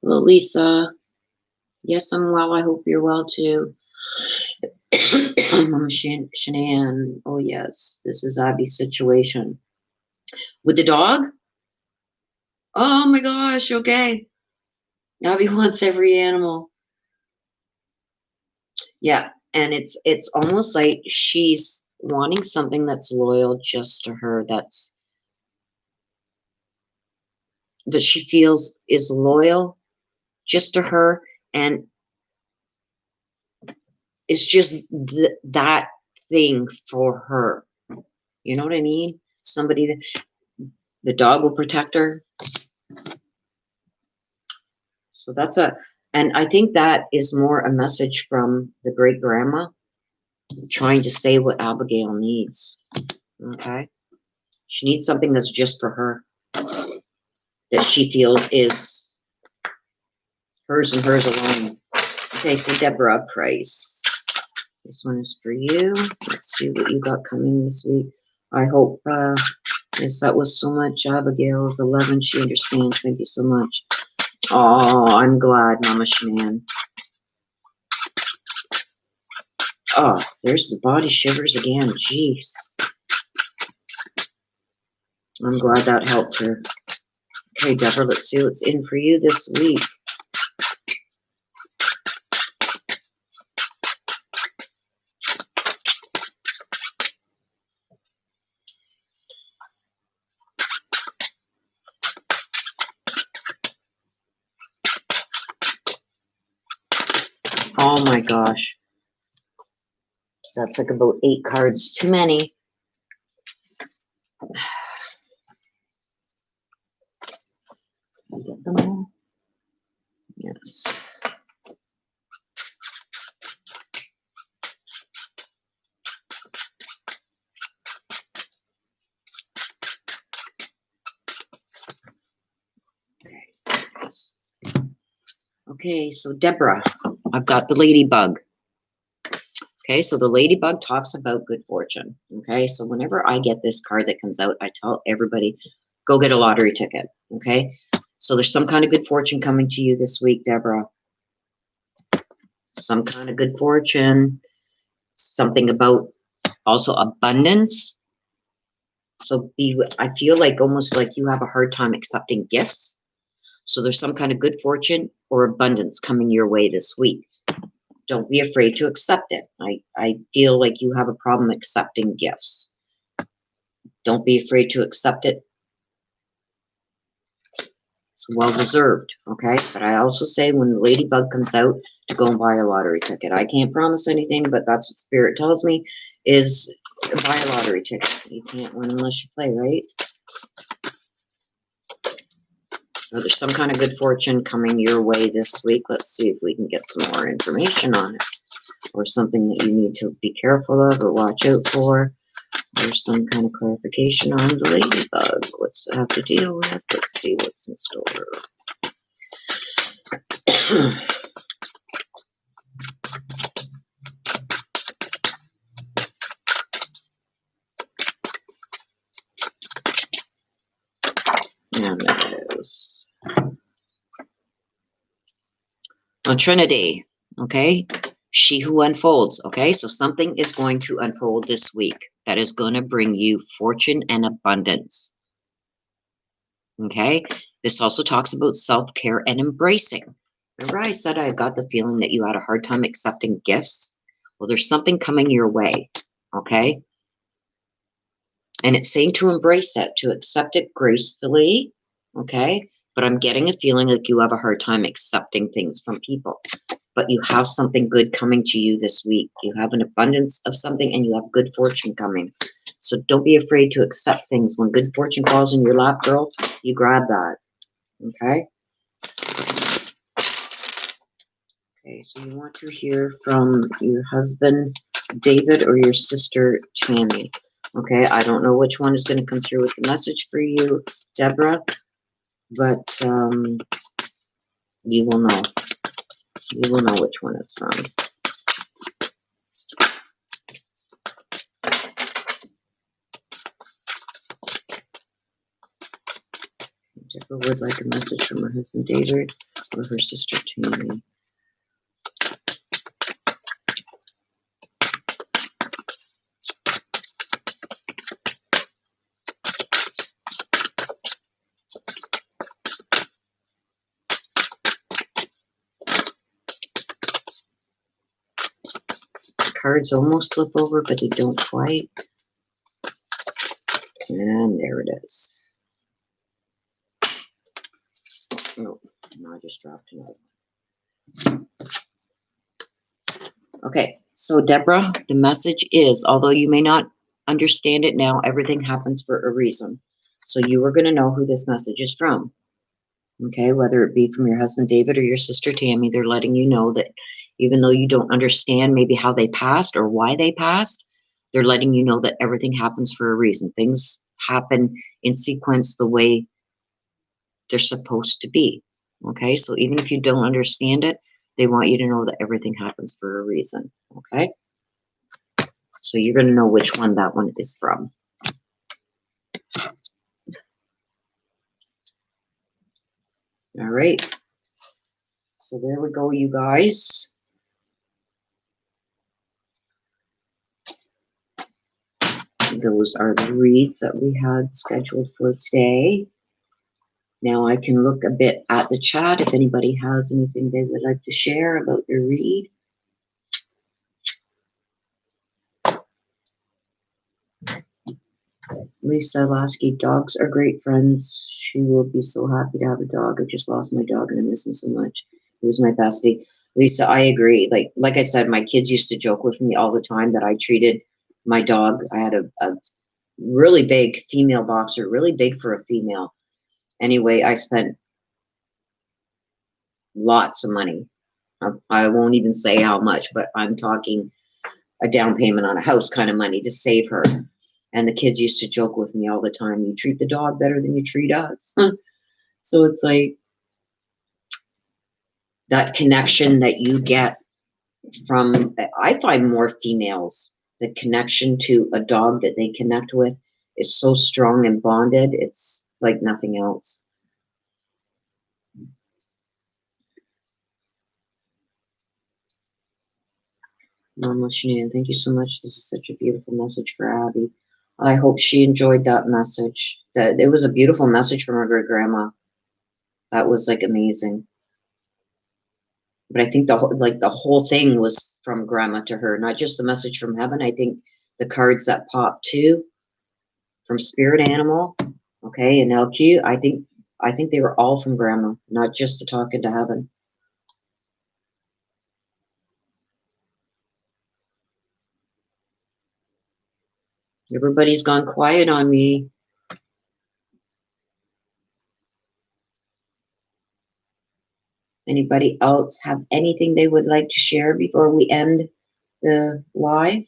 A: Hello, Lisa. Yes, I'm well. I hope you're well too. Mama Shanann. Oh, yes. This is Abby's situation. With the dog? Oh my gosh. Okay. Abby wants every animal. Yeah. And it's almost like she's wanting something that's loyal just to her. That she feels is loyal just to her. And it's just that thing for her. You know what I mean? Somebody that the dog will protect her. So and I think that is more a message from the great grandma trying to say what Abigail needs. Okay. She needs something that's just for her, that she feels is hers and hers alone. Okay. So Deborah Price, this one is for you. Let's see what you got coming this week. I hope, yes, that was so much. Abigail is 11. She understands. Thank you so much. Oh, I'm glad, Mama Shanann. Oh, there's the body shivers again. Jeez. I'm glad that helped her. Okay, Deborah, let's see what's in for you this week. Oh my gosh. That's like about 8 cards too many. Get them all? Yes. Okay, so Deborah, I've got the ladybug. Okay, so the ladybug talks about good fortune. Okay, so whenever I get this card that comes out, I tell everybody, go get a lottery ticket. Okay, so there's some kind of good fortune coming to you this week, Deborah. Some kind of good fortune. Something about also abundance. So I feel like almost like you have a hard time accepting gifts. So there's some kind of good fortune or abundance coming your way this week. Don't be afraid to accept it. I feel like you have a problem accepting gifts. Don't be afraid to accept it. It's well-deserved, okay? But I also say when the ladybug comes out to go and buy a lottery ticket. I can't promise anything, but that's what Spirit tells me, is buy a lottery ticket. You can't win unless you play, right? So there's some kind of good fortune coming your way this week. Let's see if we can get some more information on it. Or something that you need to be careful of or watch out for. There's some kind of clarification on the ladybug. What's it have to deal with? Let's see what's in store. And that is on Trinity. Okay. She who unfolds. Okay. So something is going to unfold this week that is going to bring you fortune and abundance. Okay. This also talks about self-care and embracing. Remember I said I got the feeling that you had a hard time accepting gifts? Well, there's something coming your way. Okay. And it's saying to embrace it, to accept it gracefully, okay? But I'm getting a feeling like you have a hard time accepting things from people. But you have something good coming to you this week. You have an abundance of something and you have good fortune coming. So don't be afraid to accept things. When good fortune falls in your lap, girl, you grab that, okay? Okay, so you want to hear from your husband, David, or your sister, Tammy. Okay, I don't know which one is going to come through with the message for you, Deborah, but you will know. You will know which one it's from. Deborah would like a message from her husband, David, or her sister, Tammy. Cards almost flip over, but they don't quite. And there it is. Oh, no, I just dropped another. Okay, so Deborah, the message is, although you may not understand it now, everything happens for a reason. So you are going to know who this message is from. Okay, whether it be from your husband David or your sister Tammy, they're letting you know that even though you don't understand maybe how they passed or why they passed, they're letting you know that everything happens for a reason. Things happen in sequence the way they're supposed to be. Okay, so even if you don't understand it, they want you to know that everything happens for a reason. Okay, so you're going to know which one that one is from. All right, so there we go, you guys. Those are the reads that we had scheduled for today. Now I can look a bit at the chat if anybody has anything they would like to share about their read. Lisa Lasky, dogs are great friends. She will be so happy to have a dog. I just lost my dog and I miss him so much. He was my bestie. Lisa, I agree. Like I said, my kids used to joke with me all the time that I treated my dog. I had a really big female boxer, really big for a female. Anyway, I spent lots of money. I won't even say how much, but I'm talking a down payment on a house kind of money to save her. And the kids used to joke with me all the time, you treat the dog better than you treat us. So it's like that connection that you get from, I find more females, the connection to a dog that they connect with is so strong and bonded. It's like nothing else. Mama Shanann, thank you so much. This is such a beautiful message for Abby. I hope she enjoyed that message. That it was a beautiful message from her great grandma. That was like amazing. But I think the whole thing was from grandma to her, not just the message from heaven. I think the cards that popped too from spirit animal, okay, and LQ. I think they were all from grandma, not just the talking to heaven. Everybody's gone quiet on me. Anybody else have anything they would like to share before we end the live?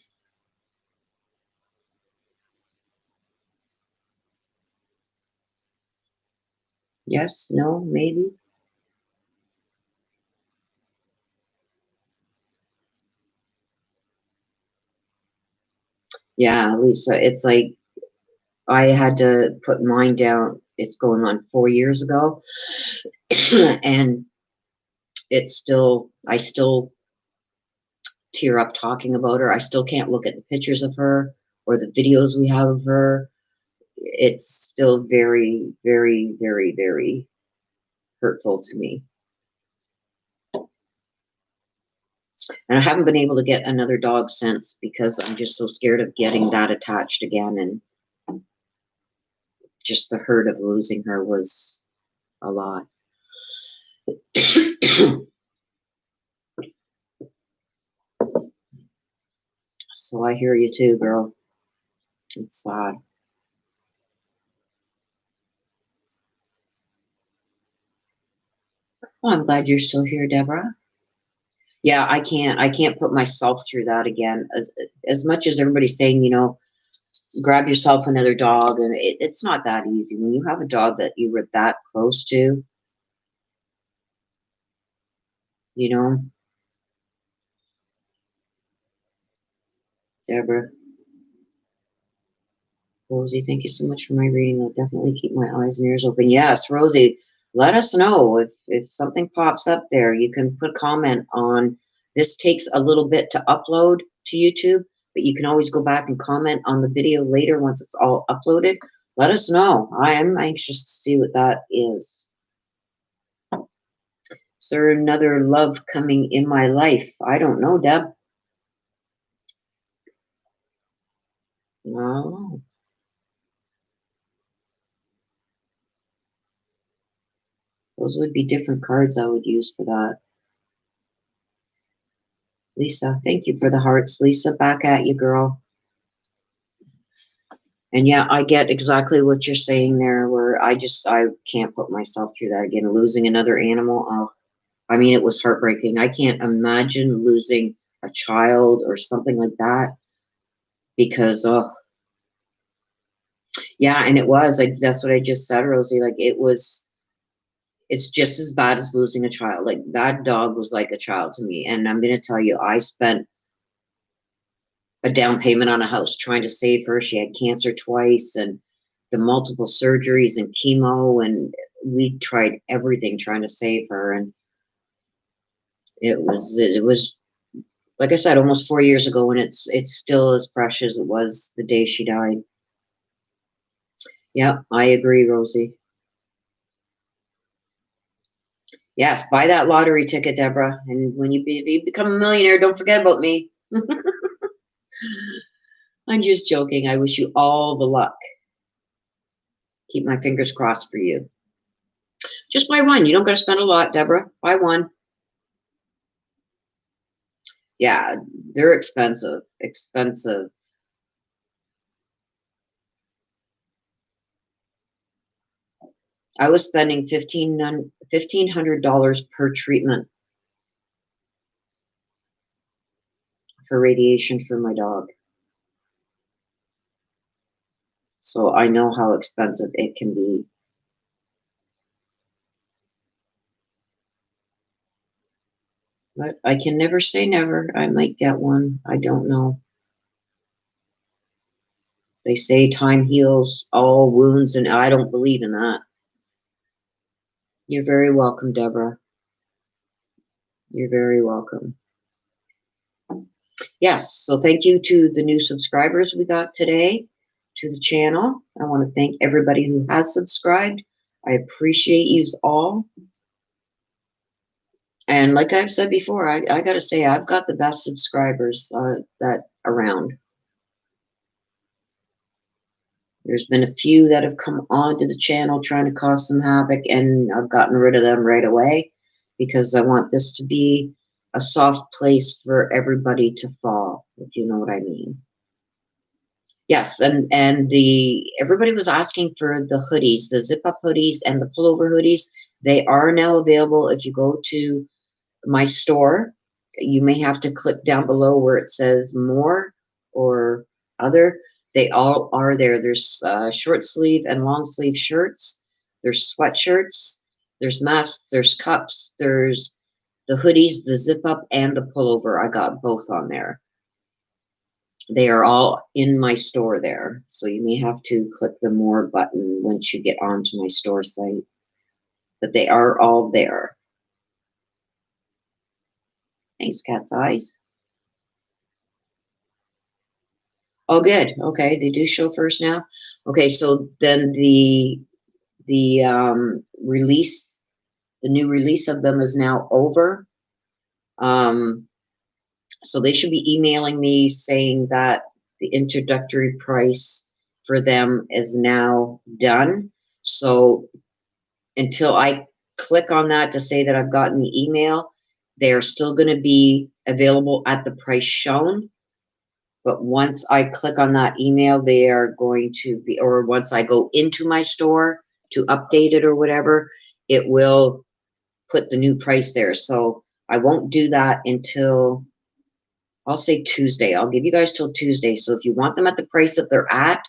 A: Yes, no, maybe? Yeah, Lisa, it's like I had to put mine down. It's going on 4 years ago. And I still tear up talking about her. I still can't look at the pictures of her or the videos we have of her. It's still very, very, very, very hurtful to me. And I haven't been able to get another dog since because I'm just so scared of getting that attached again. And just the hurt of losing her was a lot. So I hear you too, girl. It's sad. Well, I'm glad you're still here, Deborah. Yeah, I can't put myself through that again. As much as everybody's saying, you know, grab yourself another dog, and it's not that easy. When you have a dog that you were that close to, you know, Deborah. Rosie, thank you so much for my reading. I'll definitely keep my eyes and ears open. Yes, Rosie, let us know if something pops up there. You can put a comment on. This takes a little bit to upload to YouTube, but you can always go back and comment on the video later once it's all uploaded. Let us know. I am anxious to see what that is. Is there another love coming in my life? I don't know, Deb. No. Those would be different cards I would use for that. Lisa, thank you for the hearts. Lisa, back at you, girl. And yeah, I get exactly what you're saying there, where I can't put myself through that again. Losing another animal, oh, I mean, it was heartbreaking. I can't imagine losing a child or something like that because, oh, yeah, and it was. That's what I just said, Rosie. Like, it's just as bad as losing a child. Like, that dog was like a child to me. And I'm going to tell you, I spent a down payment on a house trying to save her. She had cancer twice and the multiple surgeries and chemo, and we tried everything trying to save her. And it was like I said, almost 4 years ago, and it's still as fresh as it was the day she died. Yeah, I agree, Rosie. Yes, buy that lottery ticket, Deborah. And when you become a millionaire, don't forget about me. I'm just joking. I wish you all the luck. Keep my fingers crossed for you. Just buy one. You don't got to spend a lot, Deborah. Buy one. Yeah, they're expensive. Expensive. I was spending $1,500 per treatment for radiation for my dog. So I know how expensive it can be. But I can never say never. I might get one. I don't know. They say time heals all wounds, and I don't believe in that. You're very welcome, Deborah. You're very welcome. Yes, so thank you to the new subscribers we got today to the channel. I want to thank everybody who has subscribed. I appreciate you all. And like I've said before, I got to say, I've got the best subscribers that around. There's been a few that have come onto the channel trying to cause some havoc, and I've gotten rid of them right away because I want this to be a soft place for everybody to fall, if you know what I mean. Yes, and everybody was asking for the hoodies, the zip-up hoodies and the pullover hoodies. They are now available. If you go to my store, you may have to click down below where it says more or other. They all are there. There's short sleeve and long sleeve shirts. There's sweatshirts. There's masks. There's cups. There's the hoodies, the zip up, and the pullover. I got both on there. They are all in my store there. So you may have to click the more button once you get onto my store site. But they are all there. Thanks, Cat's Eyes. Oh, good. Okay, they do show first now. Okay, so then the release, the new release of them is now over. So they should be emailing me saying that the introductory price for them is now done. So until I click on that to say that I've gotten the email, they are still going to be available at the price shown. But once I click on that email, they are going to be, or once I go into my store to update it or whatever, it will put the new price there. So I won't do that until, I'll say Tuesday. I'll give you guys till Tuesday. So if you want them at the price that they're at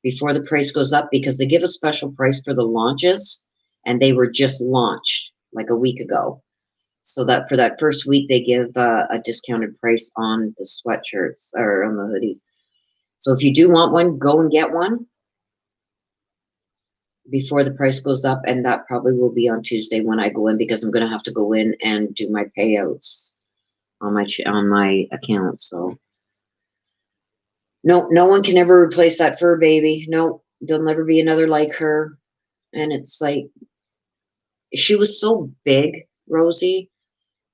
A: before the price goes up, because they give a special price for the launches, and they were just launched like a week ago. So that for that first week, they give a discounted price on the sweatshirts or on the hoodies. So if you do want one, go and get one before the price goes up. And that probably will be on Tuesday when I go in, because I'm going to have to go in and do my payouts on my account. So no one can ever replace that fur baby. No, there'll never be another like her. And it's like, she was so big, Rosie,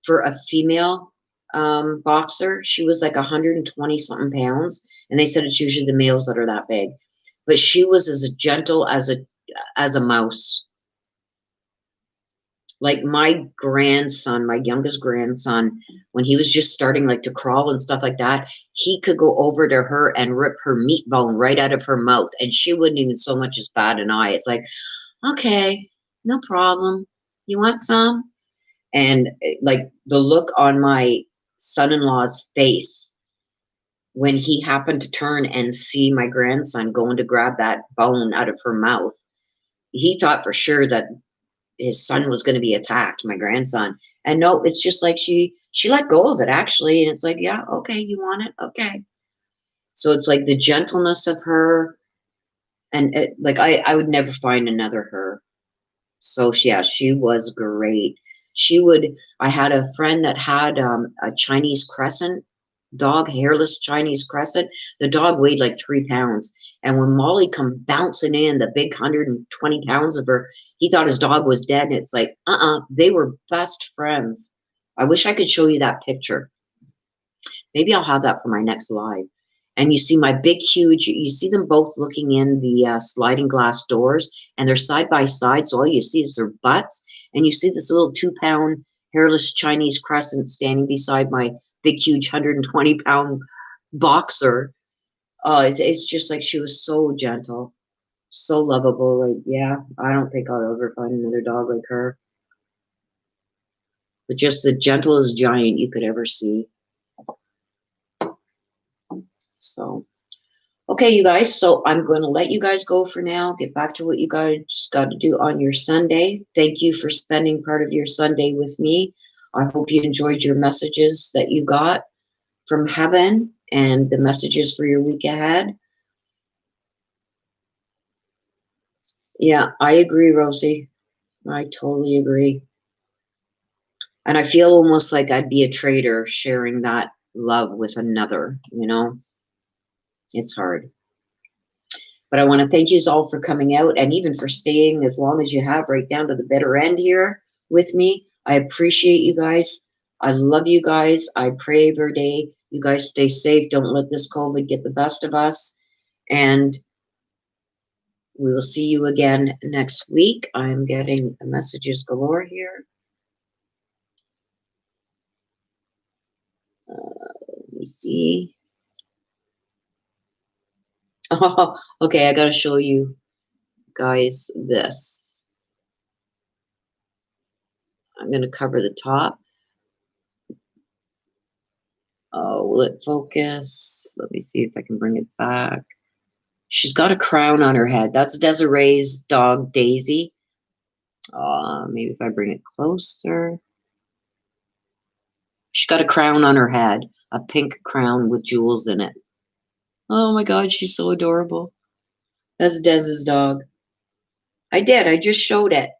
A: for a female boxer. She was like 120 something pounds, and they said it's usually the males that are that big. But she was as gentle as a mouse. Like my grandson, my youngest grandson, when he was just starting like to crawl and stuff like that, he could go over to her and rip her meat bone right out of her mouth, and she wouldn't even so much as bat an eye. It's like, okay, no problem. You want some? And like the look on my son-in-law's face when he happened to turn and see my grandson going to grab that bone out of her mouth, he thought for sure that his son was going to be attacked, my grandson. And no, it's just like she let go of it, actually. And it's like, yeah, okay, you want it? Okay. So it's like the gentleness of her. And like, I would never find another her. So yeah, she was great. I had a friend that had a Chinese crescent dog, hairless Chinese crescent. The dog weighed like 3 pounds. And when Molly come bouncing in, the big 120 pounds of her, he thought his dog was dead. And it's like, they were best friends. I wish I could show you that picture. Maybe I'll have that for my next live. And you see my big, huge, you see them both looking in the sliding glass doors, and they're side by side. So all you see is their butts. And you see this little 2-pound hairless Chinese crescent standing beside my big, huge 120-pound boxer. It's just like, she was so gentle, so lovable. Like, yeah, I don't think I'll ever find another dog like her. But just the gentlest giant you could ever see. So, okay, you guys, so I'm going to let you guys go for now. Get back to what you guys got to do on your Sunday. Thank you for spending part of your Sunday with me. I hope you enjoyed your messages that you got from heaven and the messages for your week ahead. Yeah, I agree, Rosie. I totally agree. And I feel almost like I'd be a traitor sharing that love with another, you know? It's hard. But I want to thank you all for coming out, and even for staying as long as you have right down to the bitter end here with me. I appreciate you guys. I love you guys. I pray every day you guys stay safe. Don't let this COVID get the best of us. And we will see you again next week. I'm getting the messages galore here. Let me see. Oh, okay, I got to show you guys this. I'm going to cover the top. Oh, will it focus? Let me see if I can bring it back. She's got a crown on her head. That's Desiree's dog, Daisy. Maybe if I bring it closer. She's got a crown on her head, a pink crown with jewels in it. Oh my God, she's so adorable. That's Dez's dog. I just showed it.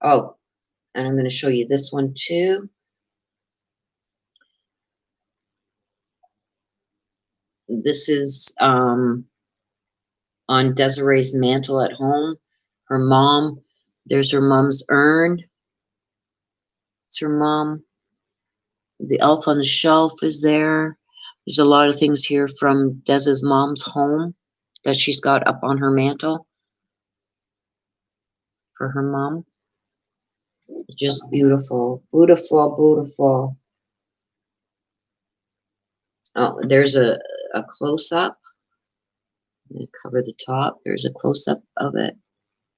A: Oh, and I'm going to show you this one too. This is on Desiree's mantle at home. Her mom, there's her mom's urn. It's her mom. The elf on the shelf is there. There's a lot of things here from Dez's mom's home. that she's got up on her mantle for her mom. Just beautiful, beautiful, beautiful. Oh, there's a close-up. I'm going to cover the top. There's a close-up of it.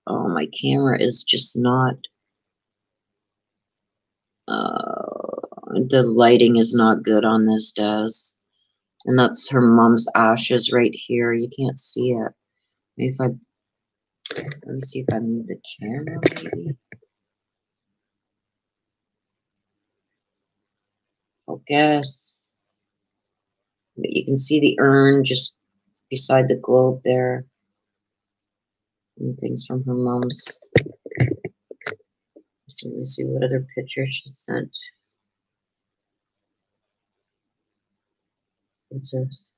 A: Oh, my camera is just not... the lighting is not good on this, Des. And that's her mom's ashes right here. You can't see it. Maybe if I... Let me see if I move the camera, maybe. Focus. But you can see the urn just beside the globe there. And things from her mom's. So let me see what other picture she sent. What's this?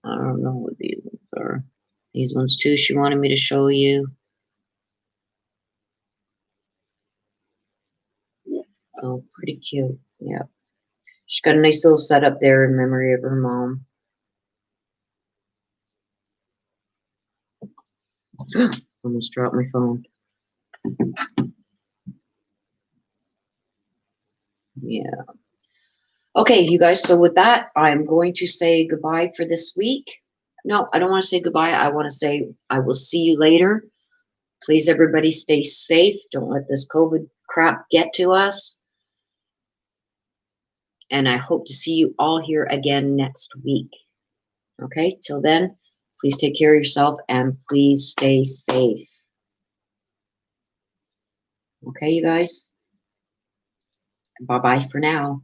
A: I don't know what these ones are. These ones too, she wanted me to show you. Oh, pretty cute. Yeah. She's got a nice little setup there in memory of her mom. Almost dropped my phone. Yeah. Okay, you guys, so with that, I'm going to say goodbye for this week. No, I don't want to say goodbye. I want to say I will see you later. Please, everybody, stay safe. Don't let this COVID crap get to us. And I hope to see you all here again next week. Okay, till then, please take care of yourself and please stay safe. Okay, you guys? Bye-bye for now.